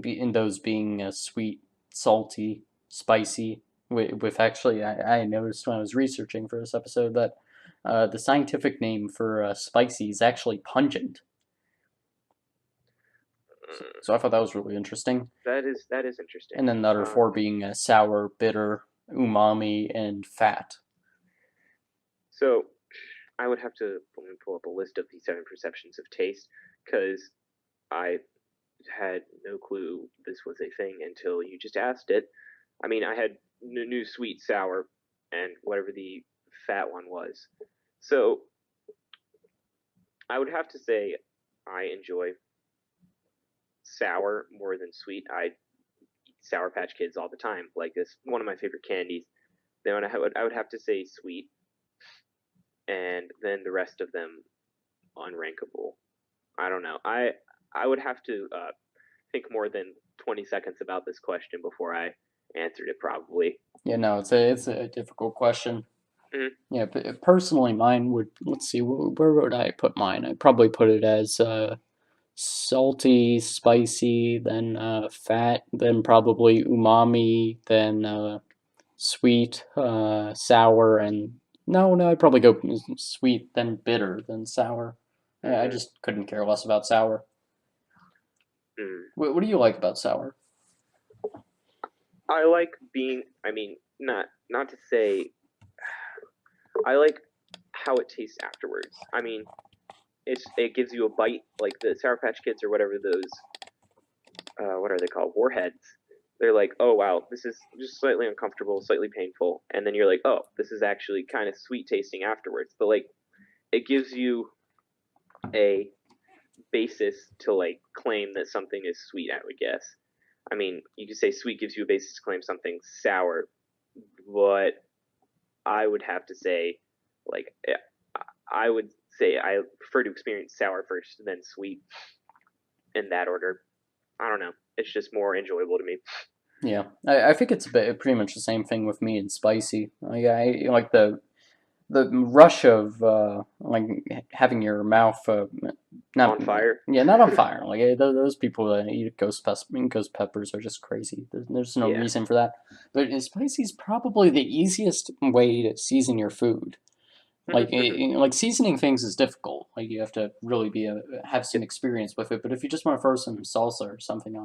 In those being sweet, salty, spicy. With actually, I noticed when I was researching for this episode that the scientific name for spicy is actually pungent. So I thought that was really interesting. That is interesting. And then the other four being sour, bitter, umami, and fat. So I would have to pull up a list of these 7 perceptions of taste because I had no clue this was a thing until you just asked it. I mean, I had new sweet, sour, and whatever the fat one was. So I would have to say I enjoy sour more than sweet. I eat Sour Patch Kids all the time. Like it's one of my favorite candies. Then I would have to say sweet, and then the rest of them unrankable. I don't know. I would have to think more than 20 seconds about this question before I answered it. Probably. Yeah, no, it's a difficult question. Mhm. Yeah, but personally, mine would, let's see, where would I put mine? I'd probably put it as salty, spicy, then fat, then probably umami, then sweet, sour, and no, I'd probably go sweet, then bitter, then sour. I Mm-hmm. just couldn't care less about sour. Mm. What do you like about sour? I like being. I mean, not to say. I like how it tastes afterwards. I mean, it gives you a bite, like the Sour Patch Kids or whatever those. What are they called? Warheads. They're like, oh wow, this is just slightly uncomfortable, slightly painful, and then you're like, oh, this is actually kind of sweet tasting afterwards. But like, it gives you a basis to like claim that something is sweet. I would guess. I mean, you could say sweet gives you a basis to claim something sour, but I would have to say, like, I would say I prefer to experience sour first, then sweet in that order. I don't know. It's just more enjoyable to me. Yeah, I think it's pretty much the same thing with me and spicy. Like I like the rush of like having your mouth not On fire. yeah, not on fire. Like those people that eat ghost peppers are just crazy. There's no Yeah. reason for that. But spicy is probably the easiest way to season your food. Like like seasoning things is difficult. Like you have to really be have some Yep. experience with it. But if you just want to throw some salsa or something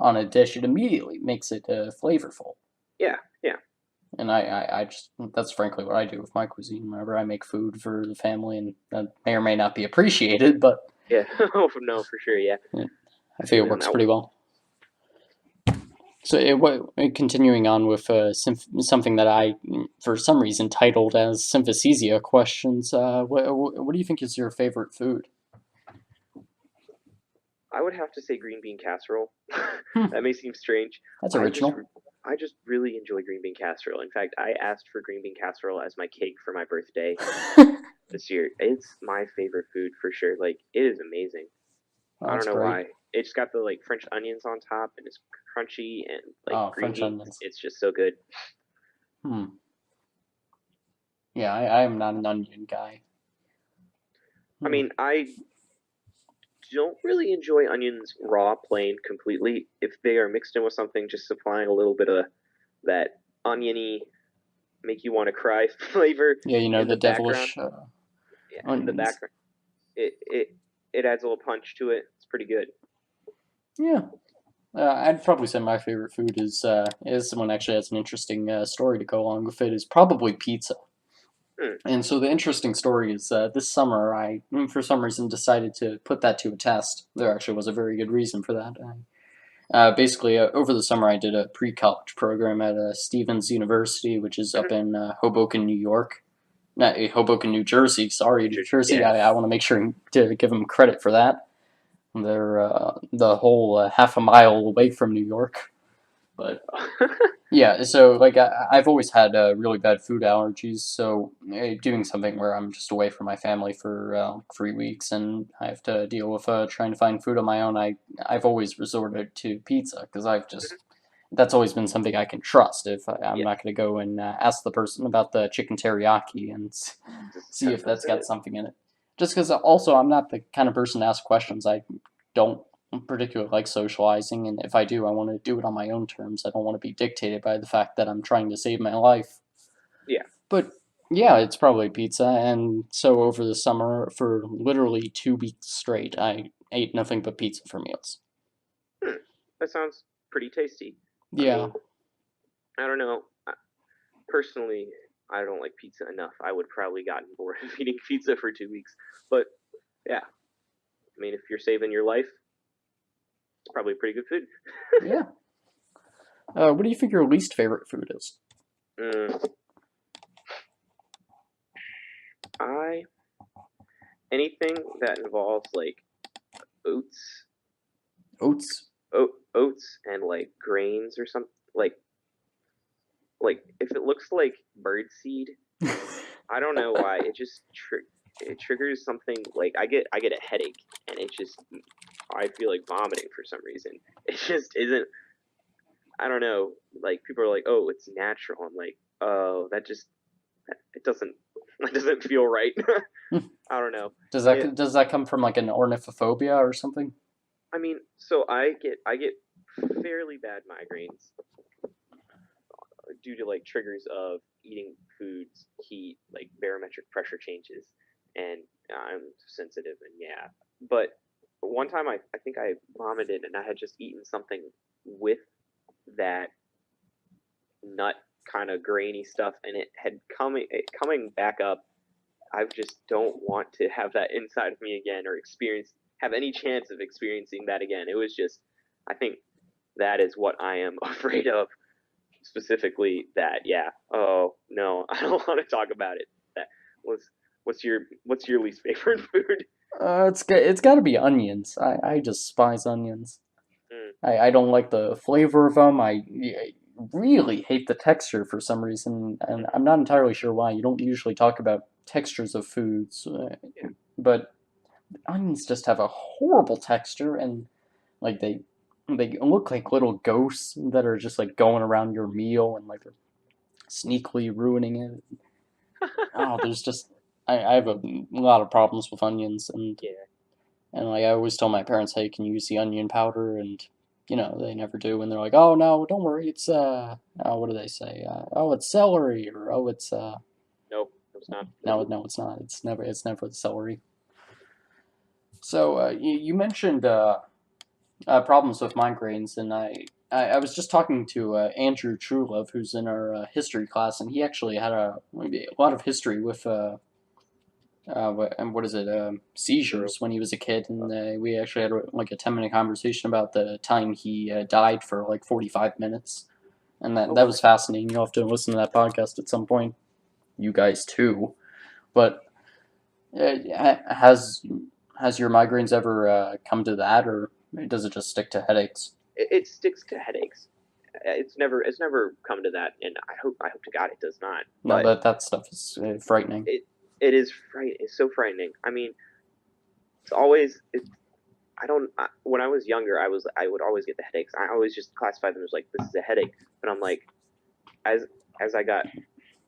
on a dish, it immediately makes it flavorful. Yeah. Yeah. And I just, that's frankly what I do with my cuisine whenever I make food for the family, and that may or may not be appreciated, but Yeah. Oh no, for sure. Yeah. I I think feel it you on works that pretty one. well. So, continuing on with something that I, for some reason, titled as symphysesia questions, what do you think is your favorite food? I would have to say green bean casserole. Hmm, That may seem strange. that's I just original. I just really enjoy green bean casserole. In fact, I asked for green bean casserole as my cake for my birthday Oh, this year. It's my favorite food for sure. Like it is amazing. I don't that's know great. why. It's got the like French onions on top and it's crunchy and like Oh, green French beans. onions. It's just so good. Hmm. Yeah, I am not an onion guy. I Hmm. mean, I don't really enjoy onions raw, plain, completely. If they are mixed in with something, just supplying a little bit of that oniony, make you want to cry flavor Yeah, you know in the the background. devilish Yeah, in the onions. background, it adds a little punch to it. It's pretty good. Yeah, I'd probably say my favorite food is one actually has an interesting story to go along with it. Is probably pizza. Hmm. And so the interesting story is this summer I, for some reason, decided to put that to a test. There actually was a very good reason for that. Basically, over the summer I did a pre-college program at Stevens University, which is up Mhm. in Hoboken, New York. Not Hoboken, New Jersey. Sorry, New Jersey. Yeah. I want to make sure to give them credit for that. They're the whole half a mile away from New York. But yeah, so like I've always had really bad food allergies. So doing something where I'm just away from my family for 3 weeks and I have to deal with trying to find food on my own, I've always resorted to pizza because I've just that's always been something I can trust. If I'm Yeah. not going to go and ask the person about the chicken teriyaki and Just see if that's that's got it. something in it. Just because also I'm not the kind of person to ask questions. I don't particularly like socializing, and if I do, I want to do it on my own terms. I don't want to be dictated by the fact that I'm trying to save my life. Yeah. But yeah, it's probably pizza, and so over the summer, for literally 2 weeks straight, I ate nothing but pizza for meals. Hmm. That sounds pretty tasty. I Yeah, mean, I don't know. Personally, I don't like pizza enough. I would probably gotten bored of eating pizza for 2 weeks. But yeah, I mean, if you're saving your life, it's probably pretty good food. yeah. What do you think your least favorite food is? Mm, I anything that involves like oats, Oats. oats and like grains or something like if it looks like bird seed, I don't know why it triggers something like I get a headache and it just I feel like vomiting for some reason. It just isn't. I don't know. Like people are like, oh, it's natural. I'm like, oh, it doesn't that doesn't feel right. I don't know. It. Does that come from like an ornithophobia or something? I mean, so I get fairly bad migraines due to like triggers of eating foods, heat, like barometric pressure changes, and I'm sensitive and yeah. But one time I think I vomited and I had just eaten something with that nut kind of grainy stuff and it coming back up. I just don't want to have that inside of me again or have any chance of experiencing that again. It was just I think that is what I am afraid of specifically that yeah oh no I don't want to talk about it that was what's your least favorite food. It's got to be onions. I despise onions. Mm. I don't like the flavor of them. I really hate the texture for some reason, and I'm not entirely sure why. You don't usually talk about textures of foods, Yeah. but onions just have a horrible texture, and like they look like little ghosts that are just like going around your meal and like sneakily ruining it. Oh, there's just I have a lot of problems with onions, Yeah. and like I always tell my parents, hey, can you use the onion powder? And they never do, and they're like, oh no, don't worry, it's what do they say? Oh, it's celery, or oh, it's Nope, it's not. no, it's not. It's never the celery. So you mentioned problems with migraines, and I was just talking to Andrew Truelove, who's in our history class, and he actually had maybe a lot of history with what is it, True. seizures when he was a kid, and we actually had like a 10-minute conversation about the time he died for like 45 minutes, and that Oh that wow. was fascinating. You'll have to listen to that podcast at some point, you guys too. But has your migraines ever come to that, or does it just stick to headaches? It sticks to headaches. It's never come to that, and I hope to God it does not. No, But that stuff is frightening. it is it's so frightening. I mean, it's always I don't. When I was younger, I would always get the headaches. I always just classified them as like this is a headache. But I'm like, as as I got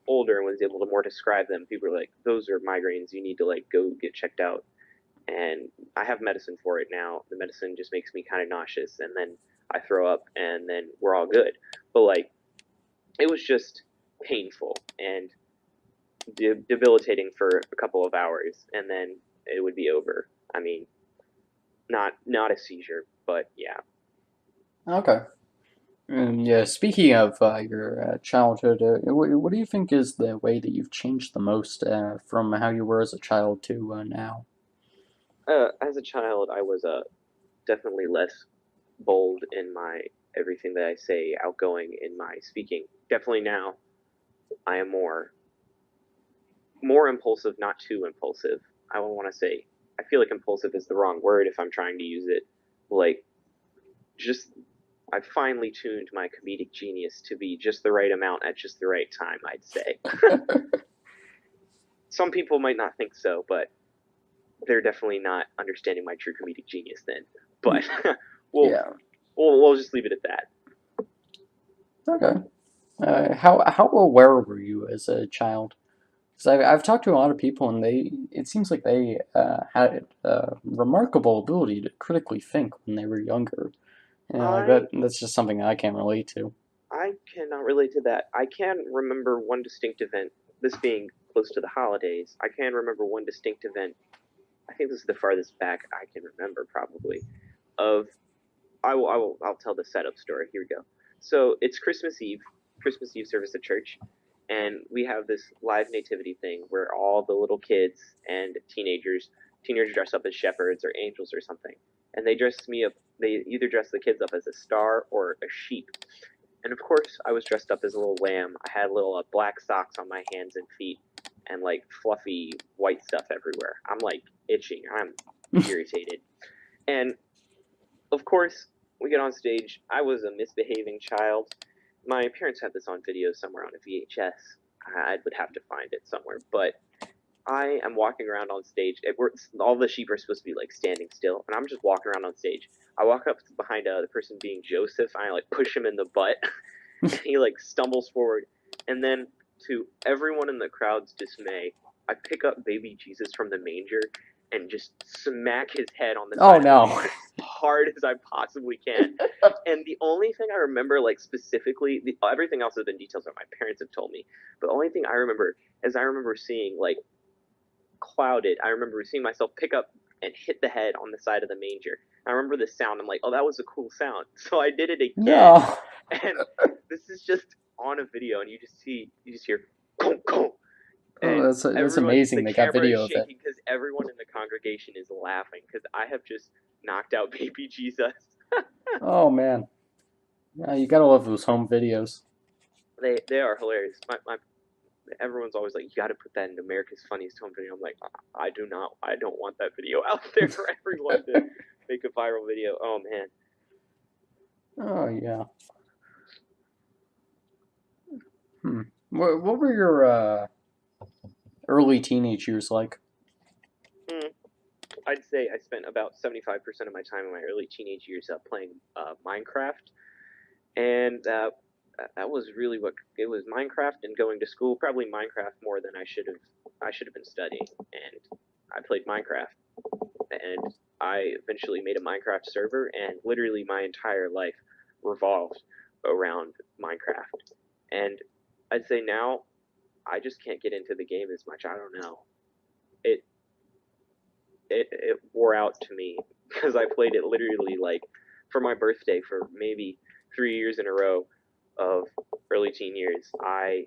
older and was able to more describe them, people were like, those are migraines. You need to like go get checked out. And I have medicine for it now. The medicine just makes me kind of nauseous, and then I throw up, and then we're all good. But like, it was just painful and debilitating for a couple of hours, and then it would be over. I mean, not a seizure, but yeah. Okay. Yeah, speaking of your childhood, what do you think is the way that you've changed the most from how you were as a child to now? As a child, I was definitely less bold in my everything that I say, outgoing in my speaking. Definitely now, I am more impulsive, not too impulsive. I don't want to say. I feel like impulsive is the wrong word if I'm trying to use it. Like just I've finely tuned my comedic genius to be just the right amount at just the right time, I'd say. Some people might not think so, but they're definitely not understanding my true comedic genius then. But we'll, Yeah. we'll just leave it at that. Okay. How aware were you as a child? Because I've talked to a lot of people, and it seems like they had a remarkable ability to critically think when they were younger. And like I that's just something I can't relate to. I cannot relate to that. I can remember one distinct event. This being close to the holidays, I can remember one distinct event. I think this is the farthest back I can remember, probably. Of I'll tell the setup story. Here we go. So it's Christmas Eve service at church, and we have this live nativity thing where all the little kids and teenagers dress up as shepherds or angels or something, and they dress me up. They either dress the kids up as a star or a sheep. And of course, I was dressed up as a little lamb. I had little black socks on my hands and feet, and like fluffy white stuff everywhere. I'm like itching. I'm irritated. And of course, we get on stage. I was a misbehaving child. My parents had this on video somewhere on a VHS. I would have to find it somewhere. But I am walking around on stage. All the sheep are supposed to be like standing still, and I'm just walking around on stage. I walk up behind the person being Joseph. I like push him in the butt, and he like stumbles forward. And then, to everyone in the crowd's dismay, I pick up baby Jesus from the manger and just smack his head on the Oh side no. of the manger as hard as I possibly can. And the only thing I remember, like specifically, everything else has been details that my parents have told me. But the only thing I remember is I remember seeing like clouded. I remember seeing myself pick up and hit the head on the side of the manger. I remember the sound. I'm like, oh, that was a cool sound. So I did it again. No. And this is just on a video, and you just hear, conk, conk. Oh, that's amazing. They got video of it. Because everyone in the congregation is laughing because I have just knocked out baby Jesus. Oh man. Yeah, you gotta love those home videos. They are hilarious. Everyone's always like, you got to put that in America's Funniest Home Video. I'm like, I don't want that video out there for everyone to make a viral video. Oh man. Oh yeah. What were your early teenage years like? I'd say I spent about 75% of my time in my early teenage years playing Minecraft, and that was really what it was. Minecraft and going to school. Probably Minecraft more than I should have. I should have been studying, and I played Minecraft, and I eventually made a Minecraft server, and literally my entire life revolved around Minecraft. And I'd say now I just can't get into the game as much. I don't know. It wore out to me because I played it literally like for my birthday for maybe 3 years in a row of early teen years. I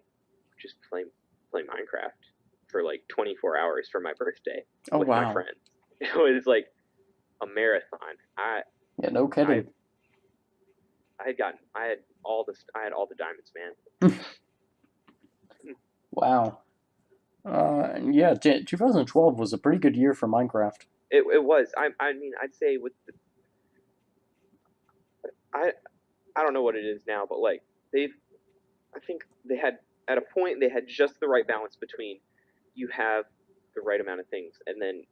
just play Minecraft for like 24 hours for my birthday with my friends. It was like a marathon. Yeah, no kidding. I had all the diamonds, man. Wow. Yeah, 2012 was a pretty good year for Minecraft. It was. I mean, I'd say with I don't know what it is now, but like I think they had at a point they had just the right balance between you have the right amount of things, and then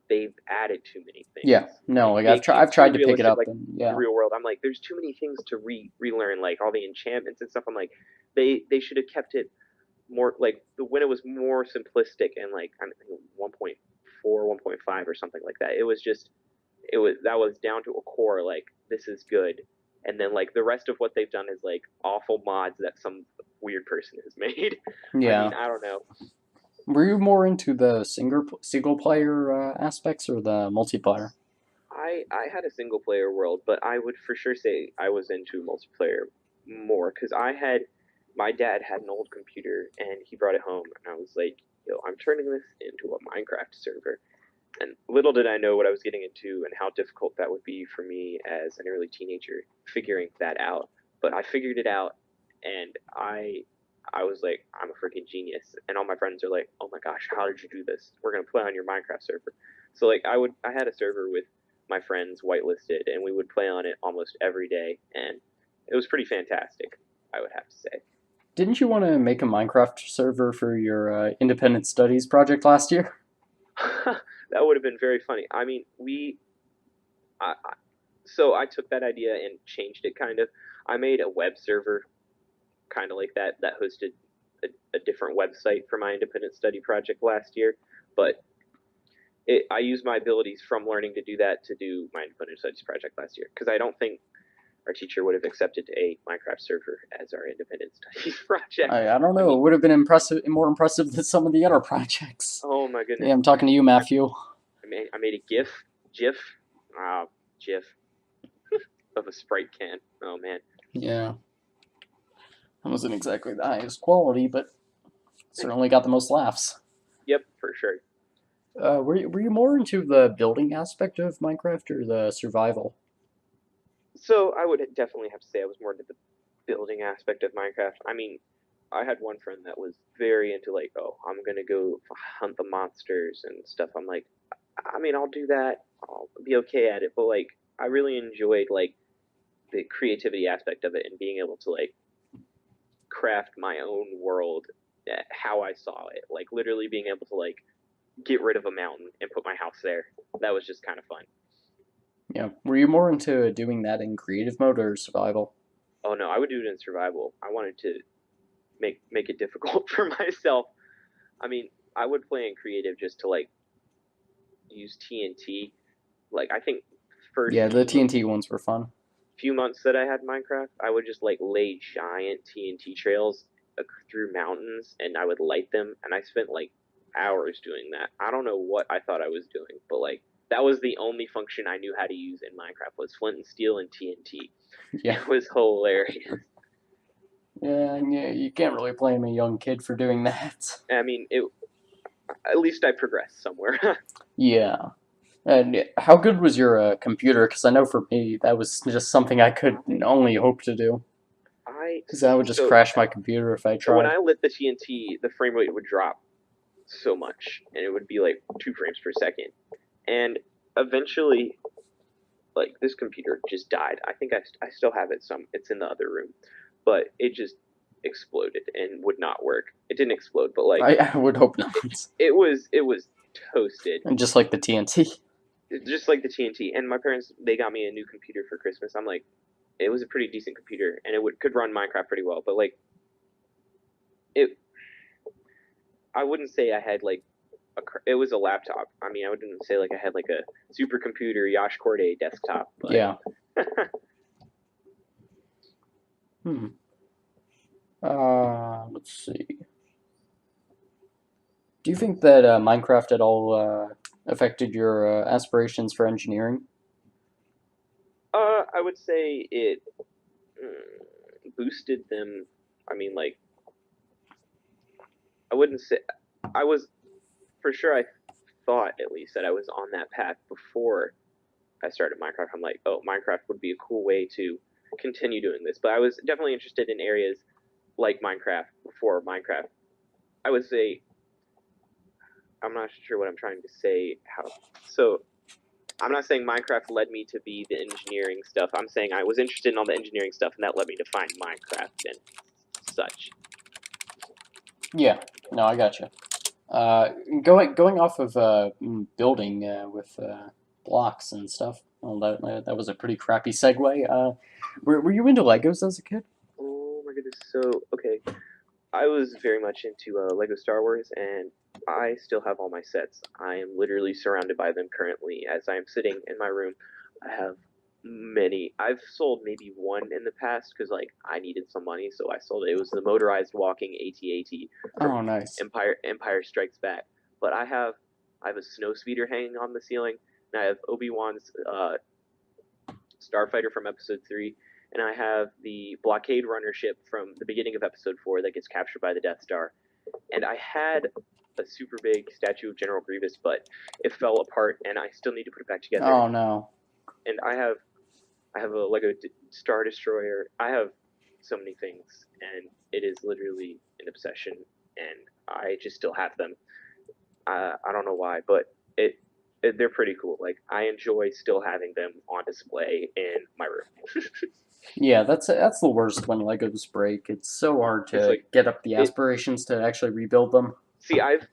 they've added too many things. Yeah, no, like I've tried to pick it up, like, and yeah, the real world. I'm like, there's too many things to relearn, like all the enchantments and stuff. I'm like, they should have kept it more like when it was more simplistic and like I think 1.4, 1.5 or something like that. It was that was down to a core. Like this is good, and then like the rest of what they've done is like awful mods that some weird person has made. Yeah. I mean, I don't know. Were you more into the single player aspects or the multiplayer? I had a single player world, but I would for sure say I was into multiplayer more because my dad had an old computer and he brought it home, and I was like, yo, I'm turning this into a Minecraft server. And little did I know what I was getting into and how difficult that would be for me as an early teenager figuring that out. But I figured it out, and I was like, I'm a freaking genius. And all my friends are like, oh my gosh, how did you do this? We're gonna play on your Minecraft server. So like I had a server with my friends whitelisted, and we would play on it almost every day, and it was pretty fantastic, I would have to say. Didn't you want to make a Minecraft server for your independent studies project last year? That would have been very funny. I mean, so I took that idea and changed it kind of. I made a web server kind of like that hosted a different website for my independent study project last year, but I used my abilities from learning to do that to do my independent studies project last year because I don't think our teacher would have accepted a Minecraft server as our independent studies project. I don't know. It would have been more impressive than some of the other projects. Oh my goodness. Yeah, I'm talking to you, Matthew. I made a GIF of a Sprite can. Oh man. Yeah. That wasn't exactly the highest quality, but certainly got the most laughs. Yep, for sure. Were you more into the building aspect of Minecraft or the survival? So I would definitely have to say I was more into the building aspect of Minecraft. I mean, I had one friend that was very into like, oh, I'm gonna go hunt the monsters and stuff. I'm like, I mean, I'll do that. I'll be okay at it, but like, I really enjoyed like the creativity aspect of it and being able to like craft my own world how I saw it. Like literally being able to like get rid of a mountain and put my house there. That was just kind of fun. Yeah. Were you more into doing that in creative mode or survival? Oh no, I would do it in survival. I wanted to make it difficult for myself. I mean, I would play in creative just to like use TNT. Like I think first Yeah, the TNT ones were fun. few months that I had Minecraft, I would just like lay giant TNT trails through mountains and I would light them. And I spent like hours doing that. I don't know what I thought I was doing, but like that was the only function I knew how to use in Minecraft was flint and steel and TNT. Yeah. It was hilarious. Yeah, you can't really blame a young kid for doing that. I mean, it. At least I progressed somewhere. Yeah. And how good was your computer? Because I know for me, that was just something I could only hope to do. I Because I would just so crash my computer if I so when tried. I lit the TNT, the frame rate would drop so much, and it would be like 2 frames per second. And eventually, like this computer just died. I think I still have it some. It's in the other room, but it just exploded and would not work. It didn't explode, but like I would hope not. it was toasted, And just like the TNT. just like the TNT. And my parents they got me a new computer for Christmas. I'm like, it was a pretty decent computer, and it could run Minecraft pretty well. But like it, I wouldn't say I had like it was a laptop. I mean, I wouldn't say like I had like a supercomputer Yash Corday desktop, but Yeah. Hmm. Let's see. Do you think that Minecraft at all affected your aspirations for engineering? I would say it boosted them. I mean, like I wouldn't say I was for sure. I thought at least that I was on that path before I started Minecraft. I'm like, oh, Minecraft would be a cool way to continue doing this. But I was definitely interested in areas like Minecraft before Minecraft. I would say I'm not sure what I'm trying to say. So I'm not saying Minecraft led me to be the engineering stuff. I'm saying I was interested in all the engineering stuff, and that led me to find Minecraft and such. Yeah. No, I gotcha. Going off of building with blocks and stuff. Well, that was a pretty crappy segue. Were you into Legos as a kid? Oh my goodness. So okay, I was very much into Lego Star Wars, and I still have all my sets. I am literally surrounded by them currently as I am sitting in my room. I have many. I've sold maybe one in the past because like I needed some money, so I sold it. It was the motorized walking AT-AT from Oh, nice. Empire Strikes Back. But I have a snow speeder hanging on the ceiling, and I have Obi-Wan's starfighter from Episode 3, and I have the blockade runner ship from the beginning of Episode 4 that gets captured by the Death Star. And I had a super big statue of General Grievous, but it fell apart, and I still need to put it back together. Oh no. And I have a Lego Star Destroyer. I have so many things, and it is literally an obsession. And I just still have them. I don't know why, but they're pretty cool. Like I enjoy still having them on display in my room. Yeah, that's the worst when Legos break. It's so hard It's to like get up the it. aspirations to actually rebuild them. See, I've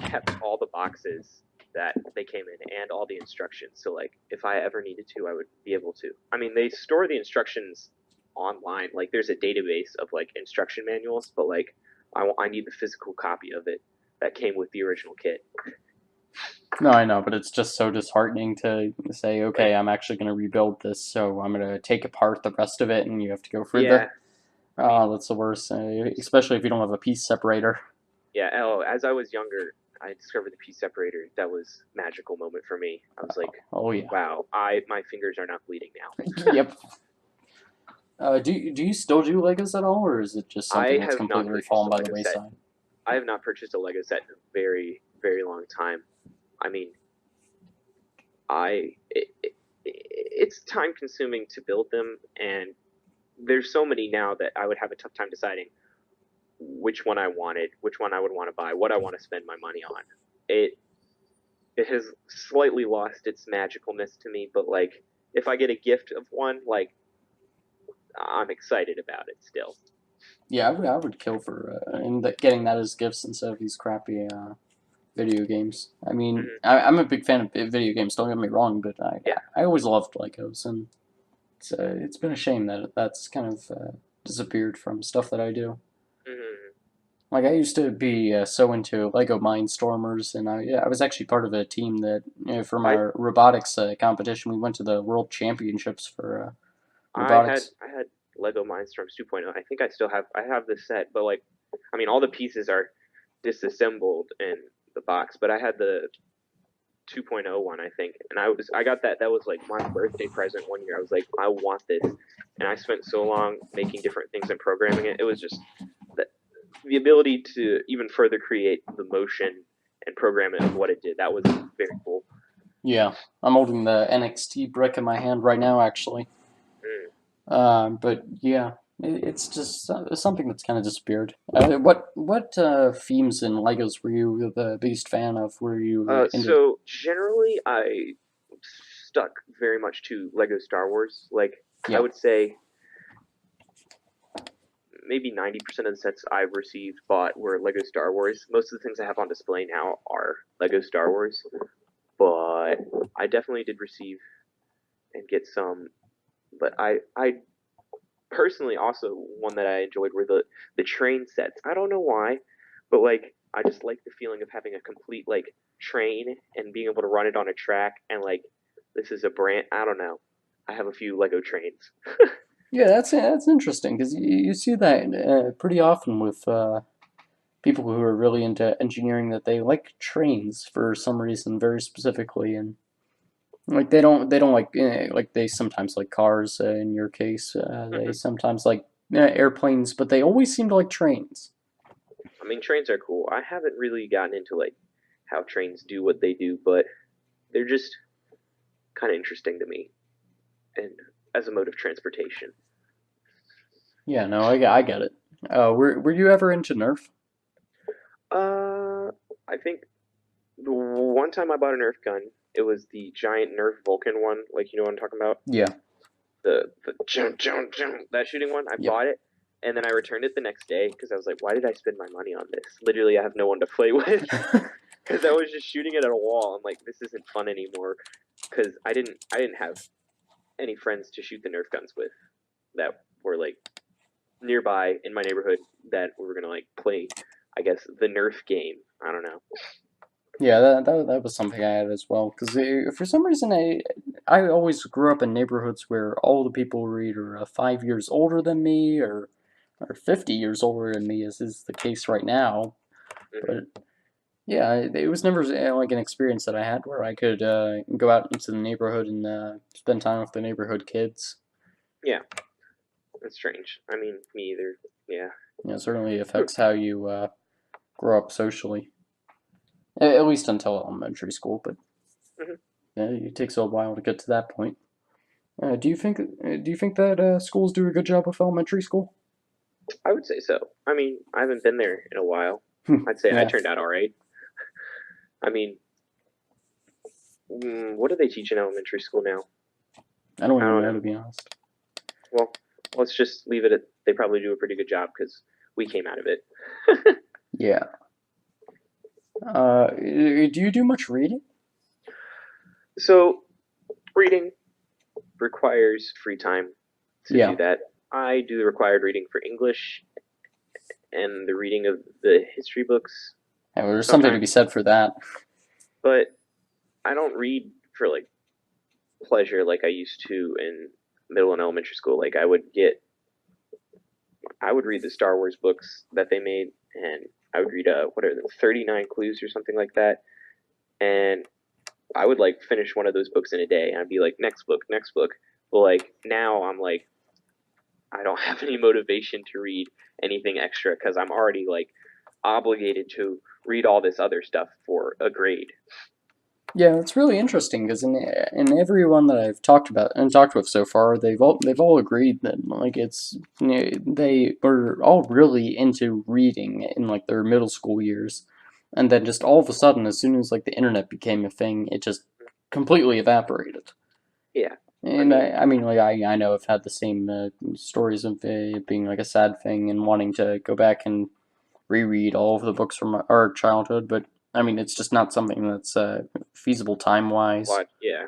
kept all the boxes that they came in and all the instructions. So like, if I ever needed to, I would be able to. I mean, they store the instructions online. Like, there's a database of like instruction manuals, but like, I need the physical copy of it that came with the original kit. No, I know, but it's just so disheartening to say, okay, Like, I'm actually going to rebuild this, so I'm going to take apart the rest of it, and you have to go through yeah, the. I mean, Oh, that's the worst, especially if you don't have a piece separator. yeah. Oh, as I was younger, I discovered the piece separator. That was a magical moment for me. I was like, Oh yeah. wow, my fingers are not bleeding now. Yep. Do you still do Legos at all, or is it just I something that's have not completely purchased fallen a by the Lego set. wayside? I have not purchased a Lego set in a very, very long time. I mean, it's time consuming to build them, and there's so many now that I would have a tough time deciding which one I wanted, which one I would want to buy, what I want to spend my money on. It it has slightly lost its magicalness to me, but like if I get a gift of one, like I'm excited about it still. Yeah, I would kill for getting that as gifts instead of these crappy video games. I mean, Hmm. I'm a big fan of video games. Don't get me wrong, but Yeah. I always loved Legos, and it's been a shame that that's kind of disappeared from stuff that I do. Hmm. Like I used to be so into Lego Mindstormers, and I was actually part of a team that from I our robotics competition, we went to the World Championships for I had robotics. I had Lego Mindstorms 2.0. I think I have the set, but like I mean all the pieces are disassembled in the box, but I had the 2.0 one, I think, and I got that. That was like my birthday present one year. I was like, I want this, and I spent so long making different things and programming it. It was just that the ability to even further create the motion and program it of what it did. That was very cool. Yeah, I'm holding the NXT brick in my hand right now, actually. Mm. But yeah, it's just something that's kind of disappeared. What themes in Legos were you the biggest fan of? Were you into? So generally, I stuck very much to Lego Star Wars. Like I Yeah, would say, maybe 90% of the sets I've received bought were Lego Star Wars. Most of the things I have on display now are Lego Star Wars, but I definitely did receive and get some. But I personally also one that I enjoyed were the train sets. I don't know why, but like I just like the feeling of having a complete like train and being able to run it on a track and like this is a brand. I don't know. I have a few Lego trains. yeah, that's interesting because you see that pretty often with people who are really into engineering that they like trains for some reason very specifically, and like they don't like they sometimes like cars in your case, they Hmm. sometimes like airplanes, but they always seem to like trains. I mean, trains are cool. I haven't really gotten into like how trains do what they do, but they're just kind of interesting to me and as a mode of transportation. Yeah, no, I get it. Were you ever into Nerf? Uh, I think the one time I bought a Nerf gun, it was the giant Nerf Vulcan one. Like you know what I'm talking about? Yeah. The that shooting one. I Yep. bought it and then I returned it the next day because I was like, why did I spend my money on this? Literally, I have no one to play with because I was just shooting it at a wall. I'm like, this isn't fun anymore because I didn't have any friends to shoot the Nerf guns with that were like nearby in my neighborhood that we were gonna like play. I guess the Nerf game. I don't know. Yeah, that was something I had as well. Because for some reason, I always grew up in neighborhoods where all the people were either 5 years older than me or 50 years older than me, as is the case right now. Hmm. But yeah, it was never like an experience that I had where I could go out into the neighborhood and spend time with the neighborhood kids. Yeah, that's strange. I mean, me either. Yeah. You know, it certainly affects how you grow up socially, at least until elementary school. But Hmm. yeah, it takes a while to get to that point. Do you think that schools do a good job with elementary school? I would say so. I mean, I haven't been there in a while. I'd say I Yeah, turned out all right. I mean, what do they teach in elementary school now? I don't I even don't know know. to be honest. Well, let's just leave it at they probably do a pretty good job because we came out of it. Yeah. Do you do much reading? So, reading requires free time to Yeah. do that. I do the required reading for English and the reading of the history books Yeah, well, there's something to be sometimes, said for that. but I don't read for like pleasure like I used to in middle and elementary school. Like I would read the Star Wars books that they made, and I would read what are the 39 clues or something like that, and I would like finish one of those books in a day, and I'd be like next book, next book. But like now I'm like I don't have any motivation to read anything extra because I'm already like obligated to read all this other stuff for a grade. Yeah, it's really interesting because in everyone that I've talked about and talked with so far, they've all agreed that like they were all really into reading in like their middle school years, and then just all of a sudden, as soon as like the internet became a thing, it just completely evaporated. Yeah, I And mean, I mean, like I know I've had the same stories of it being like a sad thing and wanting to go back and reread all of the books from our childhood, but I mean, it's just not something that's feasible time wise. what? Yeah,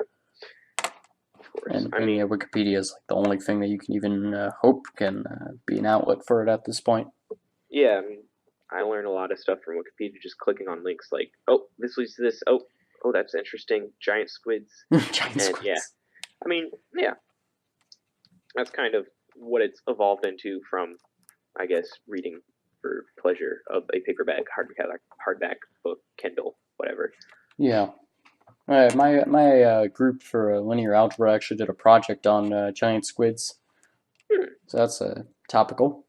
of course. I And mean, yeah, Wikipedia is like the only thing that you can even hope can be an outlet for it at this point. yeah, I mean, I learn a lot of stuff from Wikipedia just clicking on links like, oh, this leads to this. Oh, that's interesting. Giant squids, Giant and yeah, squids. I mean, yeah, that's kind of what it's evolved into from, I guess, reading for pleasure of a paperback, hardback book, Kindle, whatever. Yeah. My group for linear algebra actually did a project on giant squids, Hmm. so that's topical.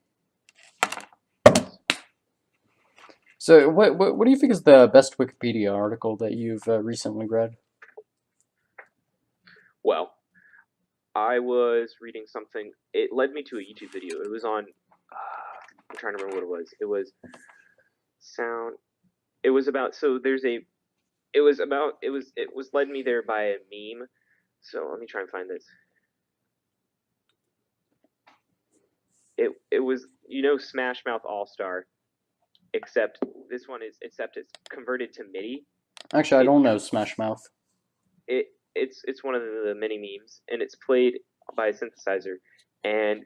So, what do you think is the best Wikipedia article that you've recently read? Well, I was reading something. It led me to a YouTube video. It was on. I'm trying to remember what it was. It was sound. It was about. So there's a. It was about. It was led me there by a meme. So let me try and find this. It was Smash Mouth All Star, except this one is except it's converted to MIDI. Actually, I It don't know Smash Mouth. it's one of the many memes, and it's played by a synthesizer, and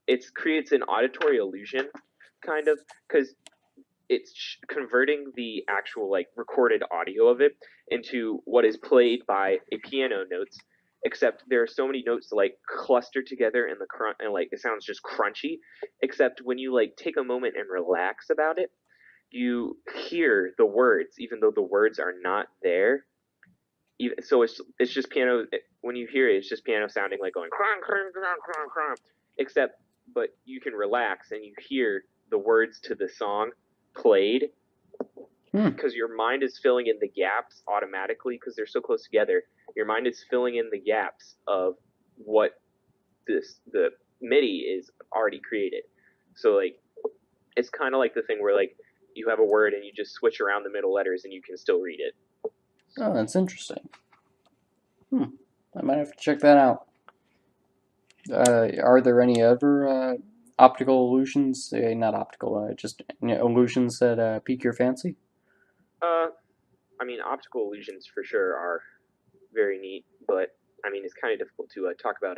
it creates an auditory illusion, kind of, because it's converting the actual like recorded audio of it into what is played by a piano notes. Except there are so many notes to like cluster together in the crunch, and like it sounds just crunchy. Except when you like take a moment and relax about it, you hear the words, even though the words are not there. So it's just piano. When you hear it, it's just piano sounding like going cron, cron, cron, cron, cron. Except, but you can relax and you hear the words to the song played Hmm. because your mind is filling in the gaps automatically because they're so close together. Your mind is filling in the gaps of what the MIDI is already created. So like it's kind of like the thing where like you have a word and you just switch around the middle letters and you can still read it. Oh, that's interesting. Hmm. I might have to check that out. Are there any other optical illusions? Not optical, just illusions that pique your fancy? Uh, I mean, optical illusions for sure are very neat, but I mean, it's kind of difficult to talk about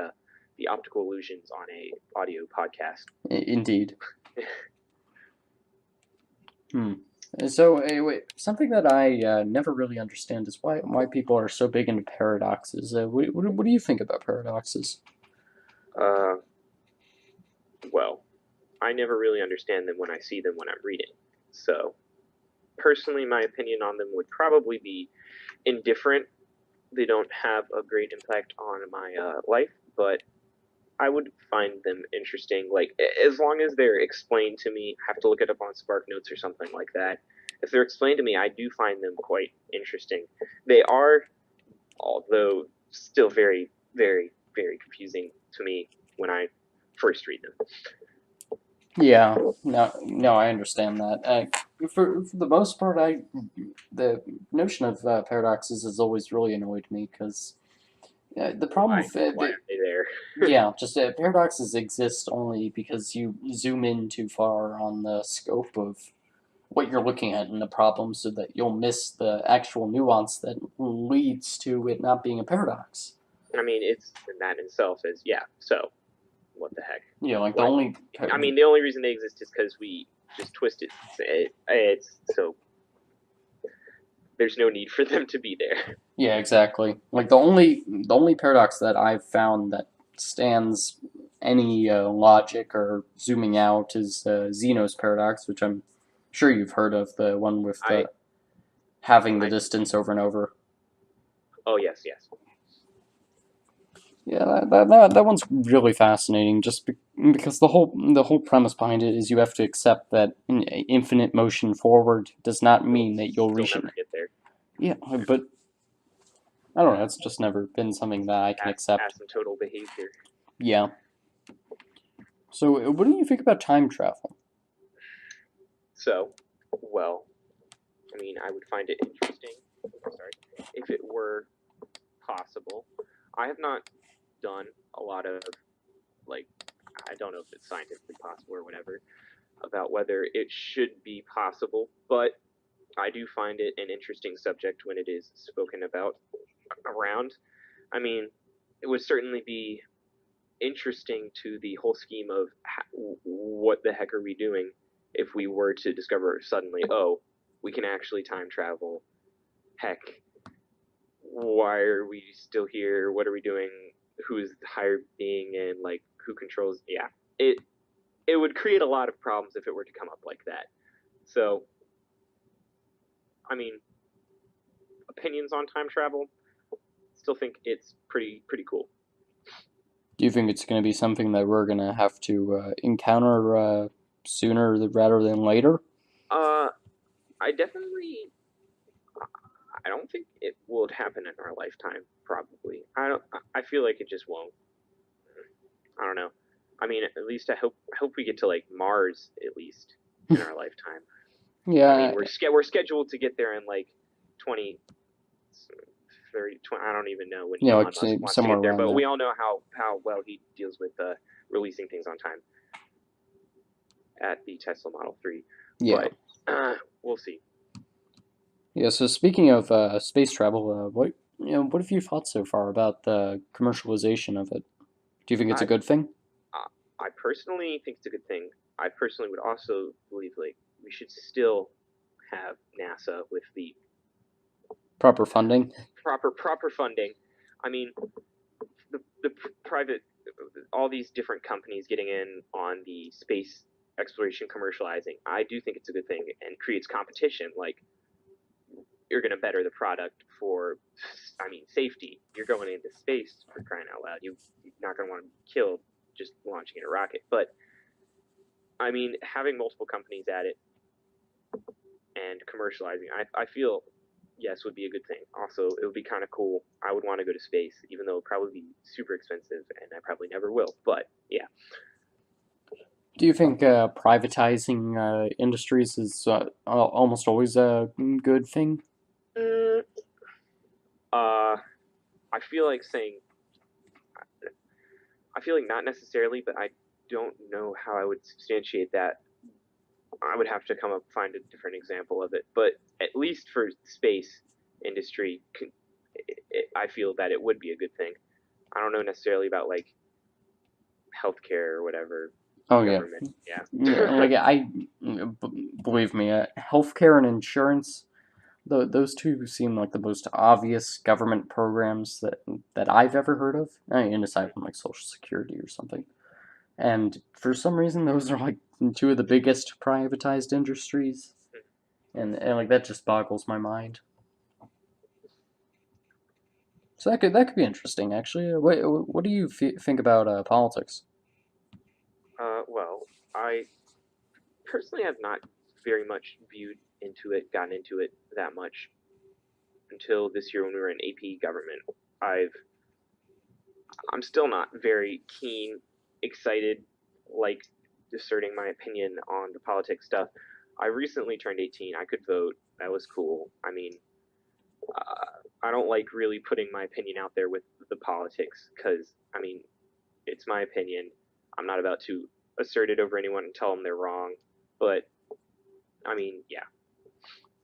the optical illusions on a audio podcast. Indeed. Hmm. So, wait, something that I never really understand is why people are so big into paradoxes. What do you think about paradoxes? Uh, well, I never really understand them when I see them when I'm reading. So, personally, my opinion on them would probably be indifferent. They don't have a great impact on my life, but I would find them interesting. Like as long as they're explained to me, I have to look it up on Spark Notes or something like that. If they're explained to me, I do find them quite interesting. They are, although still very, very, very confusing to me when I first read them. Yeah, no, I understand that. For the most part, the notion of paradoxes has always really annoyed me because the problem Why? with Why are they there? yeah, just paradoxes exist only because you zoom in too far on the scope of what you're looking at in the problem, so that you'll miss the actual nuance that leads to it not being a paradox. I mean, it's that in itself is yeah. So what the heck? Yeah, like the What? only I mean, the only reason they exist is because we just twist it. It's so there's no need for them to be there. yeah, exactly. Like the only paradox that I've found that stands any logic or zooming out is Zeno's paradox, which I'm sure you've heard of, the one with I, the having the I, distance over and over. oh yes, yes. Yeah, that one's really fascinating. Because the whole premise behind it is you have to accept that infinite motion forward does not You'll mean that you'll still reach it. never get there. Yeah, but I don't know. It's just never been something that I can accept. Asymptotal behavior. Yeah. So, what do you think about time travel? So, well, I mean, I would find it interesting. Sorry, if it were possible. I have not done a lot of like I don't know if it's scientifically possible or whatever about whether it should be possible, but I do find it an interesting subject when it is spoken about around. I mean, it would certainly be interesting to the whole scheme of what the heck are we doing if we were to discover suddenly, oh, we can actually time travel. Heck, why are we still here? What are we doing? Who's the higher being and like who controls? Yeah, it would create a lot of problems if it were to come up like that. So, I mean, opinions on time travel, still think it's pretty cool. Do you think it's going to be something that we're going to have to encounter sooner rather than later? Uh, I definitely I don't think it will happen in our lifetime. Probably, I don't. I feel like it just won't. I don't know. I mean, at least I hope we get to like Mars at least in our lifetime. I mean, Yeah, we're scheduled to get there in like 20, 30, 20, I don't even know when like Elon Musk wants to somewhere get there, around but there. we all know how well he deals with releasing things on time at the Tesla Model 3. Yeah. But we'll see. Yeah. So speaking of space travel, what have you thought so far about the commercialization of it? Do you think it's a I good thing? I personally think it's a good thing. I personally would also believe like we should still have NASA with the Proper funding? proper funding. I mean, the private all these different companies getting in on the space exploration commercializing. I do think it's a good thing and creates competition. Like you're going to better the product for, I mean, safety. You're going into space for crying out loud. You're not going to want to be killed just launching in a rocket. But I mean, having multiple companies at it and commercializing, I feel yes would be a good thing. Also, it would be kind of cool. I would want to go to space, even though it would probably be super expensive, and I probably never will. But yeah, Do you think privatizing industries is almost always a good thing? mm, I feel like saying I feel like not necessarily, but I don't know how I would substantiate that. I would have to come up find a different example of it. But at least for space industry, I feel that it would be a good thing. I don't know necessarily about like healthcare or whatever Oh yeah, government. yeah. Yeah. Like believe me, healthcare and insurance. Those two seem like the most obvious government programs that I've ever heard of. I mean, aside from like Social Security or something. And for some reason, those are like two of the biggest privatized industries, and like that just boggles my mind. So that could be interesting, actually. What do you think about politics? Well, I personally have not very much viewed into it, gotten into it that much until this year when we were in AP government. I've I'm still not very keen, excited, like asserting my opinion on the politics stuff. I recently turned 18. I could vote. That was cool. I mean, I don't like really putting my opinion out there with the politics because, I mean, it's my opinion. I'm not about to assert it over anyone and tell them they're wrong. But, I mean, yeah.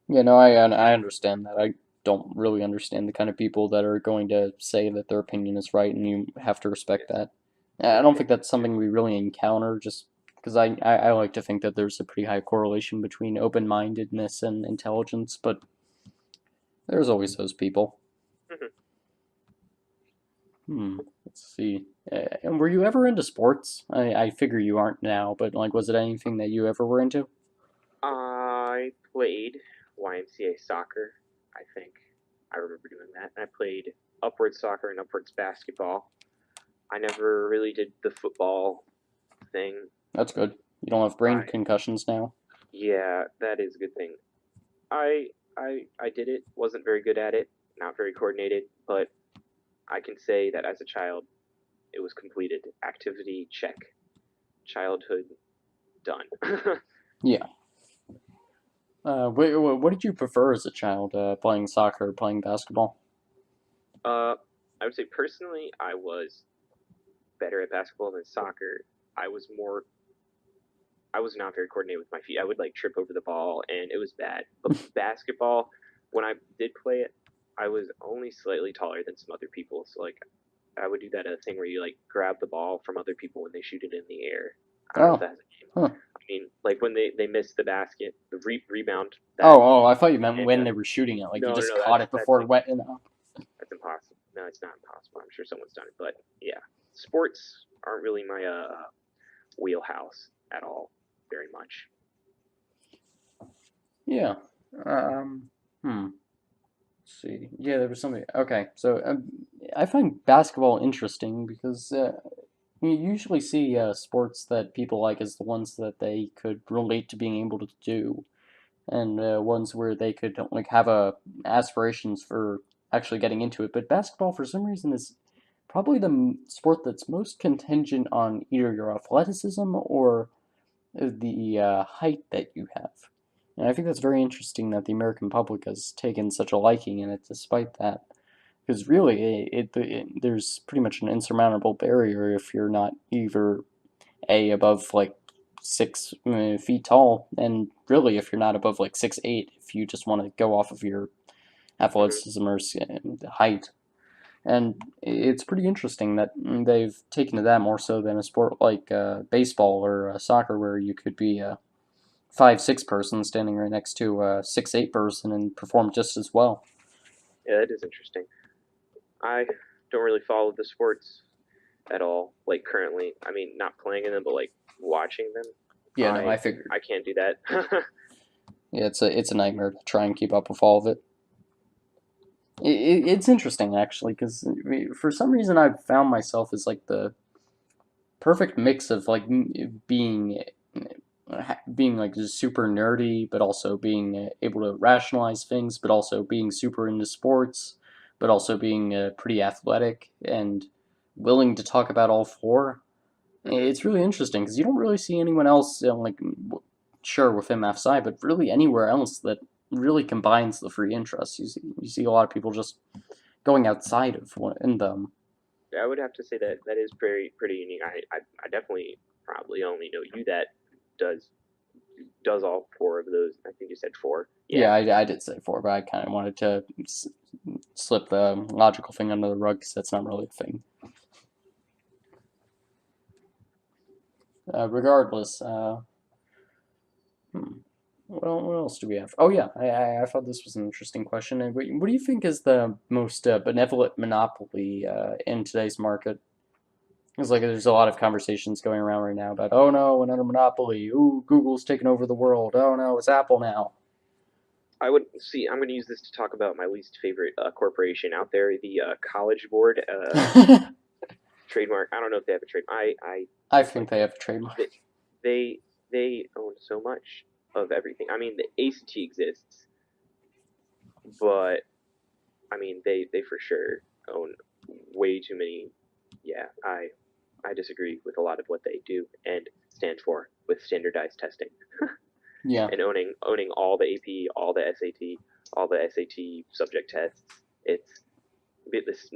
Yeah, no, I understand that. I don't really understand the kind of people that are going to say that their opinion is right, and you have to respect that. I don't think that's something we really encounter, just because I like to think that there's a pretty high correlation between open-mindedness and intelligence, but there's always those people. Let's see. And were you ever into sports? I figure you aren't now, but like, was it anything that you ever were into? I played YMCA soccer, I think. I remember doing that. I played upwards soccer and upwards basketball. I never really did the football thing. That's good. You don't have brain I concussions now. Yeah, that is a good thing. I I did it. Wasn't very good at it. not very coordinated, but I can say that as a child, it was completed. Activity check. Childhood done. Yeah. What did you prefer as a child, playing soccer or playing basketball? uh, I would say personally, I was better at basketball than soccer. I was more. I was not very coordinated with my feet. I would like trip over the ball, and it was bad. But basketball, when I did play it, I was only slightly taller than some other people. So like, I would do that thing where you like grab the ball from other people when they shoot it in the air. I don't know if Oh, that has a name. huh. I mean, like when they miss the basket, the rebound that. Oh, I thought you meant And when they were shooting it, like you no, no, just no, caught it that's before it went in. Oh. that's impossible. No, it's not impossible. I'm sure someone's done it, but yeah, sports aren't really my wheelhouse at all, very much. Yeah. Um, hmm. Let's see. Yeah, there was something. Okay, so I find basketball interesting because you usually see sports that people like as the ones that they could relate to being able to do, and ones where they could like have aspirations for actually getting into it. But basketball, for some reason, is probably the sport that's most contingent on either your athleticism or the height that you have. And I think that's very interesting that the American public has taken such a liking in it despite that. Because really, there's pretty much an insurmountable barrier if you're not either above like 6 feet tall, and really if you're not above like 6'8", if you just want to go off of your Mm-hmm. athleticism or height. And it's pretty interesting that they've taken to that more so than a sport like baseball or soccer, where you could be a 5'6" person standing right next to a 6'8" person and perform just as well. Yeah, that is interesting. I don't really follow the sports at all. Like currently, I mean, not playing in them, but like watching them. Yeah, no, I I figured. I can't do that. Yeah, it's a nightmare to try and keep up with all of it. It's interesting actually because for some reason I've found myself as like the perfect mix of like being like just super nerdy, but also being able to rationalize things, but also being super into sports, but also being pretty athletic and willing to talk about all four. Hmm. It's really interesting because you don't really see anyone else, like, sure, with MFSI, but really anywhere else that really combines the three interests. You see a lot of people just going outside of one in them. I would have to say that that is pretty unique. I definitely probably only know you that does does all four of those. I think you said four. Yeah, Yeah, I did say four, but I kind of wanted to slip the logical thing under the rug because that's not really a thing. Regardless, hmm. Well, what else do we have? Oh yeah, I thought this was an interesting question. And what do you think is the most benevolent monopoly in today's market? It's like there's a lot of conversations going around right now about, oh no, another monopoly. Ooh, Google's taking over the world. Oh no, it's Apple now. I would see. I'm going to use this to talk about my least favorite corporation out there, the College Board trademark. I don't know if they have a trademark. I I think dislike they them. have a trademark. They they they own so much of everything. I mean, the ACT exists, but I mean, they for sure own way too many. Yeah, I disagree with a lot of what they do and stand for with standardized testing Yeah, and owning all the AP, all the SAT, all the SAT subject tests. It's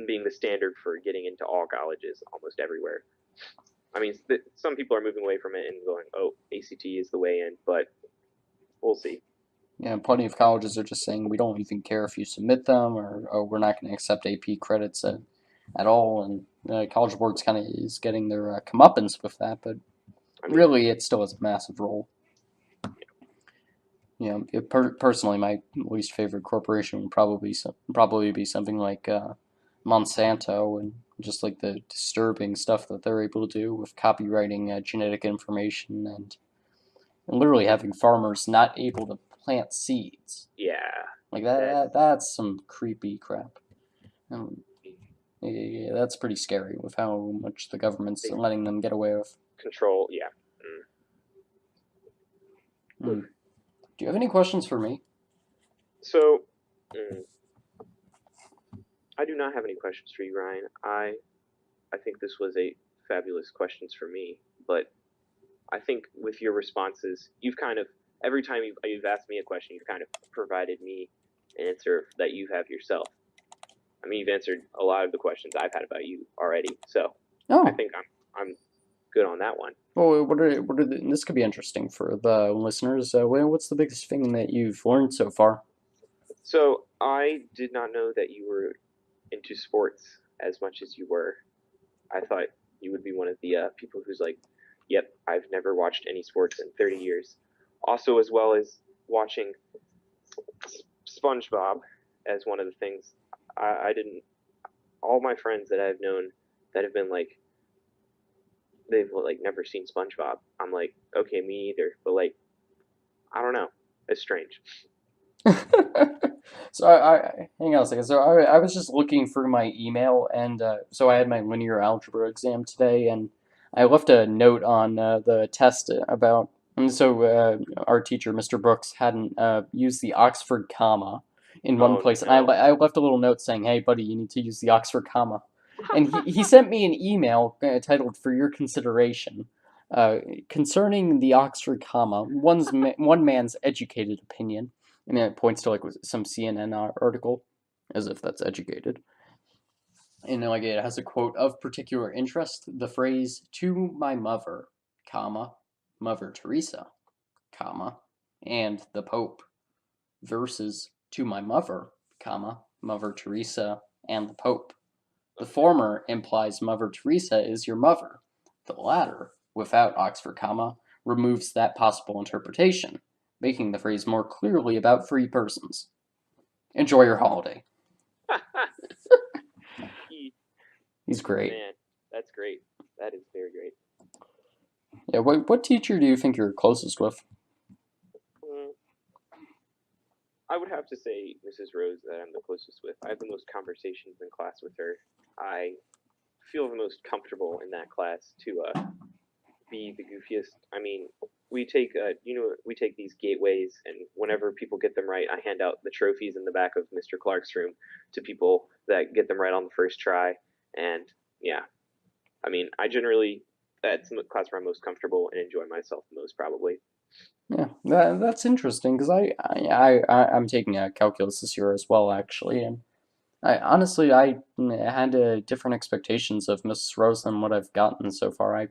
being the standard for getting into all colleges almost everywhere. I mean, some people are moving away from it and going, "Oh, ACT is the way in," but we'll see. yeah. Plenty of colleges are just saying we don't even care if you submit them, or oh, we're not going to accept AP credits at all. And College Board's kind of is getting their comeuppance with that, but I mean, really, it still has a massive role. Personally, my least favorite corporation would probably be something like Monsanto, and just like the disturbing stuff that they're able to do with copywriting genetic information, and literally having farmers not able to plant seeds. yeah, Like that's that's some creepy crap. Um, yeah, that's pretty scary with how much the government's they letting them get away with. control. Yeah. Mm. Hmm. Do you have any questions for me? So, mm, I do not have any questions for you, Ryan. I think this was a fabulous questions for me, but I think with your responses, you've kind of every time you've asked me a question, you've kind of provided me an answer that you have yourself. I mean, you've answered a lot of the questions I've had about you already, so I Oh, think I'm good on that one. well, this could be interesting for the listeners. What's the biggest thing that you've learned so far? So I did not know that you were into sports as much as you were. I thought you would be one of the people who's like, "Yep, I've never watched any sports in 30 years." Also, as well as watching SpongeBob as one of the things. I didn't. All my friends that I've known that have been like they've like never seen SpongeBob. I'm like, okay, me either. But like, I don't know. It's strange. So hang on a second. So I was just looking through my email, and so I had my linear algebra exam today, and I left a note on the test about. And so our teacher, Mr. Brooks, hadn't used the Oxford comma in one Oh place, and no. I left a little note saying, "Hey, buddy, you need to use the Oxford comma." And he sent me an email titled "For your consideration." Uh, Concerning the Oxford comma, one man's educated opinion, and then it points to like some CNN article, as if that's educated. And like it has a quote of particular interest: the phrase "to my mother, comma, Mother Teresa, comma, and the Pope" versus "to my mother, comma, Mother Teresa and the Pope." The Okay. former implies Mother Teresa is your mother. The latter, without Oxford comma, removes that possible interpretation, making the phrase more clearly about three persons. Enjoy your holiday. He, He's great. man, that's great. That is very great. Yeah, what teacher do you think you're closest with? Mm, I would have to say Mrs. Rose that I'm the closest with. I have the most conversations in class with her. I feel the most comfortable in that class to be the goofiest. I mean, we take these gateways, and whenever people get them right, I hand out the trophies in the back of Mr. Clark's room to people that get them right on the first try. And yeah, I mean, I generally that's the class where I'm most comfortable and enjoy myself the most, probably. Yeah, that's interesting because I'm taking a calculus this year as well, actually, and I honestly I had different expectations of Miss Rose than what I've gotten so far. I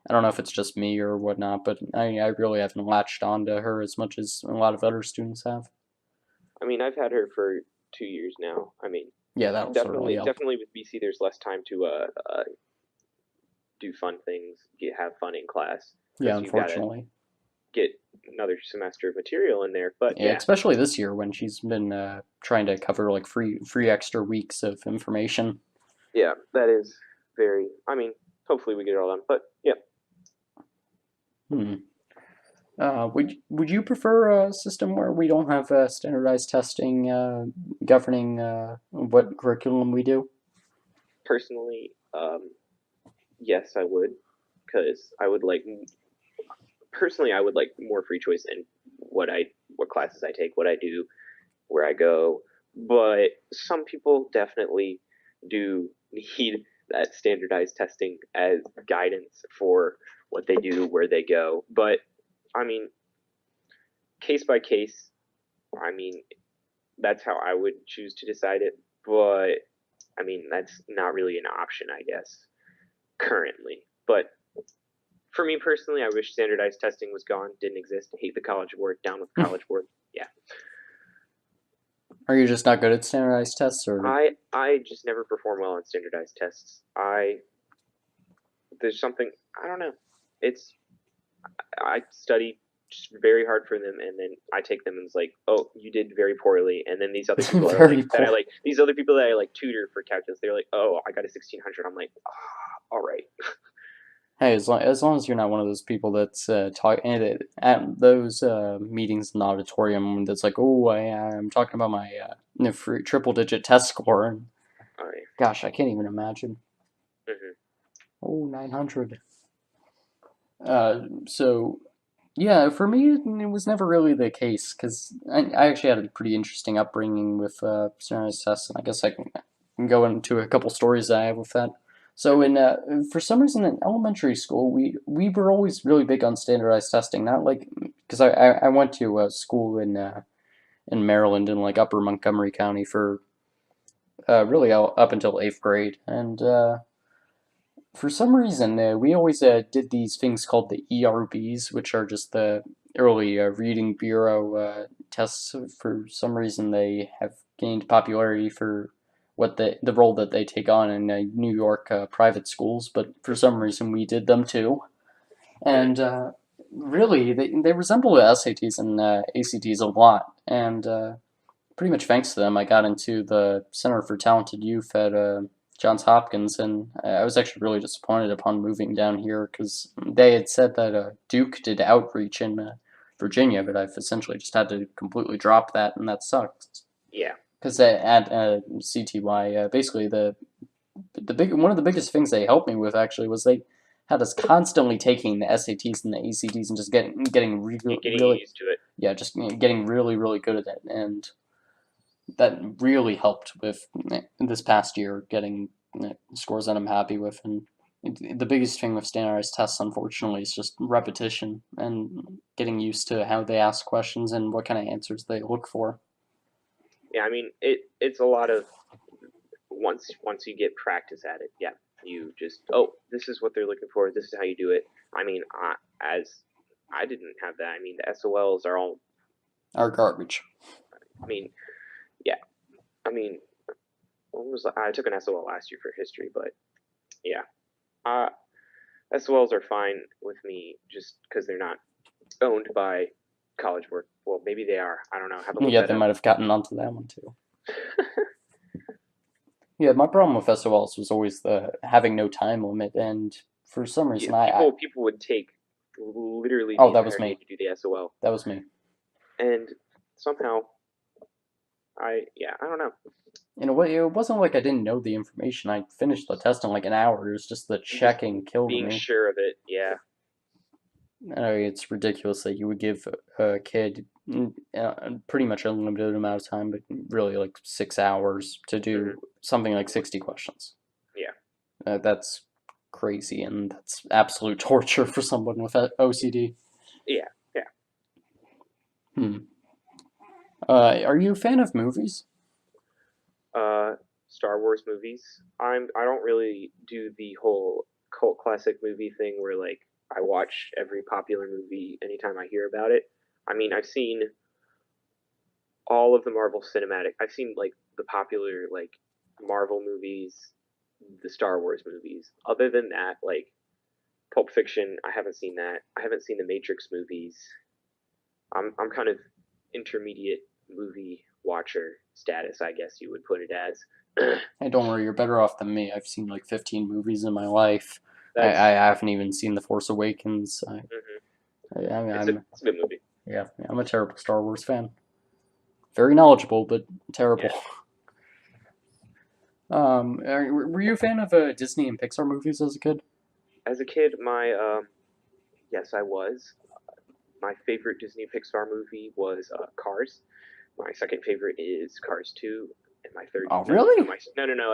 don't know if it's just me or whatnot, but I really haven't latched on to her as much as a lot of other students have. I mean, I've had her for 2 years now. I mean, Yeah, that'll certainly definitely, help. definitely with BC, there's less time to do fun things, have fun in class Yeah, because you got to unfortunately. get another semester of material in there. But Yeah, yeah, especially this year when she's been trying to cover like free extra weeks of information. yeah, that is very. I mean, hopefully we get it all done. But yeah, Hmm. Would you prefer a system where we don't have standardized testing governing what curriculum we do? personally, yes, I would because I would like personally I would like more free choice in what classes I take, what I do, where I go. But some people definitely do need that standardized testing as guidance for what they do, where they go. But I mean, case by case, I mean, that's how I would choose to decide it. But I mean, that's not really an option, I guess, currently. But for me personally, I wish standardized testing was gone, didn't exist. Hate the College Board, down with the College Board. Yeah, Are you just not good at standardized tests, or I just never perform well on standardized tests. I there's something I don't know. It's I study just very hard for them, and then I take them and it's like, oh, you did very poorly. And then these other people are like very poor? these other people that I like tutor for calculus, they're like, oh, I got a 1600. I'm like, oh, all right. Hey, as long as you're not one of those people that's talking at those meetings in the auditorium that's like, oh, I'm talking about my triple digit test score, and All right. gosh, I can't even imagine. Mm-hmm. Oh, 900. So yeah, for me, it was never really the case because I actually had a pretty interesting upbringing with standardized tests, and I guess can go into a couple stories that I have with that. So Mhm. for some reason in elementary school, we were always really big on standardized testing. Not like because I went to school in Maryland in like Upper Montgomery County for really up until eighth grade, and for some reason, we always did these things called the ERBs, which are just the early reading bureau tests. For some reason, they have gained popularity for what the role that they take on in New York private schools. But for some reason, we did them too, Mhm. and really, they resemble the SATs and ACTs a lot, and pretty much thanks to them, I got into the Center for Talented Youth at Johns Hopkins, and I was actually really disappointed upon moving down here because they had said that Duke did outreach in Virginia, but I've essentially just had to completely drop that, and that sucks. Yeah. Because at CTY, basically the big one of the biggest things they helped me with actually was they had us constantly taking the SATs and the ACTs and just getting Yeah, getting really used to it. yeah just getting really good at it, and that really helped with this past year getting scores that I'm happy with. And the biggest thing with standardized tests, unfortunately, is just repetition and getting used to how they ask questions and what kind of answers they look for. Yeah, I mean it's a lot of once you get practice at it. Yeah, you just this is what they're looking for. This is how you do it. I mean, as I didn't have that. I mean, the SOLs are all. Are garbage. I mean, yeah. I mean, when was I took an SOL last year for history, but yeah, uh, SOLs are fine with me just because they're not owned by college work. Well, maybe they are. I don't know. I haven't looked Yeah, that they up. might have gotten onto that one too. Yeah, my problem with SOLs was always the having no time limit, and for some Yeah, reason, people would take literally oh, the that was entire day me. to do the SOL, That was me. and somehow I don't know. In a way, it wasn't like I didn't know the information. I finished the test in like an hour. It was just the And just checking killed being me. sure of it. Yeah. It's ridiculous that you would give a kid pretty much unlimited amount of time, but really like 6 hours to Hmm. do something like 60 questions. Yeah. That's crazy, and that's absolute torture for someone with OCD. Yeah. Yeah. Hmm. Are you a fan of movies? uh, Star Wars movies. I don't really do the whole cult classic movie thing where like I watch every popular movie anytime I hear about it. I mean, I've seen all of the Marvel cinematic. I've seen like the popular like Marvel movies, the Star Wars movies. Other than that, like Pulp Fiction, I haven't seen that. I haven't seen the Matrix movies. I'm kind of intermediate movie watcher status, I guess you would put it as. Hey, don't worry, you're better off than me. I've seen like 15 movies in my life. I That's haven't even seen The Force Awakens. mhm. It's a good movie. Yeah, I'm a terrible Star Wars fan. Very knowledgeable, but terrible. Yeah. Were you a fan of Disney and Pixar movies as a kid? As a kid, my yes, I was. My favorite Disney Pixar movie was Cars. My second favorite is Cars 2, and my third Oh, no no really? my no no no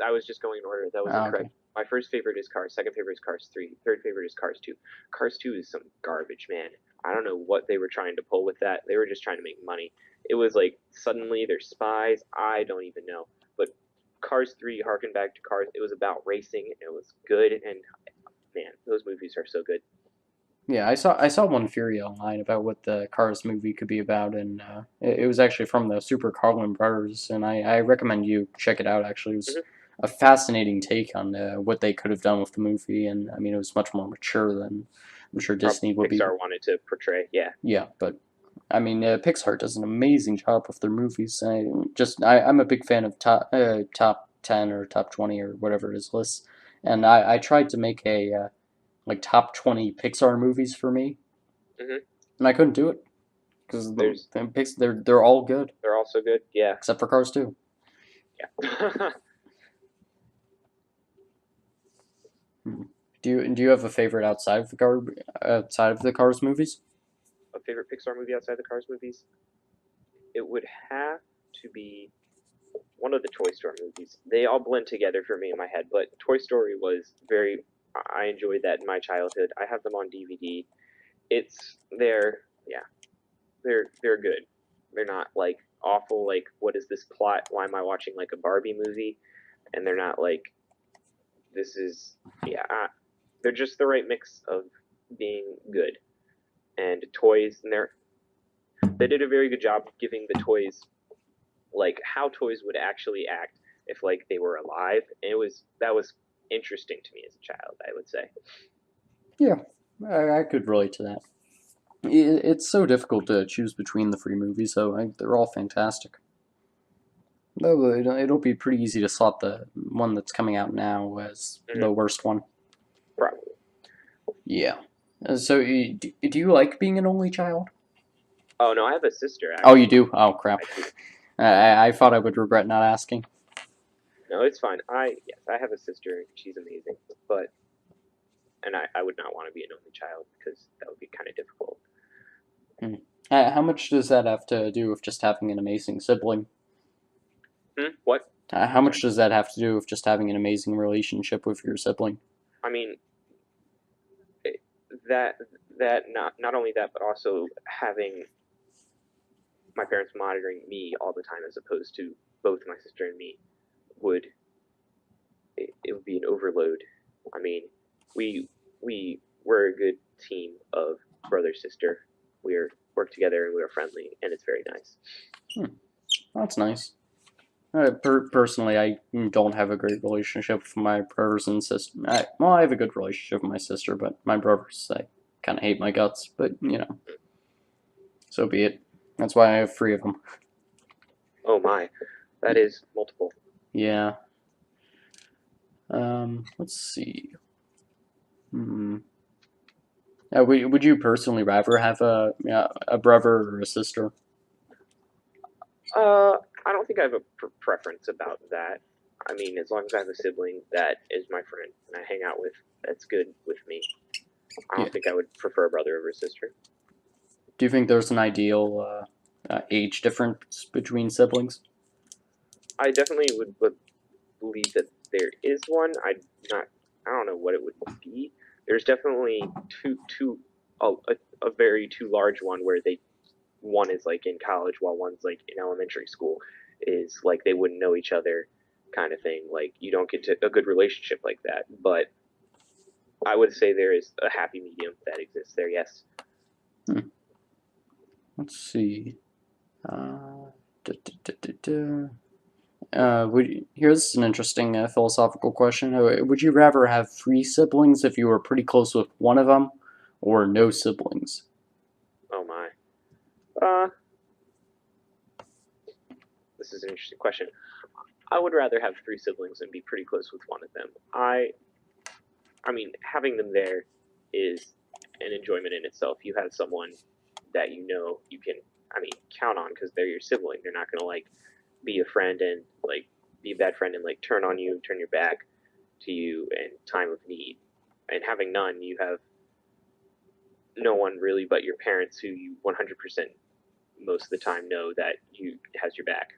I was just going in order. That was Oh, okay. incorrect. My first favorite is Cars. Second favorite is Cars 3. Third favorite is Cars 2. Cars 2 is some garbage, man. I don't know what they were trying to pull with that. They were just trying to make money. It was like suddenly they're spies. I don't even know. But Cars 3 harkened back to Cars. It was about racing. It was good, and man, those movies are so good. Yeah, I saw one theory online about what the Cars movie could be about, and it was actually from the Super Carlin brothers, and I recommend you check it out. Actually, it was Hmm. a fascinating take on what they could have done with the movie, and I mean, it was much more mature than I'm sure Probably Disney would be. Pixar wanted to portray. Yeah. Yeah, but I mean, Pixar does an amazing job with their movies. I'm a big fan of top 10 or top 20 or whatever it is lists, and I tried to make a like top 20 Pixar movies for me, Hmm. and I couldn't do it because There's they're all good they're also good. Yeah. except for Cars 2. Yeah. Hmm. Do you have a favorite outside of the Cars movies? A favorite Pixar movie outside the Cars movies? It would have to be. one of the Toy Story movies. They all blend together for me in my head, but Toy Story was very. I enjoyed that in my childhood. I have them on DVD. They're yeah, they're good. They're not like awful. Like, what is this plot? Why am I watching like a Barbie movie? And they're not like this is yeah. They're just the right mix of being good and toys, and they did a very good job of giving the toys like how toys would actually act if like they were alive. And that was interesting to me as a child, I would say. Yeah, I could relate to that. It's so difficult to choose between the three movies, so they're all fantastic. Though it'll be pretty easy to slot the one that's coming out now as the Mm-hmm. worst one. Probably. Yeah. So, do you like being an only child? Oh no, I have a sister Oh, you actually. do? Oh, crap. I do. I thought I would regret not asking. No, it's fine. I have a sister and she's amazing, but and I would not want to be an only child because that would be kind of difficult. Hmm. How much does that have to do with just having an amazing sibling? What? How Sorry. much does that have to do with just having an amazing relationship with your sibling? I mean, it, that that not only that, but also having my parents monitoring me all the time as opposed to both my sister and me would it would be an overload. I mean, we we were a good team of brother sister. We work together and we are friendly, and it's very nice. Hmm. That's nice. Personally, I don't have a great relationship with my brothers and sister. Well, I have a good relationship with my sister, but my brothers, I kind of hate my guts. But so be it. That's why I have three of them. Oh my, that is multiple. Yeah. Let's see. Hmm. Would you personally rather have a brother or a sister? I don't think I have a preference about that. I mean, as long as I have a sibling that is my friend and I hang out with, that's good with me. I Yeah. don't think I would prefer a brother over a sister. Do you think there's an ideal age difference between siblings? I definitely would believe that there is one. Not. I don't know what it would be. There's definitely two a very too large one where they one is like in college while one's like in elementary school is like they wouldn't know each other kind of thing. Like you don't get to a good relationship like that. But I would say there is a happy medium that exists there. Yes. Hmm. Let's see. Da, da, da, da, da. Here's an interesting philosophical question. Would you rather have three siblings if you were pretty close with one of them, or no siblings? Oh my. Uh, this is an interesting question. I would rather have three siblings and be pretty close with one of them. I mean, having them there is an enjoyment in itself. You have someone that you know you can, I mean, count on because they're your sibling. They're not gonna like be a friend and like be a bad friend and like turn on you, turn your back to you in time of need. And having none, you have no one really but your parents who you 100% most of the time know that you has your back.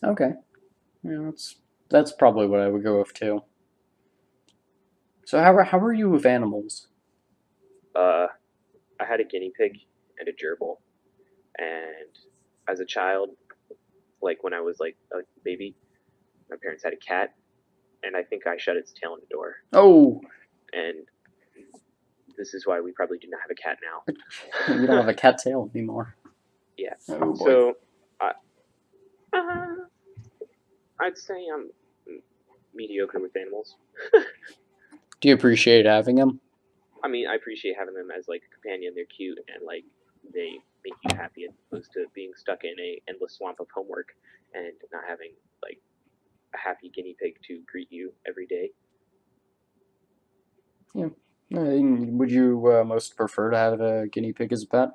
Okay, yeah, that's probably what I would go with too. So how are you with animals? Uh, I had a guinea pig and a gerbil, and as a child, like when I was like a baby, my parents had a cat, and I think I shut its tail in the door. Oh, And this is why we probably do not have a cat you don't now. have a cattail anymore. Yeah. Oh boy. So, I, uh, I'd say I'm mediocre with animals. Do you appreciate having them? I mean, I appreciate having them as like a companion. They're cute and like they make you happy as opposed to being stuck in a endless swamp of homework and not having like a happy guinea pig to greet you every day. Yeah. Would you most prefer to have a guinea pig as a pet?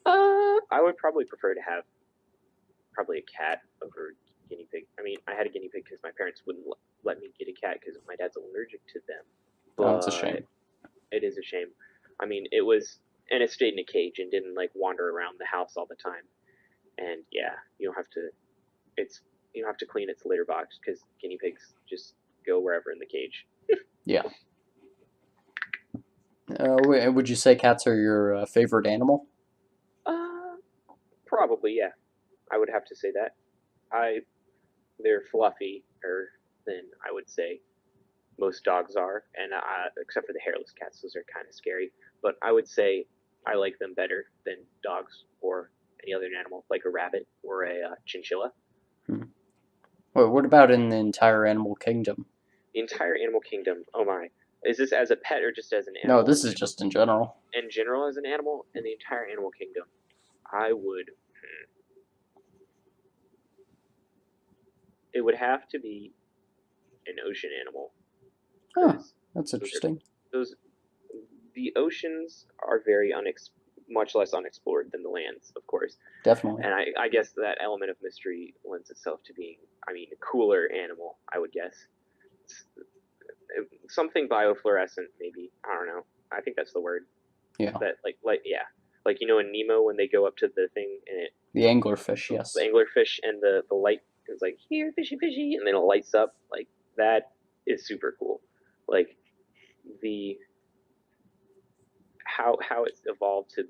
I would probably prefer to have probably a cat over guinea pig. I mean, I had a guinea pig because my parents wouldn't let me get a cat because my dad's allergic to them. Oh, it's a But shame. it is a shame. I mean, it was, and it stayed in a cage and didn't like wander around the house all the time. And yeah, you don't have to. It's you don't have to clean its litter box because guinea pigs just go wherever in the cage. Yeah. Would you say cats are your favorite animal? Uh, Probably, yeah. I would have to say that. I They're fluffy, or than I would say most dogs are, and except for the hairless cats, those are kind of scary. But I would say I like them better than dogs or any other animal, like a rabbit or a chinchilla. Hmm. What about in the entire animal kingdom? The entire animal kingdom. Oh my! Is this as a pet or just as an No, animal this is just in general. in general? As an animal in the entire animal kingdom, I would. It would have to be an ocean animal Huh, because that's those are interesting. those the oceans are very much less unexplored than the lands, of course. Definitely. And I guess that element of mystery lends itself to being, I mean, a cooler animal, I would guess. It's, something biofluorescent, maybe. I don't know. I think that's the word. Yeah. That yeah, like in Nemo when they go up to the thing and The anglerfish, the yes. anglerfish and the light is like here fishy fishy and then it lights up like that is super cool. Like the how it's evolved to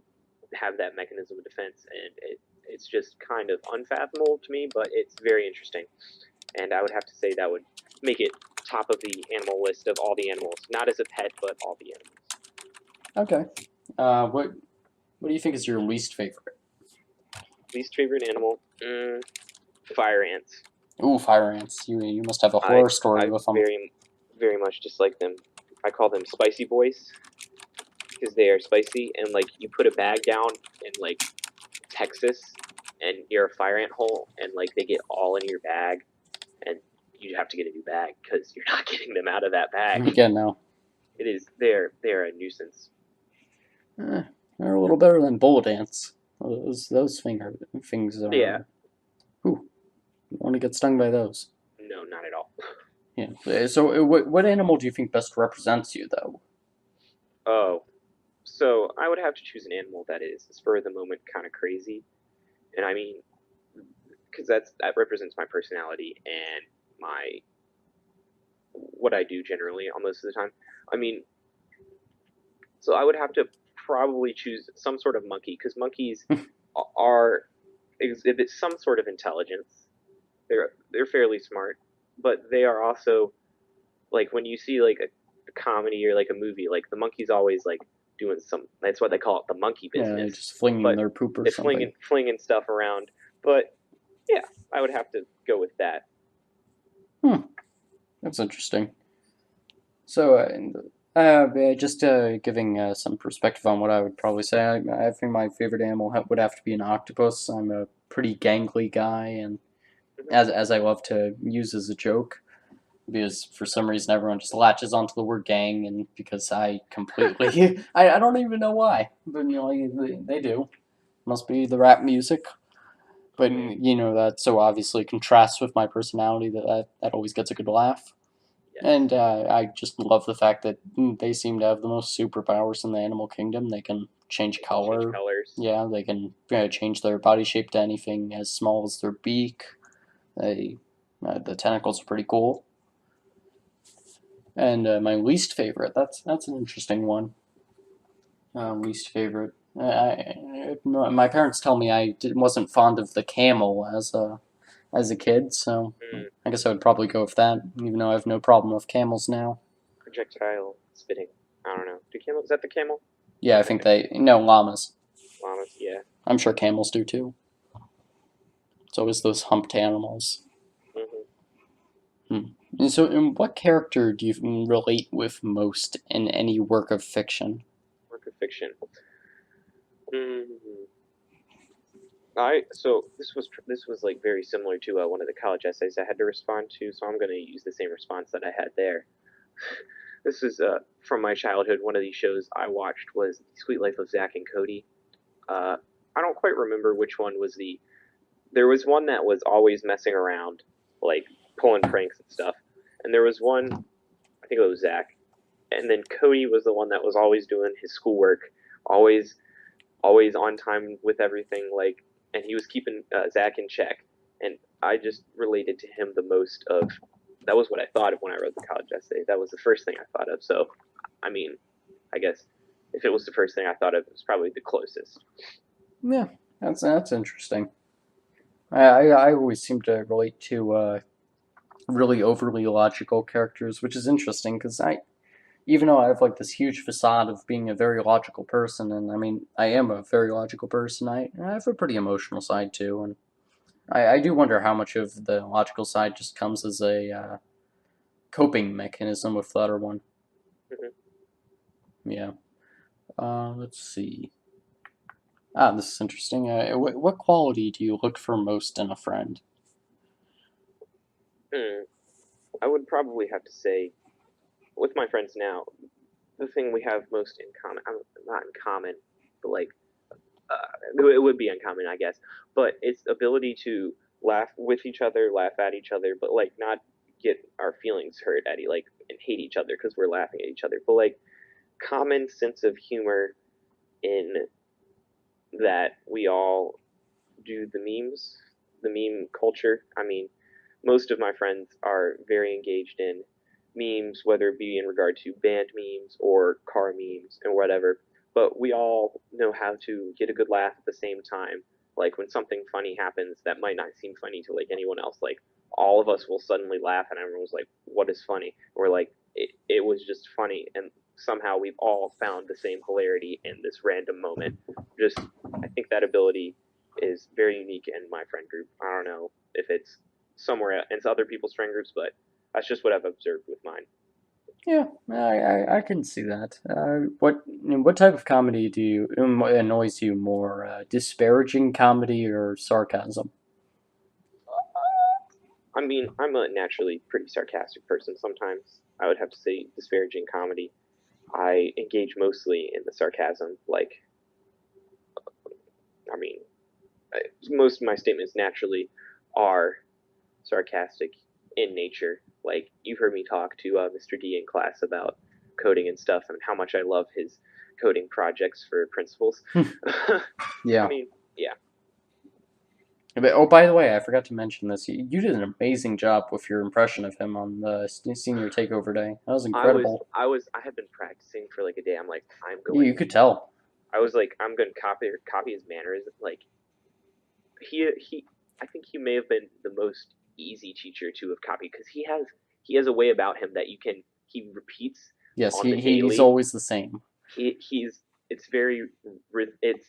have that mechanism of defense, and it's just kind of unfathomable to me, but it's very interesting. And I would have to say that would make it top of the animal list of all the animals, not as a pet, but all the animals. Okay. What do you think is your least favorite? Least favorite animal? Fire ants. Ooh, fire ants. You must have a I horror story I with them. very much dislike them. I call them spicy boys because they are spicy, and like you put a bag down in like Texas, and you're a fire ant hole, and like they get all in your bag, and you have to get a new bag because you're not getting them out of that bag. Yeah, no. It is they're a nuisance. Eh, they're a little better than bullet ants. Those things Yeah, are. Ooh, you want to get stung by those. no, not at all. Yeah. So, what animal do you think best represents you, though? Oh, so I would have to choose an animal that is spur of the moment kind of crazy, and I mean because that represents my personality and my what I do generally on most of the time. I mean, so I would have to probably choose some sort of monkey because monkeys are exhibit some sort of intelligence. They're fairly smart, but they are also like when you see like a comedy or like a movie, like the monkey's always like doing some. That's what they call it, the monkey Yeah, business. just flinging But their poop or they're something. flinging stuff around. But yeah, I would have to go with that. Hmm, that's interesting. So, just giving some perspective on what I would probably say. I think my favorite animal would have to be an octopus. I'm a pretty gangly guy, and Mhm. as I love to use as a joke, because for some reason everyone just latches onto the word gang, and because I completely, I don't even know why, but they do. Must be the rap music. But Mhm. that so obviously contrasts with my personality that always gets a good laugh. Yes. And I just love the fact that they seem to have the most superpowers in the animal kingdom. They can change They can change color. colors. Yeah, they can change their body shape to anything as small as their beak. They, the tentacles are pretty cool. And my least favorite, that's an interesting one. Least favorite. My parents tell me wasn't fond of the camel as a kid, so Mm, I guess I would probably go with that, even though I have no problem with camels now. projectile spitting. I don't know. Do camel? Is that the camel? Yeah, I I think think no llamas. llamas. Yeah. I'm sure camels do too. It's always those humped animals. Hmm. Hmm. And so, what character do you relate with most in any work of fiction? Work of fiction. Mm. This was like very similar to one of the college essays I had to respond to, so I'm going to use the same response that I had there. This is from my childhood. One of these shows I watched was The Sweet Life of Zack and Cody. Uh, I don't quite remember which one was the. There was one that was always messing around, like pulling pranks and stuff, and there was one. I think it was Zack, and then Cody was the one that was always doing his schoolwork, always always on time with everything, like, and he was keeping Zack in check. and I just related to him the most of. That was what I thought of when I wrote the college essay. That was the first thing I thought of. So, I mean, I guess if it was the first thing I thought of, it was probably the closest. Yeah, that's interesting. I always seem to relate to really overly logical characters, which is interesting because even though I have like this huge facade of being a very logical person, and I mean I am a very logical person, I have a pretty emotional side too, and I do wonder how much of the logical side just comes as a coping mechanism with the other one. Hmm. Yeah. Let's see. This is interesting. What quality do you look for most in a friend? Hmm. I would probably have to say, with my friends now, the thing we have most in common, not in common, but like it would be uncommon, I guess. But it's ability to laugh with each other, laugh at each other, but like not get our feelings hurt at like and hate each other because we're laughing at each other. But like common sense of humor in that we all do the memes, the meme culture. I mean, most of my friends are very engaged in memes, whether it be in regard to band memes or car memes and whatever. But we all know how to get a good laugh at the same time. Like when something funny happens that might not seem funny to like anyone else, like all of us will suddenly laugh and everyone's like, "What is funny?" Or like, it was just funny, and somehow we've all found the same hilarity in this random moment. Just, I think that ability is very unique in my friend group. I don't know if it's somewhere in other people's friend groups, but that's just what I've observed with mine. Yeah, I can see that. What type of comedy do you annoys you more? Disparaging comedy or sarcasm? I mean, I'm a naturally pretty sarcastic person sometimes. I would have to say disparaging comedy. I engage mostly in the sarcasm. Like, I mean, most of my statements naturally are sarcastic in nature. Like, you've heard me talk to Mr. D in class about coding and stuff and how much I love his coding projects for principals. I Yeah. mean, yeah, Oh, by the way, I forgot to mention this. You did an amazing job with your impression of him on the senior takeover day. That was incredible. I had been practicing for like a day. I'm like, You could tell. I was like, I'm going to copy his manners. Like, he, I think he may have been the most easy teacher to have copied because he has a way about him that he repeats Yes, on the he's daily. always the same. He's it's very it's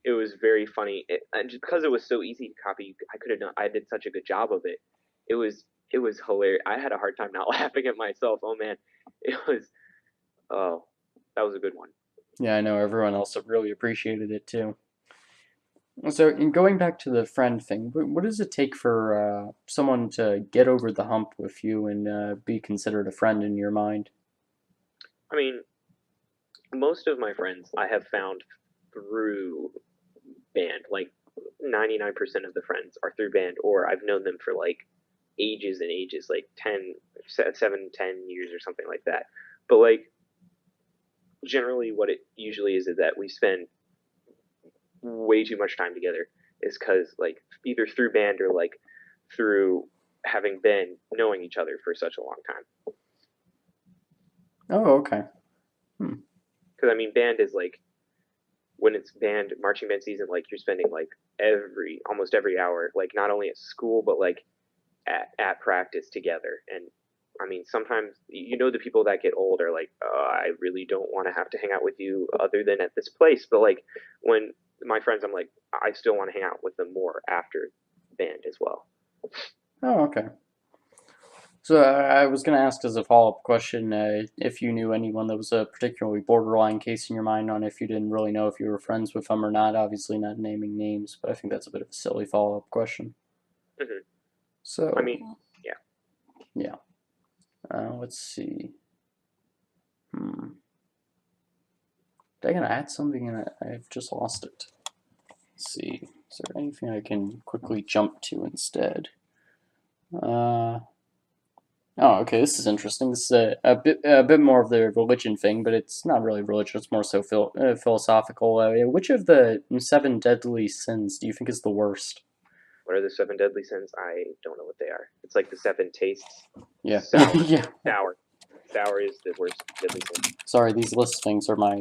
it was very funny and just because it was so easy to copy, I could have done. I did such a good job of it. It was it was hilarious. I had a hard time not laughing at myself. Oh man, it was oh that was a good one. Yeah, I know everyone else really appreciated it too. So, in going back to the friend thing, what does it take for someone to get over the hump with you and be considered a friend in your mind? I mean, most of my friends I have found through band. Like 99% of the friends are through band, or I've known them for like ages and ages, like 10, 7, 10 years or something like that. But like generally, what it usually is that we spend way too much time together. Is because like either through band or like through having been knowing each other for such a long time. Oh, okay. Hmm. Because I mean, band is like when it's band marching band season, like you're spending like almost every hour, like not only at school but like at practice together. And I mean, sometimes the people that get old are like, I really don't want to have to hang out with you other than at this place. But like when my friends, I'm like, I still want to hang out with them more after band as well. Oh, okay. So I was going to ask as a follow-up question if you knew anyone that was a particularly borderline case in your mind on if you didn't really know if you were friends with them or not. Obviously, not naming names, but I think that's a bit of a silly follow-up question. Hmm. I So, mean, yeah. yeah. Let's see. Hmm. Dang it, I had something in it. I've just lost it. Let's see. Is there anything I can quickly jump to instead? Uh, oh, okay. This is interesting. This is a bit more of the religion thing, but it's not really religion. It's more so philosophical. Which of the seven deadly sins do you think is the worst? What are the seven deadly sins? I don't know what they are. It's like the seven tastes. Yeah. Sour. Yeah. Sour. Sour is the worst deadly sin. Sorry, these list things are my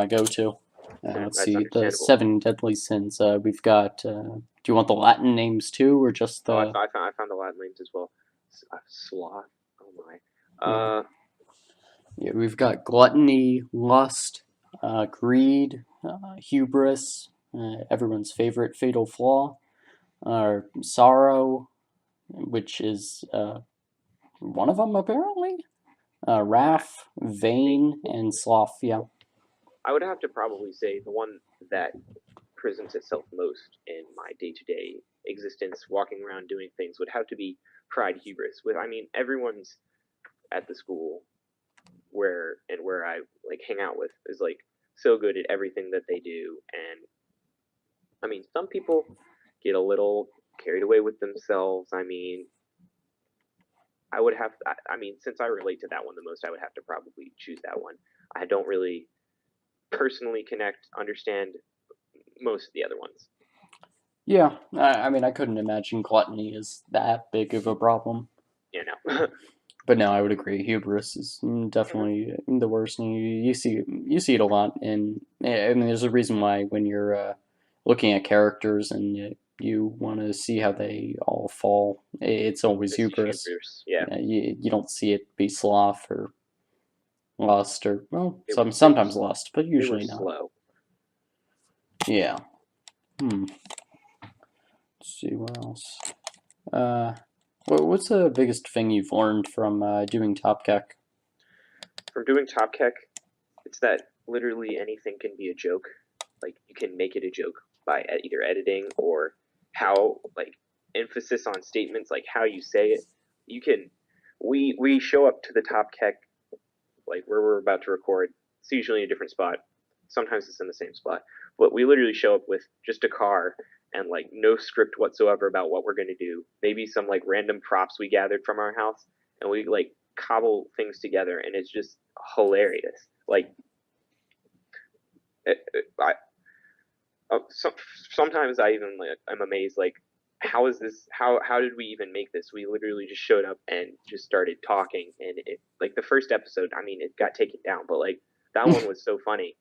go-to. Let's That's see, the understandable. seven deadly sins. We've got. Do you want the Latin names too, or just Oh, the? I found the Latin names as well. Sloth. Oh my. Yeah, yeah, we've got gluttony, lust, greed, hubris, everyone's favorite fatal flaw, sorrow, which is one of them apparently. Wrath, vain, and sloth. Yeah. I would have to probably say the one that presents itself most in my day-to-day existence, walking around doing things, would have to be pride hubris. With I mean, everyone's at the school where I like hang out with is like so good at everything that they do, and I mean, some people get a little carried away with themselves. I mean, I would have. I mean, since I relate to that one the most, I would have to probably choose that one. I don't really personally connect, understand most of the other ones. Yeah, I mean, I couldn't imagine gluttony is that big of a problem. You know. But no, I would agree. Hubris is Mhm. definitely the worst, and you see it a lot. And there's a reason why when you're looking at characters and you want to see how they all fall, it's always It's hubris. Shooters. Yeah. You don't see it be sloth or lust or well, They were they were sometimes lust, but they were usually not. slow. Yeah. Hmm. Let's see what else. Uh, what's the biggest thing you've learned from doing Top Keck? From doing Top Keck, it's that literally anything can be a joke. Like you can make it a joke by either editing or how like emphasis on statements, like how you say it. You can. We show up to the Top Keck like where we're about to record. It's usually in a different spot. Sometimes it's in the same spot, but we literally show up with just a car and like no script whatsoever about what we're going to do. Maybe some like random props we gathered from our house, and we like cobble things together, and it's just hilarious. Like I, so, sometimes I even like I'm amazed like how is this how did we even make this? We literally just showed up and just started talking, and it like the first episode, I mean it got taken down, but like that one was so funny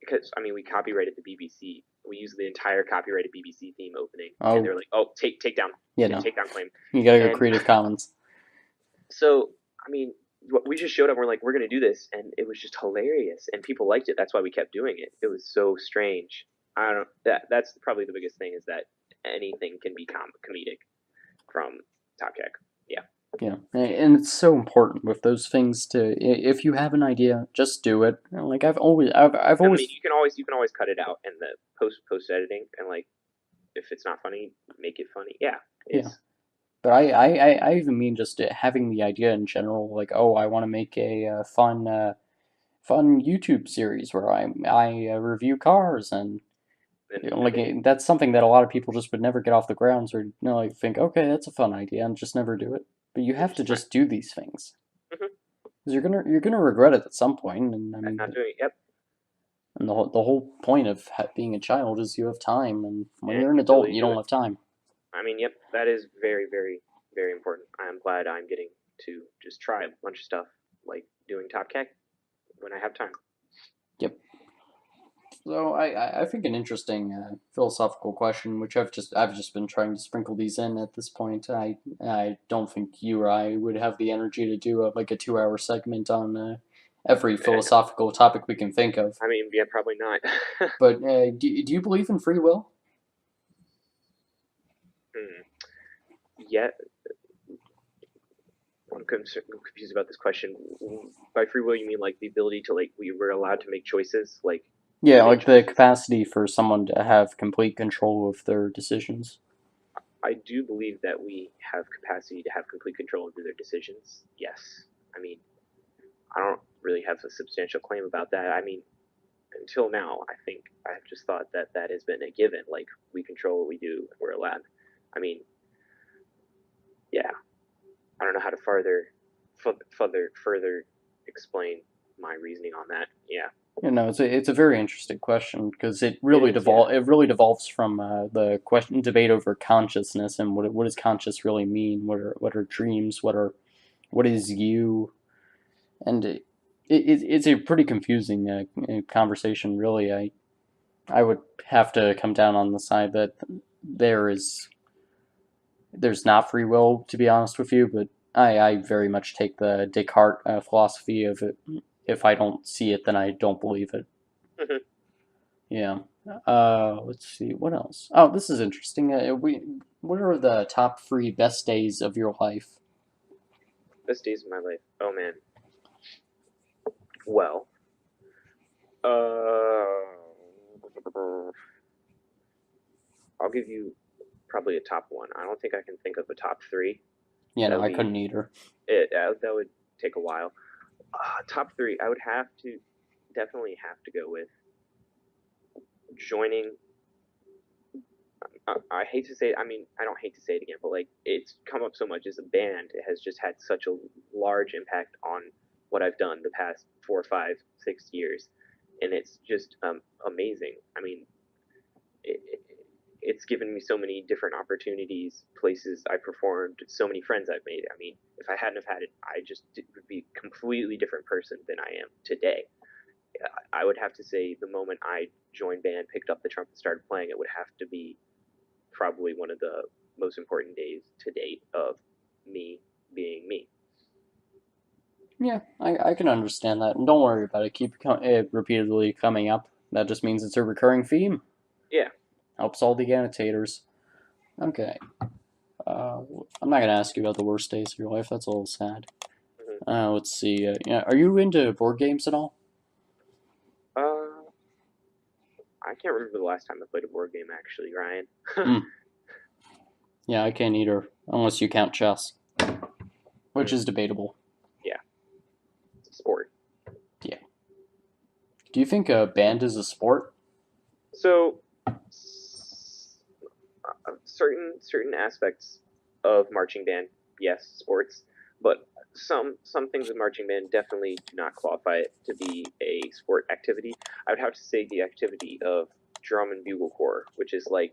because I mean we copyrighted the BBC. We used the entire copyrighted BBC theme opening, and they're Oh, like, "Oh, take down, yeah, no. take down claim." You gotta go And Creative Commons. so I mean, we just showed up. And we're like, we're gonna do this, and it was just hilarious, and people liked it. That's why we kept doing it. It was so strange. I don't. That's probably the biggest thing is that anything can be comedic from Top Keck. Yeah. Yeah, and it's so important with those things to if you have an idea, just do it. Like I've I mean, always you can always cut it out in the post editing, and like if it's not funny, make it funny. Yeah. yeah. It's But I even mean just having the idea in general. Like, oh, I want to make a fun YouTube series where I review cars and like then that's something that a lot of people just would never get off the ground or like think, okay, that's a fun idea and just never do it. But you and have to just not. just do these things Mm-hmm. because you're gonna regret it at some point. And I mean, Not doing it. Yep. and the whole point of being a child is you have time, and when And you're an the adult, ability you to do don't it. have time. I mean, yep, that is very, very, very important. I'm glad I'm getting to just try a bunch of stuff like doing Top Keck when I have time. Yep. So I think an interesting philosophical question, which I've just been trying to sprinkle these in at this point. I don't think you or I would have the energy to do like a 2 hour segment on every And philosophical topic we can think of. I mean, yeah, probably not. But do you believe in free will? Hmm. Yet, I'm confused about this question. By free will, you mean like the ability to like we were allowed to make choices? Like we Yeah, made like the choices. capacity for someone to have complete control of their decisions. I do believe that we have capacity to have complete control over their decisions. Yes. I mean, I don't really have a substantial claim about that. I mean, until now, I think I've just thought that that has been a given. Like we control what we do, we're allowed. I mean, yeah, I don't know how to further explain my reasoning on that. Yeah, It's a very interesting question because It is, yeah. it really devolves from the question debate over consciousness and what does conscious really mean? What are dreams? What is you? And it's a pretty confusing conversation, really. I would have to come down on the side that there is there's not free will, to be honest with you, but I very much take the Descartes philosophy of it. If I don't see it, then I don't believe it. Mhm. Yeah. Let's see. What else? Oh, this is interesting. What are the top three best days of your life? Best days of my life. Oh man. Well, uh, I'll give you probably a top one. I don't think I can think of a top three. Yeah, That no, would I be couldn't either. it. That would take a while. Top three. I would have to definitely have to go with joining. I hate to say it. I mean, I don't hate to say it again, but like it's come up so much as a band. It has just had such a large impact on what I've done the past 4, 5, 6 years, and it's just amazing. I mean, it, it's given me so many different opportunities, places I performed, so many friends I've made. I mean, if I hadn't have had it, I just would be a completely different person than I am today. I would have to say the moment I joined band, picked up the trumpet, started playing, it would have to be probably one of the most important days to date of me being me. Yeah, I can understand that. And don't worry about it. Keep it repeatedly coming up. That just means it's a recurring theme. Yeah. Helps all the annotators. Okay. Uh, I'm not gonna ask you about the worst days of your life. That's a little sad. Hmm. Let's see. Yeah, are you into board games at all? Uh, I can't remember the last time I played a board game actually, Ryan. Hmm. Yeah, I can't either, unless you count chess, which Mm, is debatable. yeah, it's a sport. Yeah. Do you think a band is a sport? So certain aspects of marching band, yes, sports, but some things of marching band definitely do not qualify it to be a sport activity. I would have to say the activity of drum and bugle corps, which is like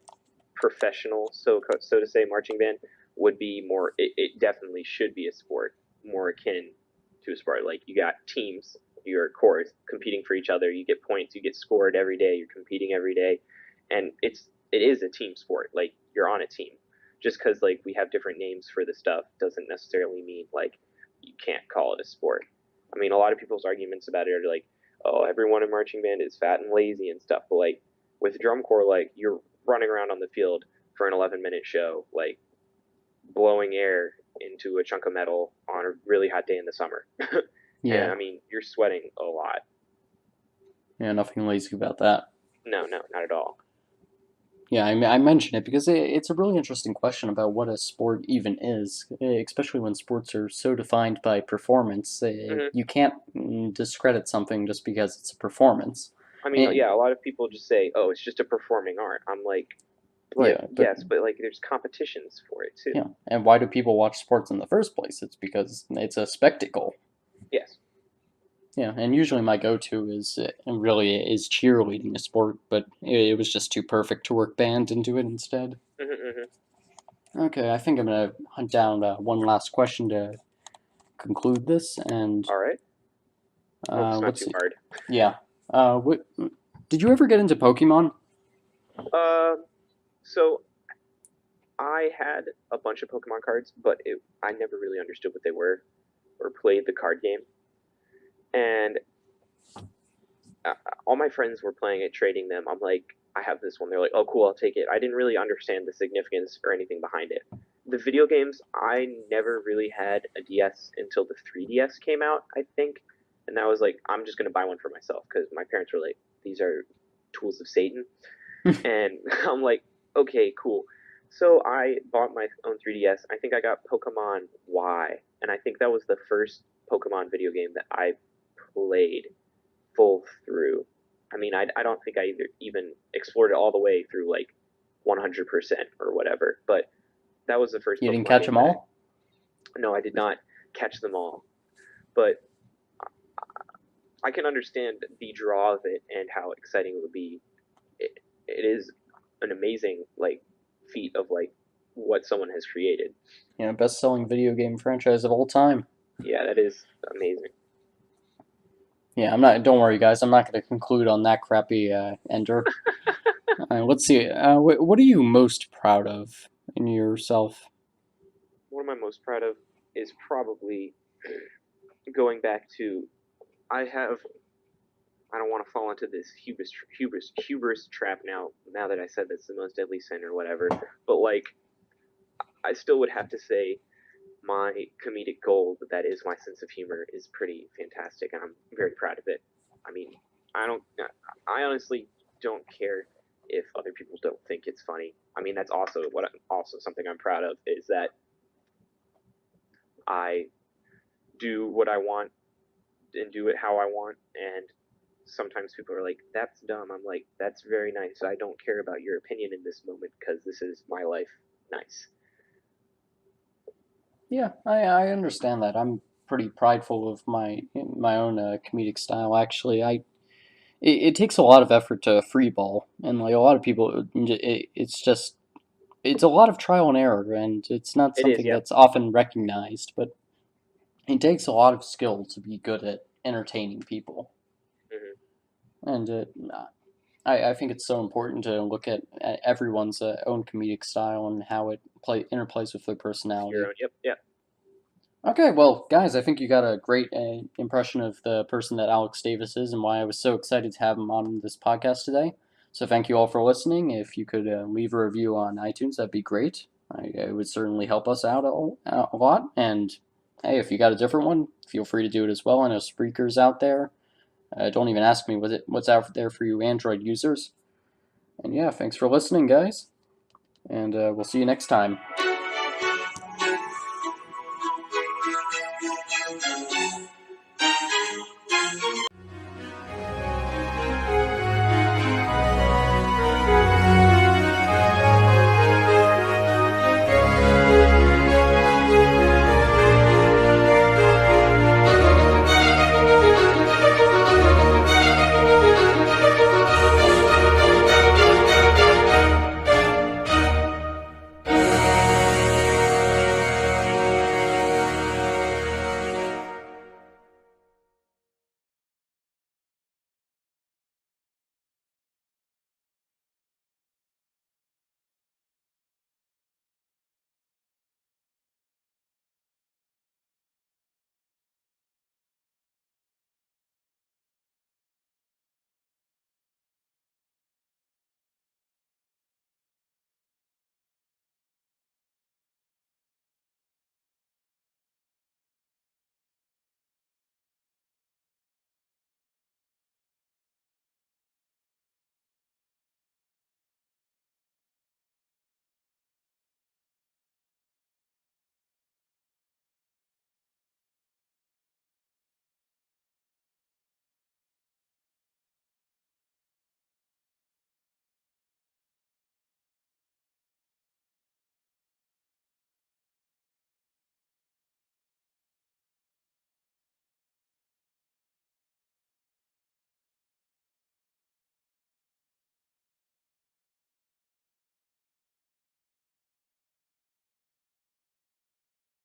professional, so to say, marching band would be more. It definitely should be a sport, more akin to a sport. Like you got teams, your corps competing for each other. You get points, you get scored every day. You're competing every day, and it is a team sport. Like you're on a team. Just because like we have different names for the stuff doesn't necessarily mean like you can't call it a sport. I mean, a lot of people's arguments about it are like, oh, everyone in marching band is fat and lazy and stuff. But like with drum corps, like you're running around on the field for an 11-minute show, like blowing air into a chunk of metal on a really hot day in the summer. And Yeah. I mean, you're sweating a lot. Yeah, nothing lazy about that. No, no, not at all. Yeah, I mention it because it's a really interesting question about what a sport even is, especially when sports are so defined by performance. Hmm. You can't discredit something just because it's a performance. I mean, And, yeah, a lot of people just say, "Oh, it's just a performing art." I'm like, but yeah, but yes, but like there's competitions for it too. yeah, and why do people watch sports in the first place? It's because it's a spectacle. Yes. Yeah, and usually my go-to is really is cheerleading a sport, but it was just too perfect to work band into it instead. Hmm. Hmm. Okay, I think I'm gonna hunt down one last question to conclude this, and All right. I hope it's not let's too see. hard. Yeah, what did you ever get into Pokemon? Um, so I had a bunch of Pokemon cards, but I never really understood what they were or played the card game. And all my friends were playing it, trading them. I'm like, I have this one. They're like, oh, cool, I'll take it. I didn't really understand the significance or anything behind it. The video games, I never really had a DS until the 3DS came out, I think. And that was like, I'm just going to buy one for myself because my parents were like, these are tools of Satan. And I'm like, okay, cool. So I bought my own 3DS. I think I got Pokemon Y. And I think that was the first Pokemon video game that I played full through. I mean, I don't think I even explored it all the way through like 100% or whatever, but that was the first You didn't Pokemon catch game them that all? no, I did not catch them all. But I can understand the draw of it and how exciting it would be. It is an amazing like feat of like what someone has created. Best-selling video game franchise of all time. Yeah, that is amazing. Yeah, I'm not. Don't worry, guys. I'm not going to conclude on that crappy ender. Let's see. What are you most proud of in yourself? What am I most proud of is probably going back to I have I don't want to fall into this hubris trap now. Now that I said that's the most deadly sin or whatever, but like I still would have to say my comedic gold that is my sense of humor is pretty fantastic, and I'm very proud of it. I mean, I don't. I honestly don't care if other people don't think it's funny. I mean, that's also something I'm proud of is that I do what I want and do it how I want, and sometimes people are like, "That's dumb." I'm like, "That's very nice. I don't care about your opinion in this moment because this is my life." Nice. Yeah, I understand that. I'm pretty prideful of my own comedic style. Actually, it takes a lot of effort to free ball, and like a lot of people, it's a lot of trial and error, and it's not It is. something Yep. that's often recognized. But it takes a lot of skill to be good at entertaining people, Mm-hmm. and I think it's so important to look at everyone's own comedic style and how it interplays with their Your personality. own. Yep. Yep. Okay, well, guys, I think you got a great impression of the person that Alex Davis is and why I was so excited to have him on this podcast today. So thank you all for listening. If you could leave a review on iTunes, that'd be great. It would certainly help us out a lot. And hey, if you got a different one, feel free to do it as well. I know Spreaker's out there. Don't even ask me what's out there for you Android users. And yeah, thanks for listening, guys. And we'll see you next time.